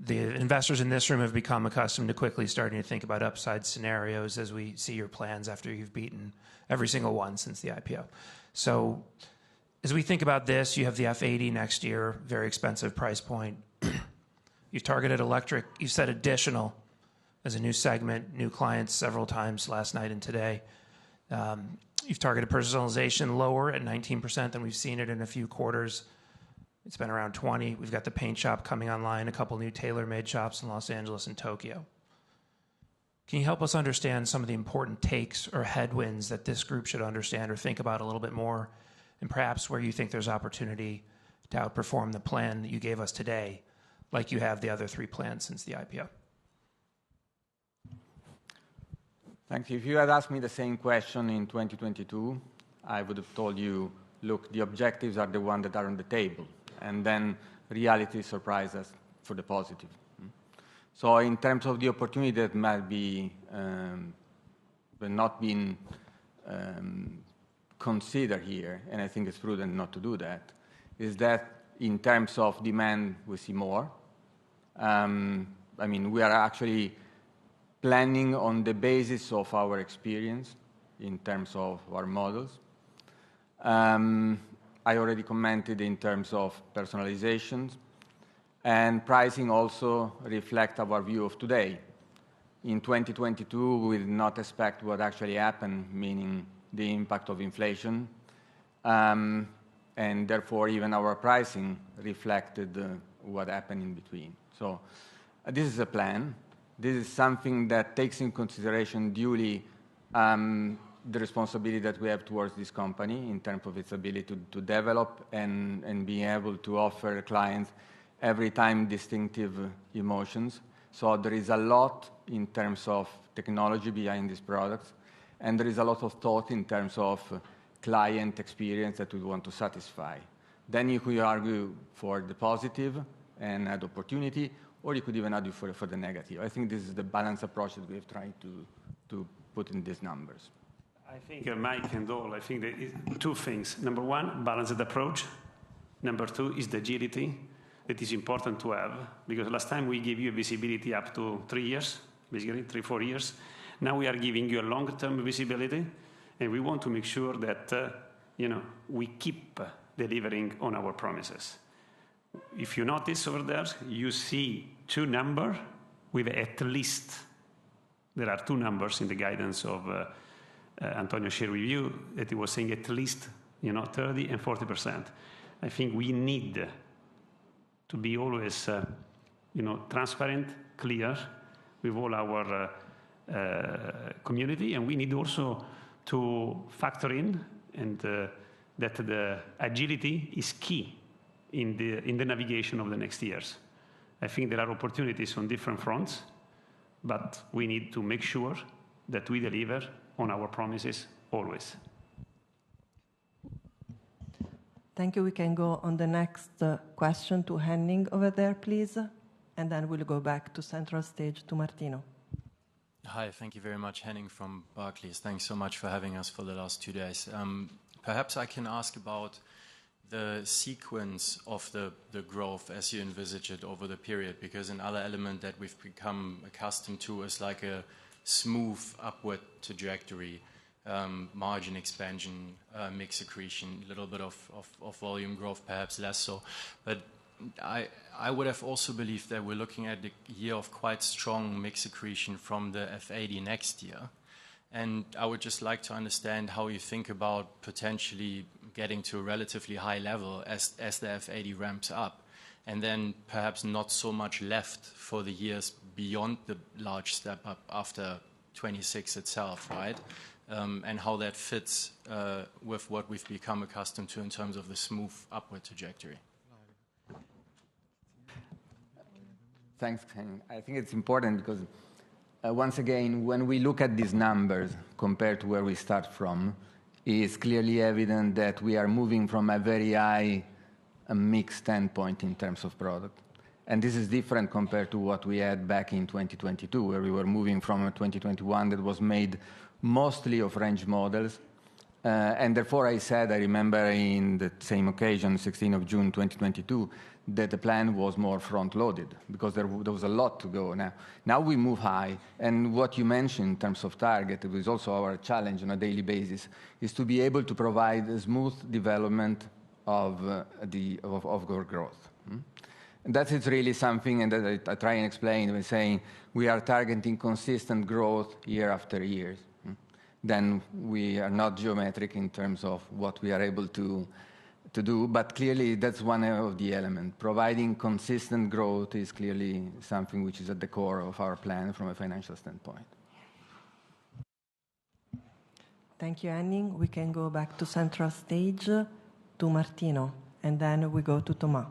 The investors in this room have become accustomed to quickly starting to think about upside scenarios as we see your plans after you've beaten every single one since the IPO. So as we think about this, you have the F80 next year, very expensive price point. You've targeted electric. You said additional as a new segment, new clients several times last night and today. You've targeted personalization lower at 19% than we've seen it in a few quarters. It's been around 20. We've got the paint shop coming online, a couple new tailor-made shops in Los Angeles and Tokyo. Can you help us understand some of the important takes or headwinds that this group should understand or think about a little bit more, and perhaps where you think there's opportunity to outperform the plan that you gave us today, like you have the other three plans since the IPO? Thank you. If you had asked me the same question in 2022, I would have told you, look, the objectives are the ones that are on the table, and then reality surprises us for the positive. So in terms of the opportunity that might be not been considered here, and I think it's prudent not to do that, is that in terms of demand, we see more. I mean, we are actually planning on the basis of our experience in terms of our models. I already commented in terms of personalizations, and pricing also reflects our view of today. In 2022, we did not expect what actually happened, meaning the impact of inflation, and therefore even our pricing reflected what happened in between. So this is a plan. This is something that takes in consideration duly the responsibility that we have towards this company in terms of its ability to develop and being able to offer clients every time distinctive emotions. So there is a lot in terms of technology behind these products, and there is a lot of thought in terms of client experience that we want to satisfy. Then you could argue for the positive and add opportunity, or you could even argue for the negative. I think this is the balanced approach that we have tried to put in these numbers. I think, Mike and all, I think there is two things. Number one, balanced approach. Number two is the agility that is important to have, because last time we gave you visibility up to 3 years, basically 3-4 years. Now we are giving you a long-term visibility, and we want to make sure that we keep delivering on our promises. If you notice over there, you see two numbers with at least. There are two numbers in the guidance of Antonio shared with you that he was saying at least 30 and 40%. I think we need to be always transparent, clear with all our community, and we need also to factor in and that the agility is key in the navigation of the next years. I think there are opportunities on different fronts, but we need to make sure that we deliver on our promises always. Thank you. We can go on the next question to Henning over there, please. And then we'll go back to central stage to Martino. Hi, thank you very much, Henning from Barclays. Thanks so much for having us for the last 2 days. Perhaps I can ask about the sequence of the growth as you envisage it over the period, because another element that we've become accustomed to is like a smooth upward trajectory, margin expansion, mix accretion, a little bit of volume growth, perhaps less so. But I would have also believed that we're looking at a year of quite strong mix accretion from the F80 next year. And I would just like to understand how you think about potentially getting to a relatively high level as the F80 ramps up, and then perhaps not so much left for the years beyond the large step up after 26 itself, right? And how that fits with what we've become accustomed to in terms of the smooth upward trajectory. Thanks, Henning. I think it's important because, once again, when we look at these numbers compared to where we start from, it's clearly evident that we are moving from a very high mix standpoint in terms of product. And this is different compared to what we had back in 2022, where we were moving from a 2021 that was made mostly of range models. And therefore, I remember in the same occasion, 16th of June 2022, that the plan was more front-loaded because there was a lot to go now. Now we move high, and what you mentioned in terms of target, it was also our challenge on a daily basis, is to be able to provide a smooth development of our growth. And that is really something, and that I try and explain by saying we are targeting consistent growth year after year. Then we are not geometric in terms of what we are able to do, but clearly that's one of the elements. Providing consistent growth is clearly something which is at the core of our plan from a financial standpoint. Thank you, Henning. We can go back to central stage to Martino, and then we go to Thomas.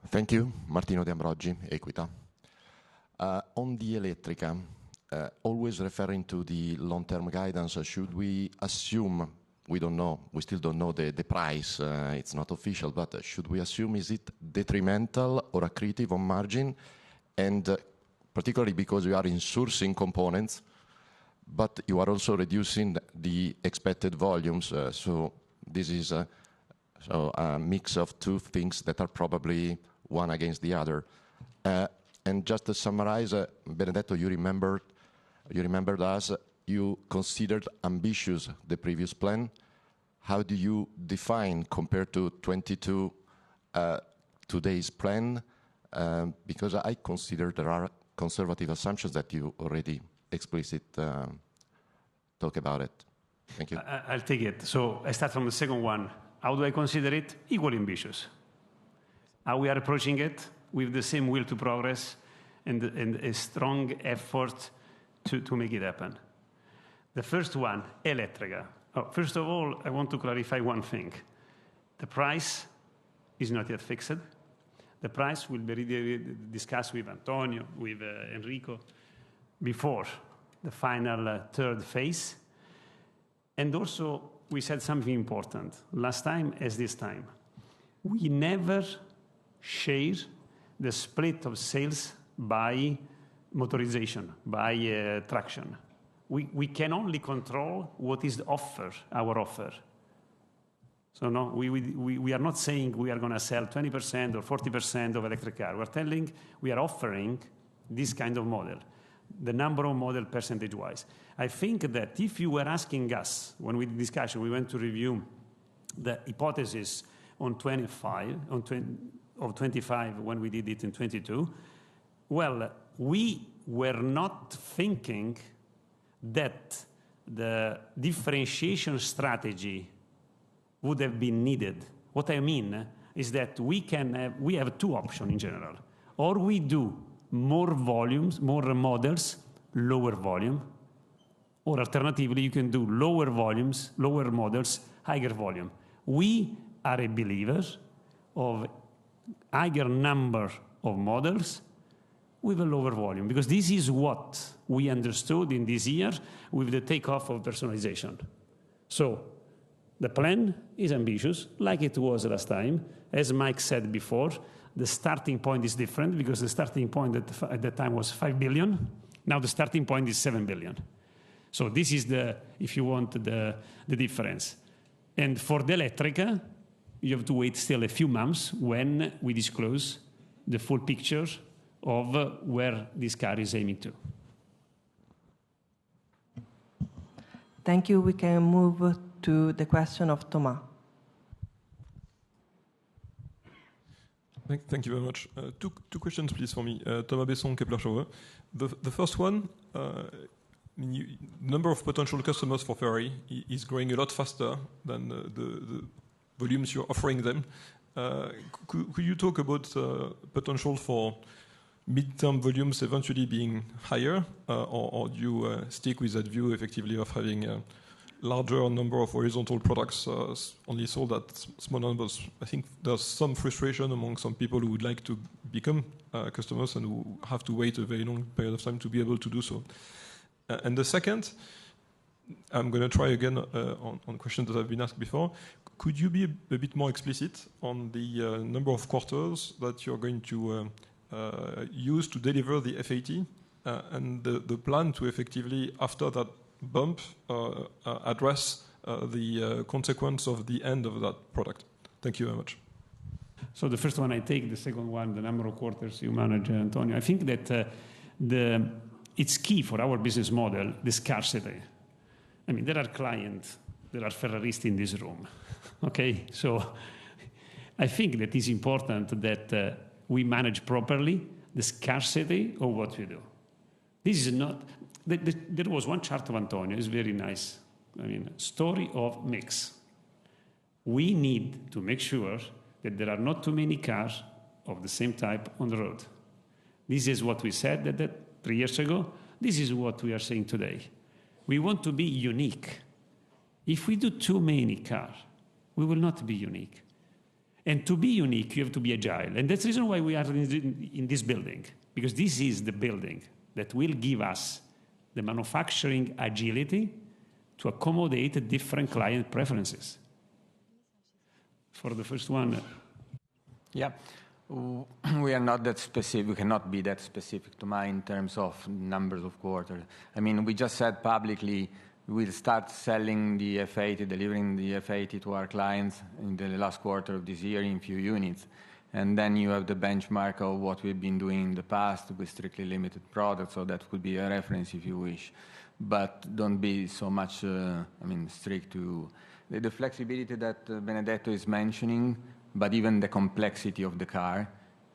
Thank you. Martino De Ambroggi, Equita. On the Elettrica, always referring to the long-term guidance, should we assume, we don't know, we still don't know the price, it's not official, but should we assume is it detrimental or accretive on margin? And particularly because you are insourcing components, but you are also reducing the expected volumes. So this is a mix of two things that are probably one against the other. And just to summarize, Benedetto, you remembered us, you considered ambitious the previous plan. How do you define, compared to 22, today's plan? Because I consider there are conservative assumptions that you already explicit talk about it. Thank you. I'll take it. So I start from the second one. How do I consider it? Equally ambitious. How we are approaching it? With the same will to progress and a strong effort to make it happen. The first one, Elettrica. First of all, I want to clarify one thing. The price is not yet fixed. The price will be discussed with Antonio, with Enrico, before the final third phase. And also, we said something important. Last time as this time. We never share the split of sales by motorization, by traction. We can only control what is the offer, our offer. So no, we are not saying we are going to sell 20% or 40% of electric car. We're telling we are offering this kind of model, the number of model percentage-wise. I think that if you were asking us, when we discussed, we went to review the hypothesis on 25, of 25 when we did it in 22, well, we were not thinking that the differentiation strategy would have been needed. What I mean is that we have two options in general. Or we do more volumes, more models, lower volume, or alternatively, you can do lower volumes, lower models, higher volume. We are a believer of higher number of models with a lower volume, because this is what we understood in this year with the takeoff of personalization. So the plan is ambitious, like it was last time. As Mike said before, the starting point is different because the starting point at that time was 5 billion. Now the starting point is 7 billion. So this is if you want, the difference. And for the Elettrica, you have to wait still a few months when we disclose the full picture of where this car is aiming to. Thank you. We can move to the question of Thomas. Thank you very much. Two questions, please, for me. Thomas Besson, Kepler Cheuvreux. The first one, number of potential customers for Ferrari is growing a lot faster than the volumes you're offering them. Could you talk about potential for mid-term volumes eventually being higher, or do you stick with that view effectively of having a larger number of horizontal products only sold at small numbers? I think there's some frustration among some people who would like to become customers and who have to wait a very long period of time to be able to do so. And the second, I'm going to try again on questions that have been asked before. Could you be a bit more explicit on the number of quarters that you're going to use to deliver the FAT and the plan to effectively, after that bump, address the consequence of the end of that product? Thank you very much. So the first one I take, the second one, the number of quarters you manage, Antonio. I think that it's key for our business model, the scarcity. I mean, there are clients, there are Ferrarists in this room, okay? So I think that it's important that we manage properly the scarcity of what we do. This is not... There was one chart of Antonio, it's very nice. I mean, story of mix. We need to make sure that there are not too many cars of the same type on the road. This is what we said that 3 years ago. This is what we are saying today. We want to be unique. If we do too many cars, we will not be unique. And to be unique, you have to be agile. And that's the reason why we are in this building, because this is the building that will give us the manufacturing agility to accommodate different client preferences. For the first one. Yeah, we are not that specific. We cannot be that specific to mine in terms of numbers of quarters. I mean, we just said publicly we'll start selling the F80, delivering the F80 to our clients in the last quarter of this year in few units. And then you have the benchmark of what we've been doing in the past with strictly limited products, so that could be a reference if you wish. But don't be so much, strict to the flexibility that Benedetto is mentioning, but even the complexity of the car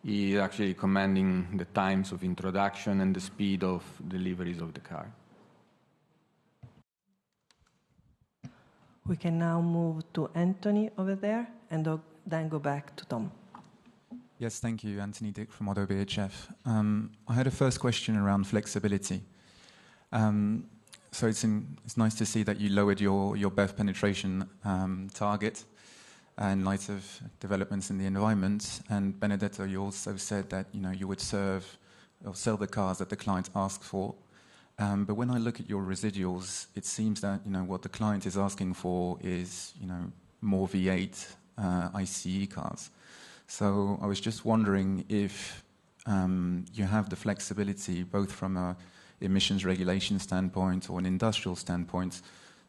is actually commanding the times of introduction and the speed of deliveries of the car. We can now move to Anthony over there and then go back to Tom. Yes, thank you. Anthony Dick from Auto BHF. I had a first question around flexibility. So it's nice to see that you lowered your BEV penetration target in light of developments in the environment. And Benedetto, you also said that you would serve or sell the cars that the client asks for. But when I look at your residuals, it seems that what the client is asking for is more V8 ICE cars. So I was just wondering if you have the flexibility, both from a emissions regulation standpoint or an industrial standpoint,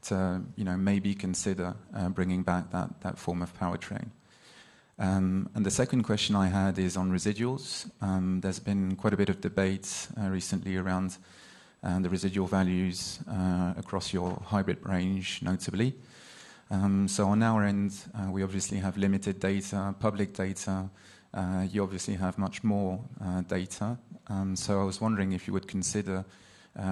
to maybe consider bringing back that form of powertrain. And the second question I had is on residuals. There's been quite a bit of debate recently around the residual values across your hybrid range, notably. So on our end, we obviously have limited data, public data. You obviously have much more data. So I was wondering if you would consider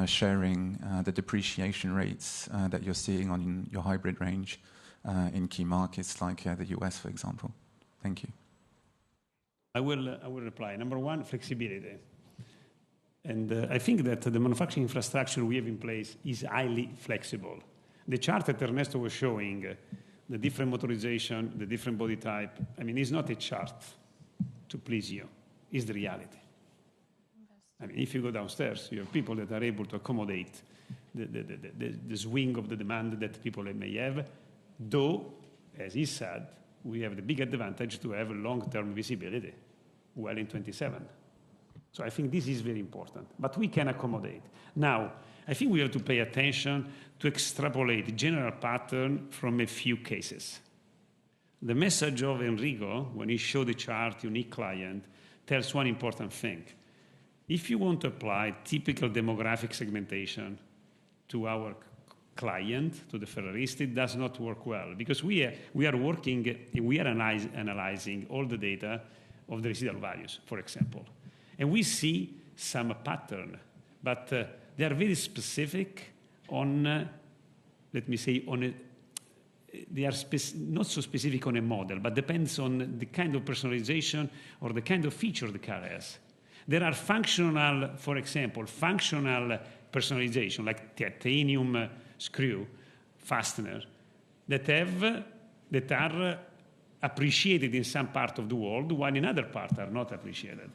sharing the depreciation rates that you're seeing on your hybrid range in key markets like the US, for example. Thank you. I will reply. Number one, flexibility. And I think that the manufacturing infrastructure we have in place is highly flexible. The chart that Ernesto was showing, the different motorization, the different body type, it's not a chart to please you. It's the reality. If you go downstairs, you have people that are able to accommodate the swing of the demand that people may have, though, as he said, we have the big advantage to have long-term visibility, well in 27. So I think this is very important, but we can accommodate. Now, I think we have to pay attention to extrapolate the general pattern from a few cases. The message of Enrico, when he showed the chart, unique client, tells one important thing. If you want to apply typical demographic segmentation to our client, to the Ferrarist, it does not work well because we are working, we are analyzing all the data of the residual values, for example. And we see some pattern, but they are very specific on, let me say, they are not so specific on a model, but depends on the kind of personalization or the kind of feature the car has. There are functional, for example, functional personalization, like titanium screw fastener, that are appreciated in some part of the world, while in other parts are not appreciated.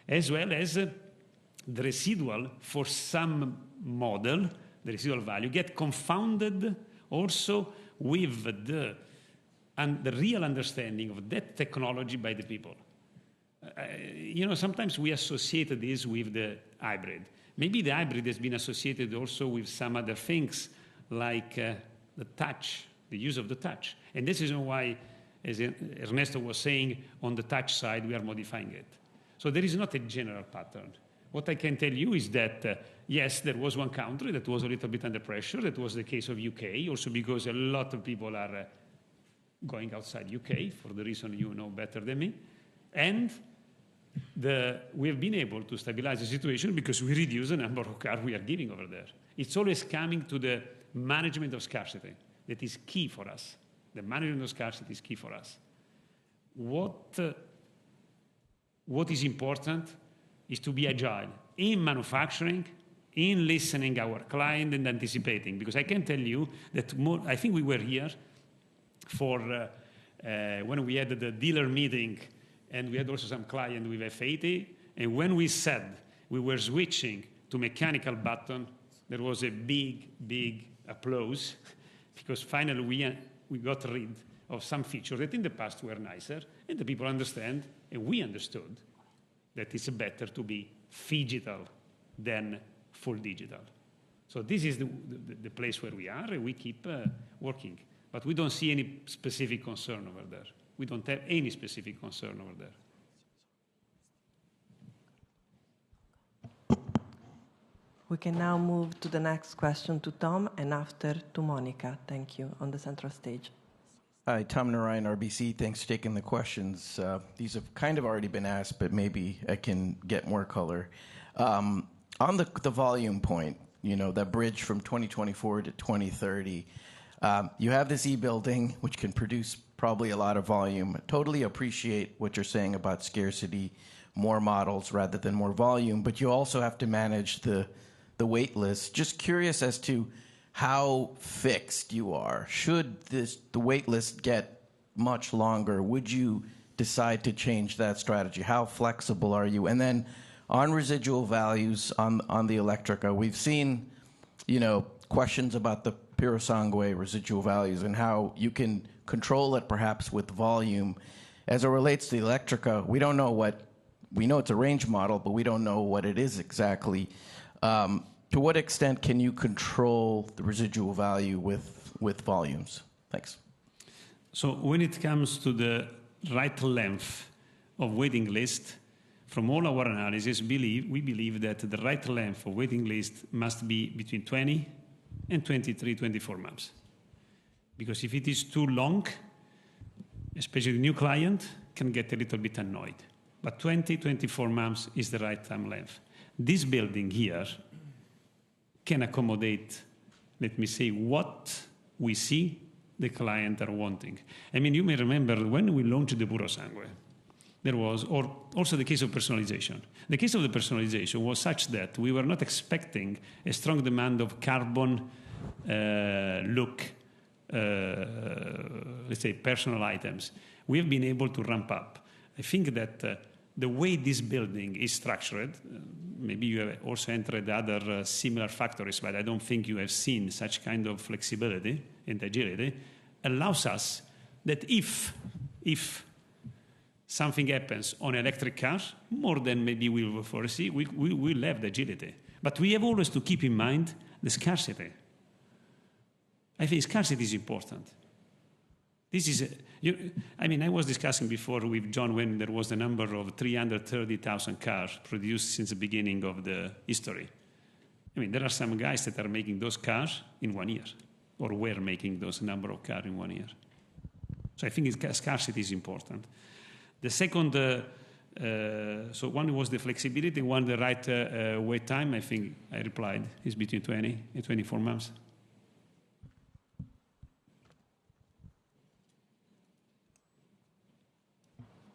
As well as the residual for some model, the residual value, get confounded also with the real understanding of that technology by the people. Sometimes we associate this with the hybrid. Maybe the hybrid has been associated also with some other things, like the touch, the use of the touch. And this is why, as Ernesto was saying, on the touch side, we are modifying it. So there is not a general pattern. What I can tell you is that, yes, there was one country that was a little bit under pressure. That was the case of UK, also because a lot of people are going outside UK, for the reason you know better than me. And we have been able to stabilize the situation because we reduce the number of cars we are giving over there. It's always coming to the management of scarcity that is key for us. The management of scarcity is key for us. What is important is to be agile in manufacturing, in listening our client and anticipating. Because I can tell you that I think we were here for when we had the dealer meeting, and we had also some client with F80. And when we said we were switching to mechanical button, there was a big, big applause because finally we got rid of some features that in the past were nicer, and the people understand, and we understood, that it's better to be phygital than full digital. So this is the place where we are, and we keep working. But we don't see any specific concern over there. We don't have any specific concern over there. We can now move to the next question to Tom, and after to Monica. Thank you, on the central stage. Hi, Tom Narayan, RBC. Thanks for taking the questions. These have kind of already been asked, but maybe I can get more color. On the volume point, that bridge from 2024 to 2030, you have this e-building, which can produce probably a lot of volume. Totally appreciate what you're saying about scarcity, more models rather than more volume, but you also have to manage the wait list. Just curious as to how fixed you are. Should the wait list get much longer, would you decide to change that strategy? How flexible are you? And then on residual values on the Electrica, we've seen, questions about the Purosangue residual values and how you can control it perhaps with volume. As it relates to the Electrica, we know it's a range model, but we don't know what it is exactly. To what extent can you control the residual value with volumes? Thanks. So when it comes to the right length of waiting list, from all our analysis, we believe that the right length of waiting list must be between 20 and 23, 24 months. Because if it is too long, especially the new client can get a little bit annoyed. But 20, 24 months is the right time length. This building here can accommodate, let me say, what we see the client are wanting. I mean, you may remember when we launched the Purosangue, there was also the case of personalization. The case of the personalization was such that we were not expecting a strong demand of carbon look, let's say, personal items. We have been able to ramp up. I think that the way this building is structured, maybe you have also entered other similar factories, but I don't think you have seen such kind of flexibility and agility, allows us that if something happens on electric cars, more than maybe we will foresee, we will have the agility. But we have always to keep in mind the scarcity. I think scarcity is important. This is, I was discussing before with John when there was the number of 330,000 cars produced since the beginning of the history. There are some guys that are making those cars in 1 year. or were making those number of cars in 1 year. So I think scarcity is important. The second, so one was the flexibility, one the right wait time. I think I replied is between 20 and 24 months.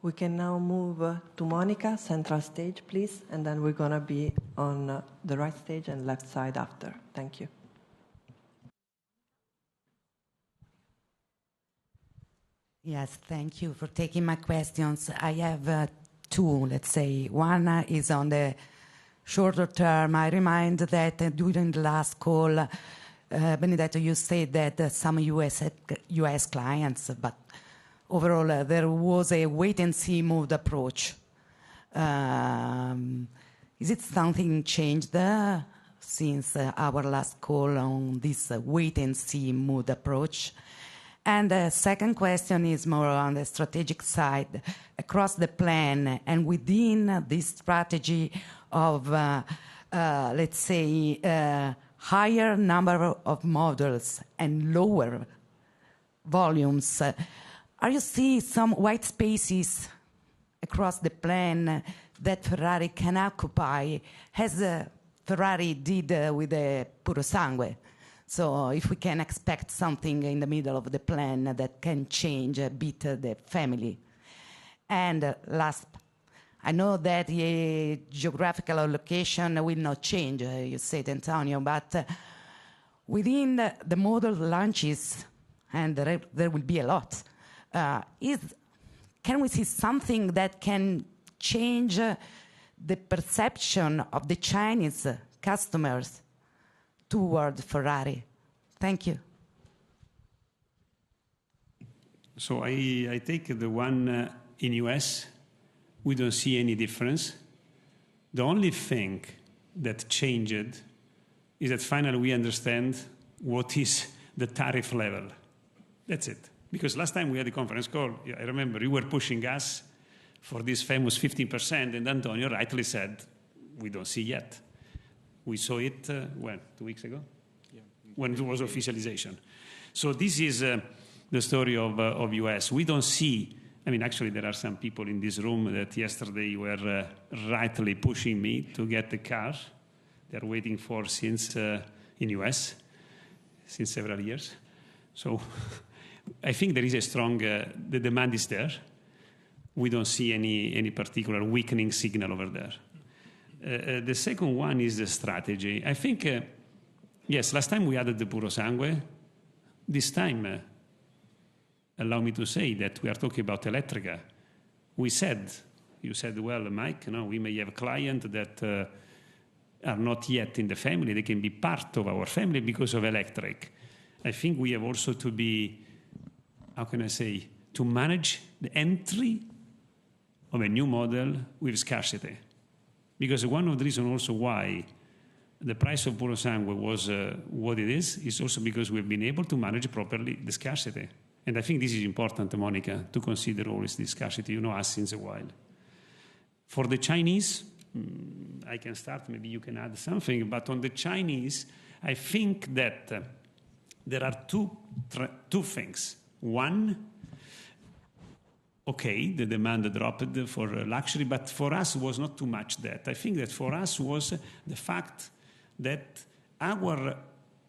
We can now move to Monica, central stage, please, and then we're going to be on the right stage and left side after. Thank you. Yes, thank you for taking my questions. I have two, let's say. One is on the shorter term. I remind that during the last call, Benedetto, you said that some US clients, but overall, there was a wait-and-see mood approach. Is it something changed since our last call on this wait-and-see mood approach? And the second question is more on the strategic side. Across the plan and within this strategy of, let's say, higher number of models and lower volumes, are you seeing some white spaces across the plan that Ferrari can occupy, as Ferrari did with the Puro Sangue? So if we can expect something in the middle of the plan that can change a bit the family. And last, I know that the geographical location will not change, you said, Antonio, but within the model launches, and there will be a lot, can we see something that can change the perception of the Chinese customers toward Ferrari? Thank you. So I take the one in US. We don't see any difference. The only thing that changed is that finally we understand what is the tariff level. That's it. Because last time we had a conference call, I remember you were pushing us for this famous 15%, and Antonio rightly said, we don't see yet. We saw it, when, 2 weeks ago? Yeah. When it was officialization. So this is the story of US. We don't see, I mean, actually there are some people in this room that yesterday were rightly pushing me to get the car they're waiting for since in US, since several years. So I think there is a strong, the demand is there. We don't see any particular weakening signal over there. The second one is the strategy. I think, yes, last time we added the Puro Sangue. This time, allow me to say that we are talking about Elettrica. We said, you said, well, Mike, no, we may have a client that are not yet in the family. They can be part of our family because of electric. I think we have also to be, how can I say, to manage the entry of a new model with scarcity. Because one of the reasons also why the price of Puro Sangue was what it is also because we've been able to manage properly the scarcity. And I think this is important, Monica, to consider always the scarcity. You know us since a while. For the Chinese, I can start, maybe you can add something, but on the Chinese, I think that there are two things. One, okay, the demand dropped for luxury, but for us was not too much that. I think that for us was the fact that our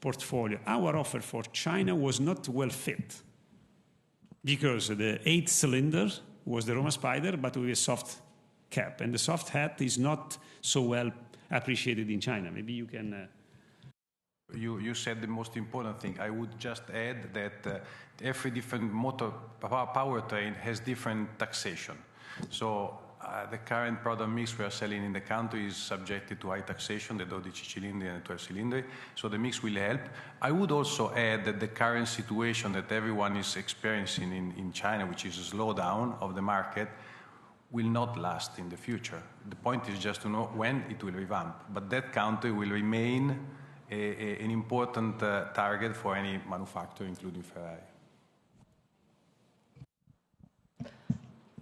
portfolio, our offer for China was not well fit. Because the 8-cylinder was the Roma Spider, but with a soft cap. And the soft hat is not so well appreciated in China. Maybe you can... You said the most important thing. I would just add that every different motor powertrain has different taxation. So the current product mix we are selling in the country is subjected to high taxation, the 12 cylinder and the 12 cylinder. So the mix will help. I would also add that the current situation that everyone is experiencing in China, which is a slowdown of the market, will not last in the future. The point is just to know when it will revamp. But that country will remain an important target for any manufacturer, including Ferrari.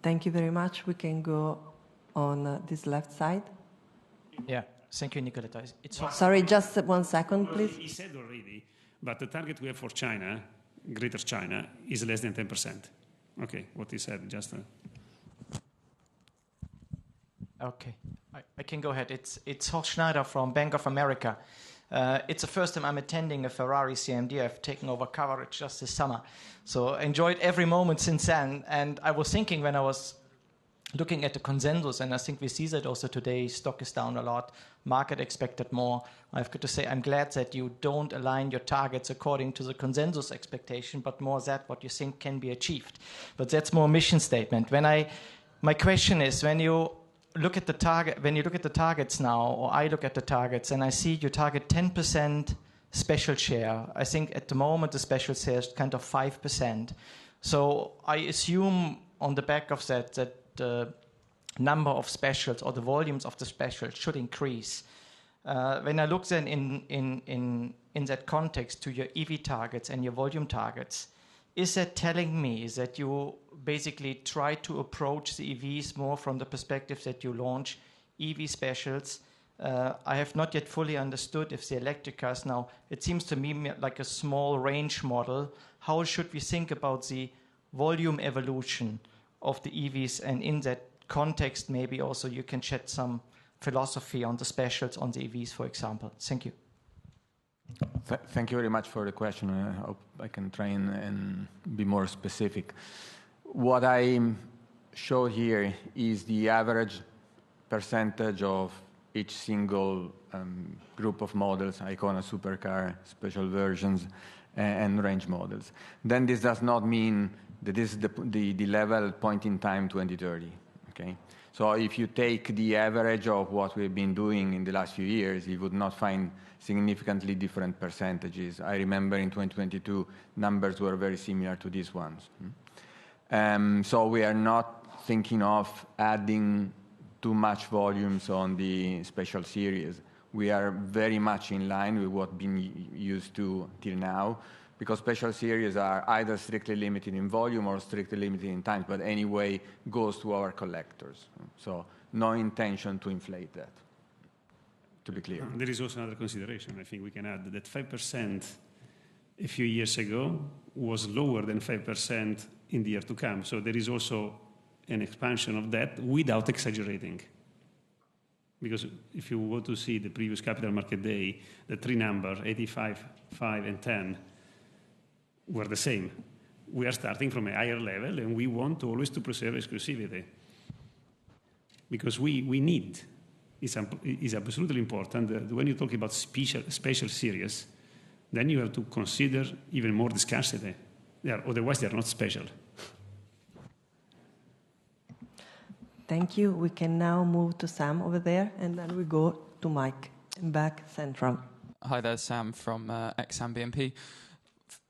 Thank you very much. We can go on this left side. Yeah, thank you, Nicoletta. Sorry, just 1 second, please. He said already, But the target we have for China, Greater China, is less than 10%. Okay, what he said, just... Okay, I can go ahead. It's Horst Schneider from Bank of America. It's the first time I'm attending a Ferrari CMD. I've taken over coverage just this summer. So enjoyed every moment since then. And I was thinking when I was looking at the consensus, and I think we see that also today, stock is down a lot, market expected more. I've got to say I'm glad that you don't align your targets according to the consensus expectation, but more that what you think can be achieved. But that's more mission statement. My question is, when you look at the targets now, or I look at the targets, and I see you target 10% special share. I think at the moment the special share is kind of 5%. So I assume on the back of that the number of specials or the volumes of the specials should increase. When I look then in that context to your EV targets and your volume targets, is that telling me that you basically try to approach the EVs more from the perspective that you launch EV specials? I have not yet fully understood if the electric cars now, it seems to me like a small range model. How should we think about the volume evolution of the EVs? And in that context, maybe also you can shed some philosophy on the specials on the EVs, for example. Thank you. Thank you very much for the question. I hope I can try and be more specific. What I show here is the average percentage of each single group of models, Icona, supercar, special versions, and range models. Then this does not mean that this is the level point in time 2030. Okay? So if you take the average of what we've been doing in the last few years, you would not find significantly different percentages. I remember in 2022, numbers were very similar to these ones. So we are not thinking of adding too much volumes on the special series. We are very much in line with what been used to till now, because special series are either strictly limited in volume or strictly limited in time, but anyway goes to our collectors. So no intention to inflate that, to be clear. There is also another consideration. I think we can add that 5% a few years ago was lower than 5% in the year to come. So there is also an expansion of that without exaggerating. Because if you want to see the previous Capital Market Day, the three numbers, 85, 5, and 10, were the same. We are starting from a higher level, and we want always to preserve exclusivity. Because we need, it's absolutely important that when you talk about special series, then you have to consider even more the scarcity. Otherwise, they are not special. Thank you. We can now move to Sam over there, and then we go to Mike, back central. Hi there, Sam from Exam BNP.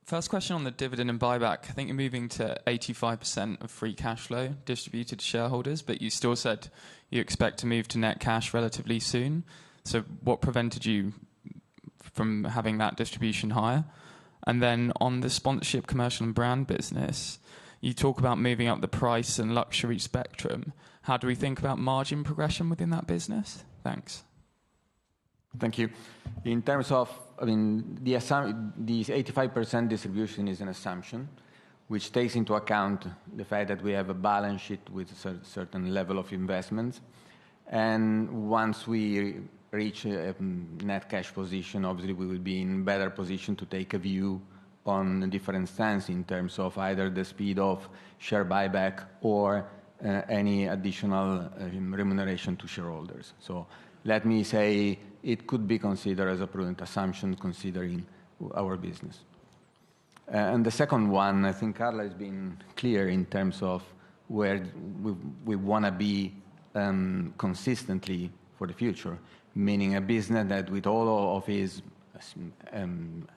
First question on the dividend and buyback. I think you're moving to 85% of free cash flow distributed to shareholders, but you still said you expect to move to net cash relatively soon. So what prevented you from having that distribution higher? And then on the sponsorship, commercial and brand business, you talk about moving up the price and luxury spectrum. How do we think about margin progression within that business? Thanks. Thank you. In terms of, the 85% distribution is an assumption, which takes into account the fact that we have a balance sheet with a certain level of investments. And once we reach a net cash position, obviously we will be in better position to take a view on a different stance in terms of either the speed of share buyback or any additional remuneration to shareholders. So let me say it could be considered as a prudent assumption considering our business. And the second one, I think Carla has been clear in terms of where we want to be consistently for the future, meaning a business that with all of its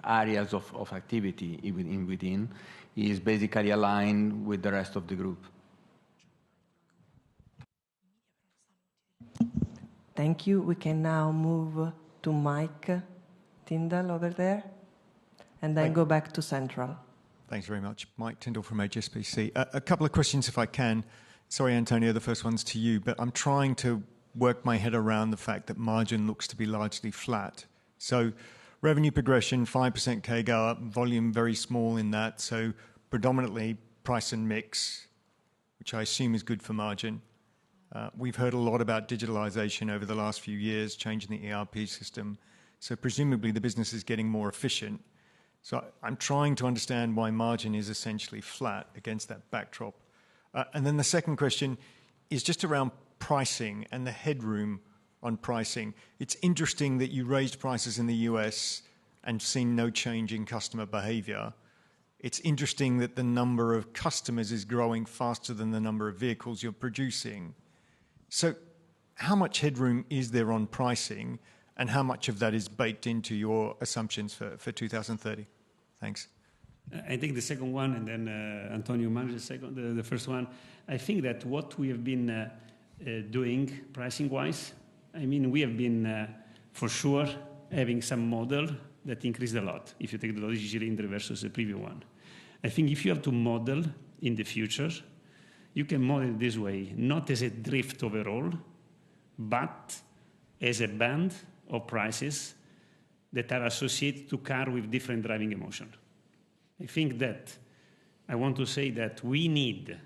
areas of activity within is basically aligned with the rest of the group. Thank you. We can now move to Mike Tyndall over there, and then go back to Central. Thanks very much. Mike Tyndall from HSBC. A couple of questions, if I can. Sorry, Antonio, the first one's to you, but I'm trying to work my head around the fact that margin looks to be largely flat. So revenue progression, 5% CAGR, volume very small in that, so predominantly price and mix, which I assume is good for margin. We've heard a lot about digitalization over the last few years, changing the ERP system. So presumably the business is getting more efficient. So I'm trying to understand why margin is essentially flat against that backdrop. And then the second question is just around pricing and the headroom on pricing. It's interesting that you raised prices in the US and seen no change in customer behavior. It's interesting that the number of customers is growing faster than the number of vehicles you're producing. So how much headroom is there on pricing, and how much of that is baked into your assumptions for 2030? Thanks. I take the second one, and then Antonio manages the first one. I think that what we have been doing pricing-wise, I mean, we have been for sure having some model that increased a lot if you take the logic cylinder versus the previous one. I think if you have to model in the future, you can model it this way, not as a drift overall, but as a band of prices that are associated to car with different driving emotion. I think that I want to say that we need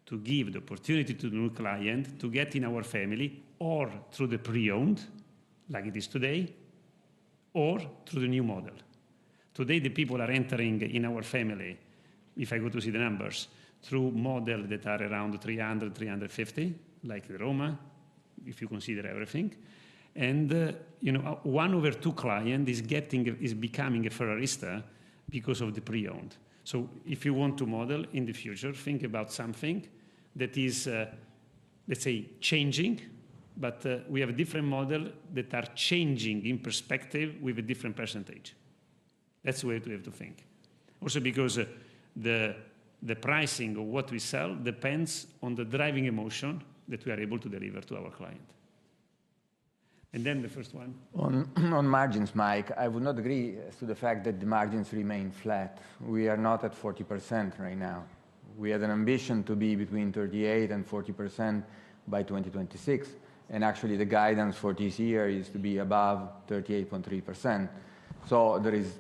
to give the opportunity to the new client to get in our family, or through the pre-owned, like it is today, or through the new model. Today, the people are entering in our family, if I go to see the numbers, through models that are around 300, 350, like the Roma, if you consider everything. And 1/2 client is becoming a Ferrarista because of the pre-owned. So if you want to model in the future, think about something that is, let's say, changing, but we have a different model that are changing in perspective with a different percentage. That's the way to have to think. Also because the pricing of what we sell depends on the driving emotion that we are able to deliver to our client. And then the first one. On margins, Mike, I would not agree to the fact that the margins remain flat. We are not at 40% right now. We had an ambition to be between 38 and 40% by 2026. And actually the guidance for this year is to be above 38.3%. So there is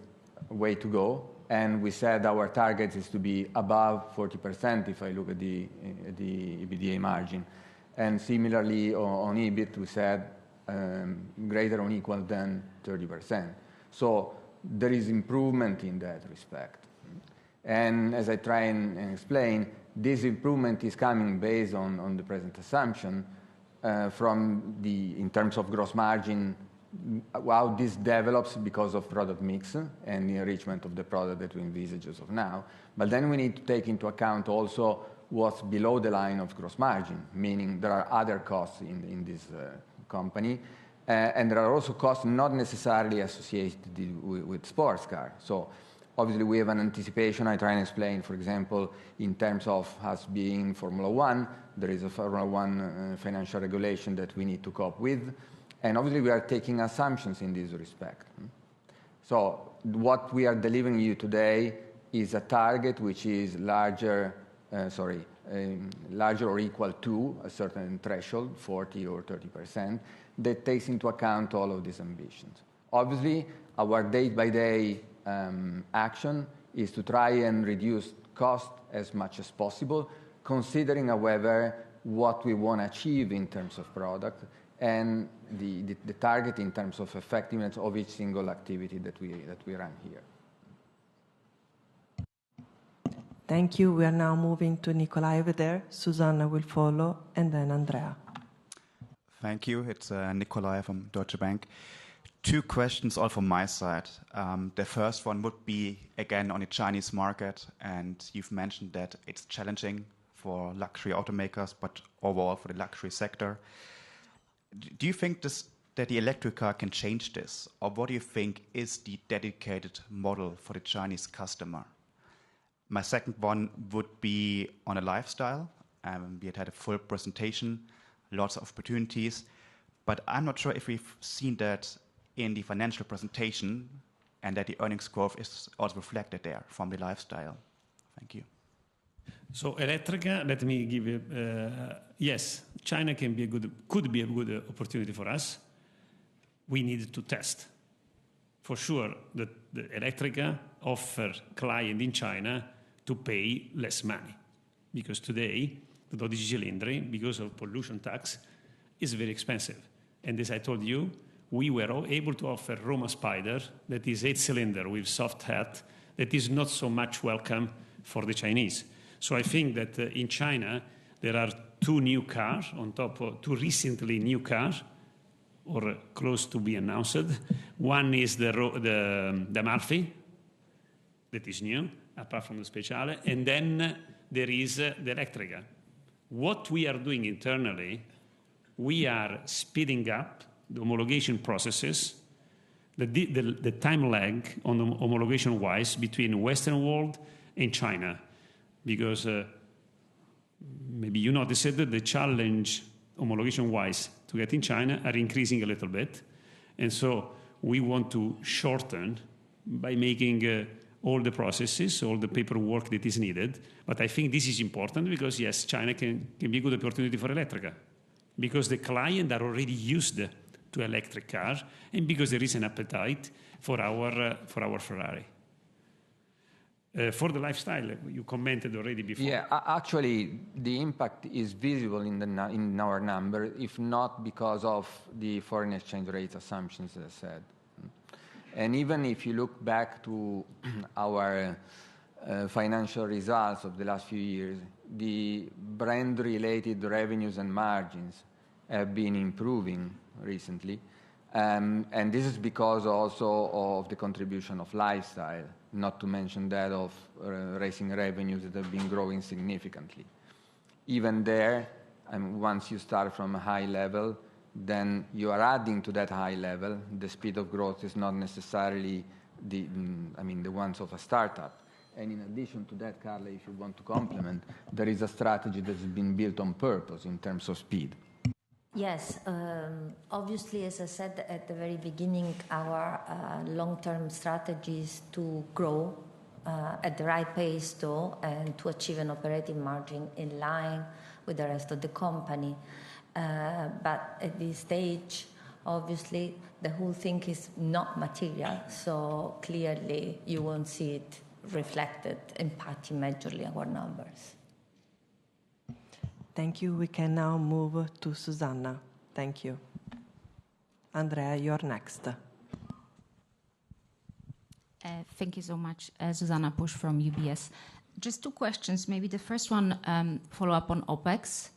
a way to go. And we said our target is to be above 40% if I look at the EBITDA margin. And similarly on EBIT, we said greater or equal than 30%. So there is improvement in that respect. And as I try and explain, this improvement is coming based on the present assumption in terms of gross margin, how this develops because of product mix and the enrichment of the product that we envisage as of now. But then we need to take into account also what's below the line of gross margin, meaning there are other costs in this company. And there are also costs not necessarily associated with sports car. So obviously we have an anticipation. I try and explain, for example, in terms of us being Formula One, there is a Formula One financial regulation that we need to cope with. And obviously we are taking assumptions in this respect. So what we are delivering you today is a target which is larger or equal to a certain threshold, 40 or 30%, that takes into account all of these ambitions. Obviously, our day-by-day action is to try and reduce cost as much as possible, considering, however, what we want to achieve in terms of product and the target in terms of effectiveness of each single activity that we run here. Thank you. We are now moving to Nikolai over there. Susanna will follow, and then Andrea. Thank you. It's Nikolai from Deutsche Bank. 2 questions, all from my side. The first one would be, again, on the Chinese market, and you've mentioned that it's challenging for luxury automakers, but overall for the luxury sector. Do you think that the electric car can change this? Or what do you think is the dedicated model for the Chinese customer? My second one would be on a lifestyle. We had a full presentation, lots of opportunities, but I'm not sure if we've seen that in the financial presentation and that the earnings growth is also reflected there from the lifestyle. Thank you. So Electrica, let me give you, yes, China could be a good opportunity for us. We need to test. for sure, the Electrica offer client in China to pay less money. Because today, the 12 cilindri, because of pollution tax, is very expensive. And as I told you, we were able to offer Roma Spider, that is 8-cylinder with soft hat, that is not so much welcome for the Chinese. So I think that in China, there are two new cars on top of two recently new cars, or close to be announced. One is the Amalfi, that is new, apart from the Speciale, and then there is the Electrica. What we are doing internally, we are speeding up the homologation processes, the time lag on the homologation-wise between Western world and China, because maybe you noticed that the challenge homologation-wise to get in China are increasing a little bit, and so we want to shorten by making all the processes, all the paperwork that is needed. But I think this is important because, yes, China can be a good opportunity for Electrica, because the clients are already used to electric cars, and because there is an appetite for our Ferrari. For the lifestyle, you commented already before. Yeah, actually, the impact is visible in our number, if not because of the foreign exchange rate assumptions, as I said. And even if you look back to our financial results of the last few years, the brand-related revenues and margins have been improving recently. And this is because also of the contribution of lifestyle, not to mention that of racing revenues that have been growing significantly. Even there, once you start from a high level, then you are adding to that high level. The speed of growth is not necessarily the ones of a startup. And in addition to that, Carla, if you want to complement, there is a strategy that's been built on purpose in terms of speed. Yes, obviously, as I said at the very beginning, our long-term strategy is to grow at the right pace, though, and to achieve an operating margin in line with the rest of the company. But at this stage, obviously, the whole thing is not material, so clearly you won't see it reflected, impacting majorly our numbers. Thank you. We can now move to Susanna. Thank you. Andrea, you're next. Thank you so much. Susanna Pusch from UBS. Just two questions. Maybe the first one, follow up on OPEX.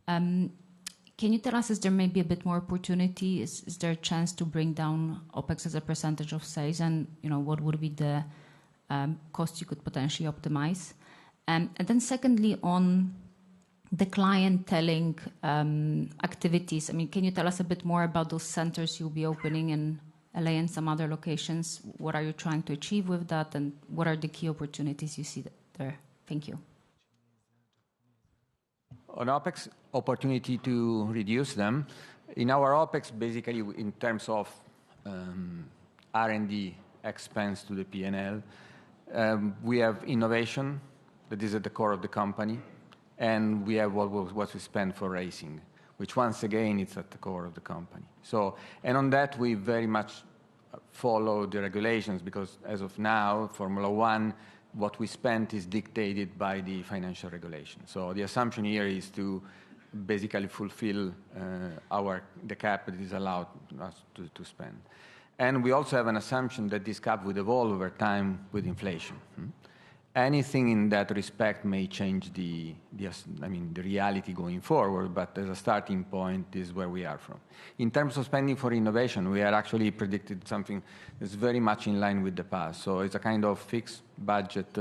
Can you tell us, is there maybe a bit more opportunity? Is there a chance to bring down OPEX as a percentage of sales? And what would be the cost you could potentially optimize? And then secondly, on the clienteling activities, can you tell us a bit more about those centers you'll be opening in LA and some other locations? What are you trying to achieve with that, and what are the key opportunities you see there? Thank you. On OPEX, opportunity to reduce them. In our OPEX, basically in terms of R&D expense to the P&L, we have innovation that is at the core of the company, and we have what we spend for racing, which once again is at the core of the company. And on that, we very much follow the regulations, because as of now, Formula One, what we spent is dictated by the financial regulation. So the assumption here is to basically fulfill the cap that is allowed us to spend. And we also have an assumption that this cap would evolve over time with inflation. Anything in that respect may change the reality going forward, but as a starting point, this is where we are from. In terms of spending for innovation, we are actually predicted something that's very much in line with the past. So it's a kind of fixed budget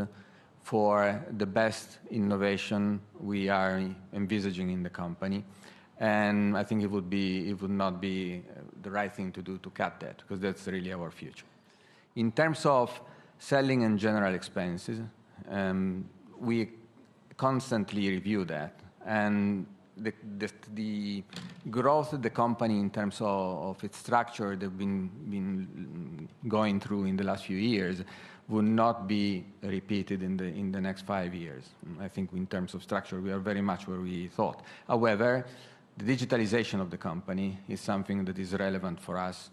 for the best innovation we are envisaging in the company. And I think it would not be the right thing to do to cut that, because that's really our future. In terms of selling and general expenses, we constantly review that, and the growth of the company in terms of its structure that we've been going through in the last few years will not be repeated in the next 5 years. I think in terms of structure, we are very much where we thought. However, the digitalization of the company is something that is relevant for us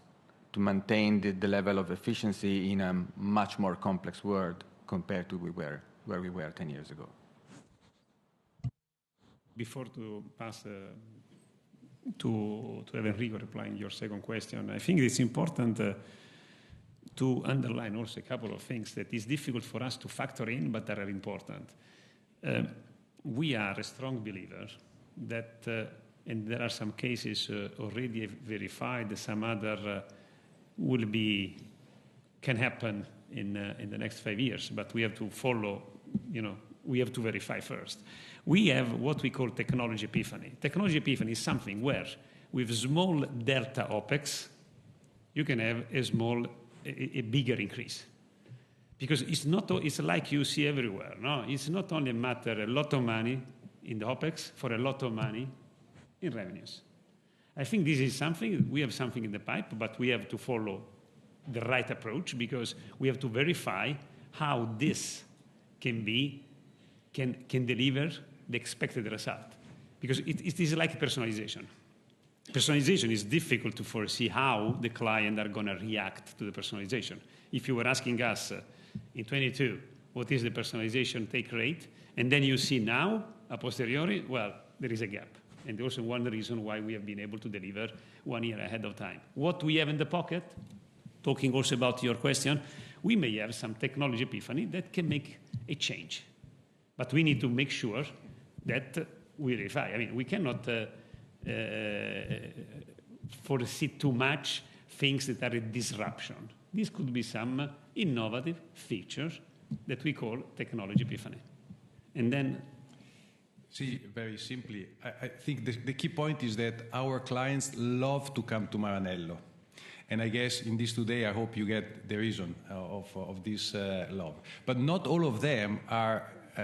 to maintain the level of efficiency in a much more complex world compared to where we were 10 years ago. Before to pass to have Enrico replying your second question, I think it's important to underline also a couple of things that is difficult for us to factor in, but that are important. We are a strong believer that, and there are some cases already verified, some other can happen in the next 5 years, but we have to follow, we have to verify first. We have what we call technology epiphany. Technology epiphany is something where, with small delta OPEX, you can have a bigger increase. Because it's like you see everywhere, no? It's not only a matter a lot of money in the OPEX for a lot of money in revenues. I think this is something, we have something in the pipe, but we have to follow the right approach because we have to verify how this can deliver the expected result. Because it is like personalization. Personalization is difficult to foresee how the client are going to react to the personalization. If you were asking us in 22, what is the personalization take rate? And then you see now, a posteriori, well, there is a gap. And also one reason why we have been able to deliver 1 year ahead of time. What we have in the pocket, talking also about your question, we may have some technology epiphany that can make a change. But we need to make sure that we verify. I mean, we cannot foresee too much things that are a disruption. This could be some innovative features that we call technology epiphany. And then... See, very simply, I think the key point is that our clients love to come to Maranello. And I guess in this today, I hope you get the reason of this love. But not all of them are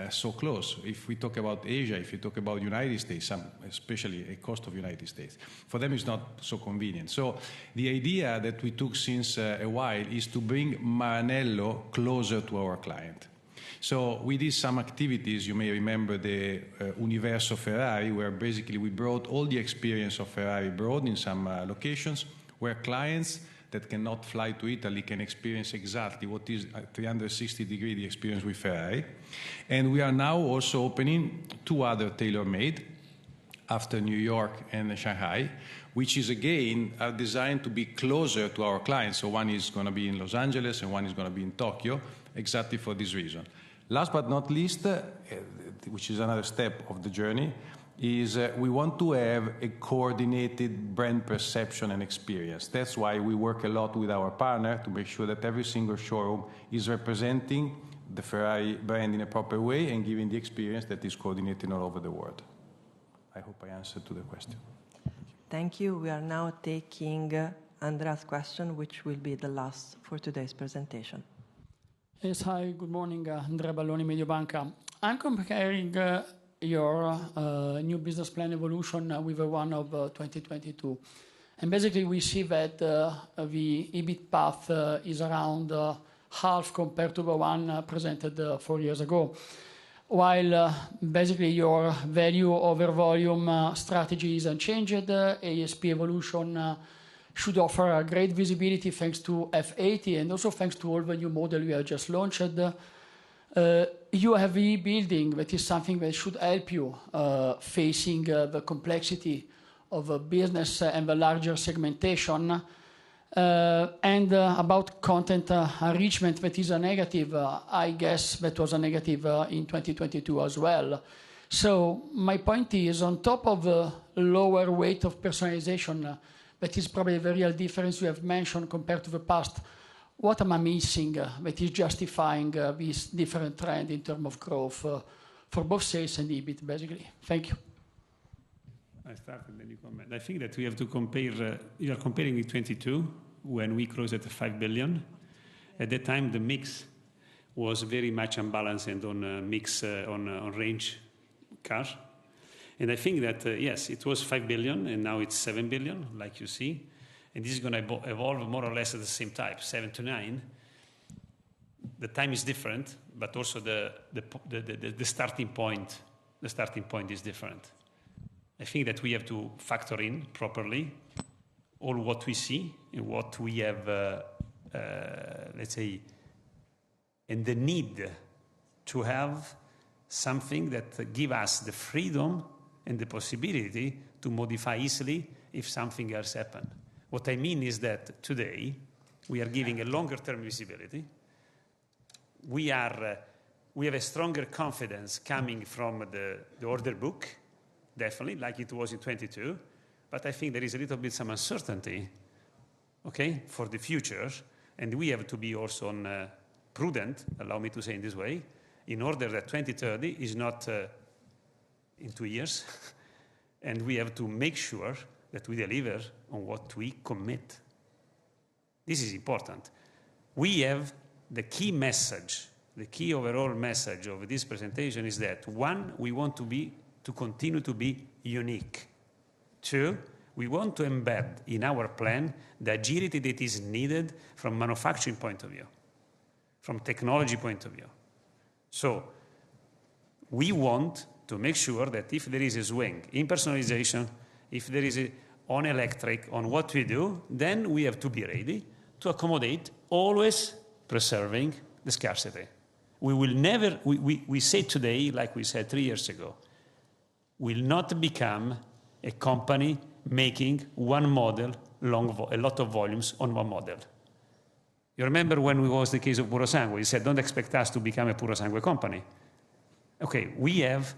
so close. If we talk about Asia, if you talk about United States, especially a coast of United States, for them it's not so convenient. So the idea that we took since a while is to bring Maranello closer to our client. So we did some activities, you may remember the Universo Ferrari, where basically we brought all the experience of Ferrari abroad in some locations, where clients that cannot fly to Italy can experience exactly what is a 360-degree the experience with Ferrari. And we are now also opening 2 other tailor-made after New York and Shanghai, which is again are designed to be closer to our clients. So one is going to be in Los Angeles and one is going to be in Tokyo, exactly for this reason. Last but not least, which is another step of the journey, is we want to have a coordinated brand perception and experience. That's why we work a lot with our partner to make sure that every single showroom is representing the Ferrari brand in a proper way and giving the experience that is coordinated all over the world. I hope I answered to the question. Thank you. We are now taking Andrea's question, which will be the last for today's presentation. Yes, hi, good morning, Andrea Balloni, Mediobanca. I'm comparing your new business plan evolution with the one of 2022. And basically we see that the EBIT path is around half compared to the one presented 4 years ago. While basically your value over volume strategy is unchanged, ASP evolution should offer a great visibility thanks to F80 and also thanks to all the new model we have just launched. You have rebuilding, that is something that should help you facing the complexity of a business and the larger segmentation. And about content enrichment, that is a negative. I guess that was a negative in 2022 as well. So my point is, on top of the lower weight of personalization, that is probably the real difference you have mentioned compared to the past. What am I missing that is justifying this different trend in terms of growth for both sales and EBIT, basically? Thank you. I start and then you comment. I think that we have to compare, you are comparing with 22, when we closed at 5 billion. At that time, the mix was very much unbalanced and on mix on range cars. And I think that, yes, it was 5 billion and now it's 7 billion, like you see. And this is going to evolve more or less at the same time, 7 to 9. The time is different, but also the starting point is different. I think that we have to factor in properly all what we see and what we have, let's say, and the need to have something that give us the freedom and the possibility to modify easily if something else happens. What I mean is that today we are giving a longer-term visibility. We have a stronger confidence coming from the order book, definitely, like it was in 22. But I think there is a little bit some uncertainty, okay, for the future, and we have to be also prudent, allow me to say in this way, in order that 2030 is not in 2 years, and we have to make sure that we deliver on what we commit. This is important. We have the key message, the key overall message of this presentation is that, one, we want to continue to be unique. Two, we want to embed in our plan the agility that is needed from manufacturing point of view, from technology point of view. So we want to make sure that if there is a swing in personalization, if there is on electric, on what we do, then we have to be ready to accommodate, always preserving the scarcity. We will never, we say today, like we said 3 years ago, will not become a company making one model, a lot of volumes on one model. You remember when it was the case of Purosangue, we said, don't expect us to become a Purosangue company. Okay, we have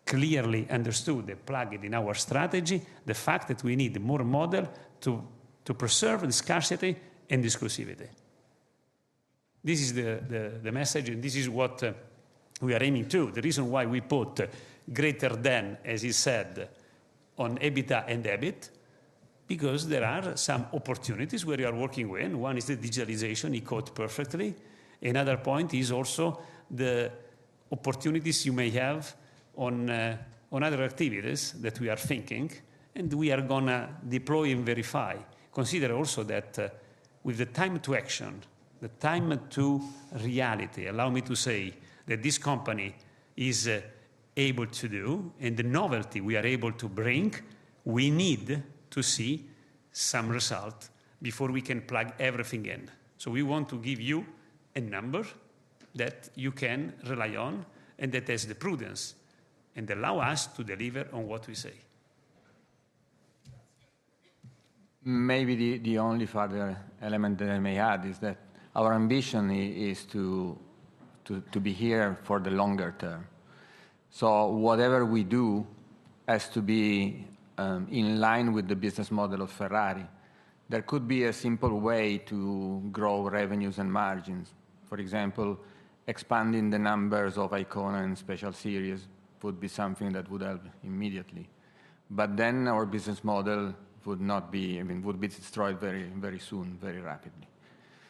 clearly understood, plugged in our strategy, the fact that we need more model to preserve the scarcity and exclusivity. This is the message, and this is what we are aiming to. The reason why we put greater than, as he said, on EBITDA and EBIT, because there are some opportunities where we are working with. One is the digitalization, he quoted perfectly. Another point is also the opportunities you may have on other activities that we are thinking, and we are going to deploy and verify. Consider also that with the time to action, the time to reality, allow me to say that this company is able to do, and the novelty we are able to bring, we need to see some result before we can plug everything in. So we want to give you a number that you can rely on and that has the prudence and allow us to deliver on what we say. Maybe the only further element that I may add is that our ambition is to be here for the longer term. So whatever we do has to be in line with the business model of Ferrari. There could be a simple way to grow revenues and margins. For example, expanding the numbers of Icona and Special Series would be something that would help immediately. But then our business model would not be, would be destroyed very, very soon, very rapidly.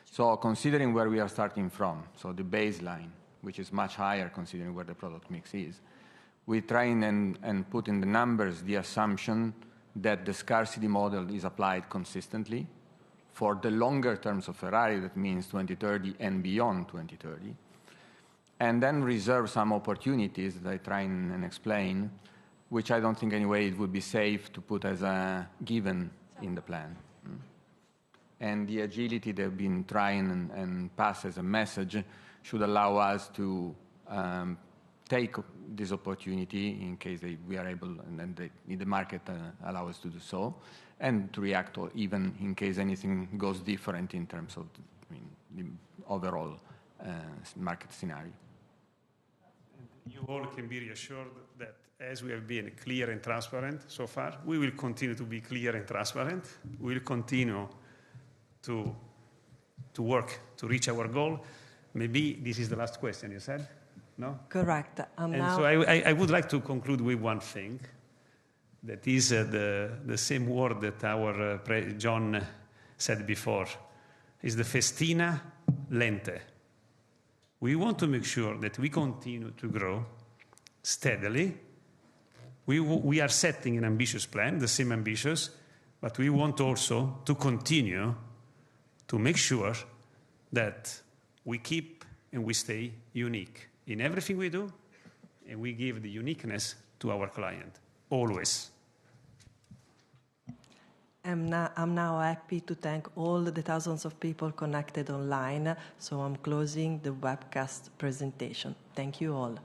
So considering where we are starting from, so the baseline, which is much higher considering where the product mix is, we try and put in the numbers the assumption that the scarcity model is applied consistently for the longer terms of Ferrari, that means 2030 and beyond 2030, and then reserve some opportunities that I try and explain, which I don't think anyway it would be safe to put as a given in the plan. And the agility they've been trying and pass as a message should allow us to take this opportunity in case we are able, and then the market allow us to do so, and to react, or even in case anything goes different in terms of the overall market scenario. You all can be reassured that as we have been clear and transparent so far, we will continue to be clear and transparent. We will continue to work to reach our goal. Maybe this is the last question you said, no? Correct. And so I would like to conclude with one thing, that is the same word that our John said before, is the festina lente. We want to make sure that we continue to grow steadily. We are setting an ambitious plan, the same ambitious, but we want also to continue to make sure that we keep and we stay unique in everything we do, and we give the uniqueness to our client, always. I'm now happy to thank all the thousands of people connected online, so I'm closing the webcast presentation. Thank you all.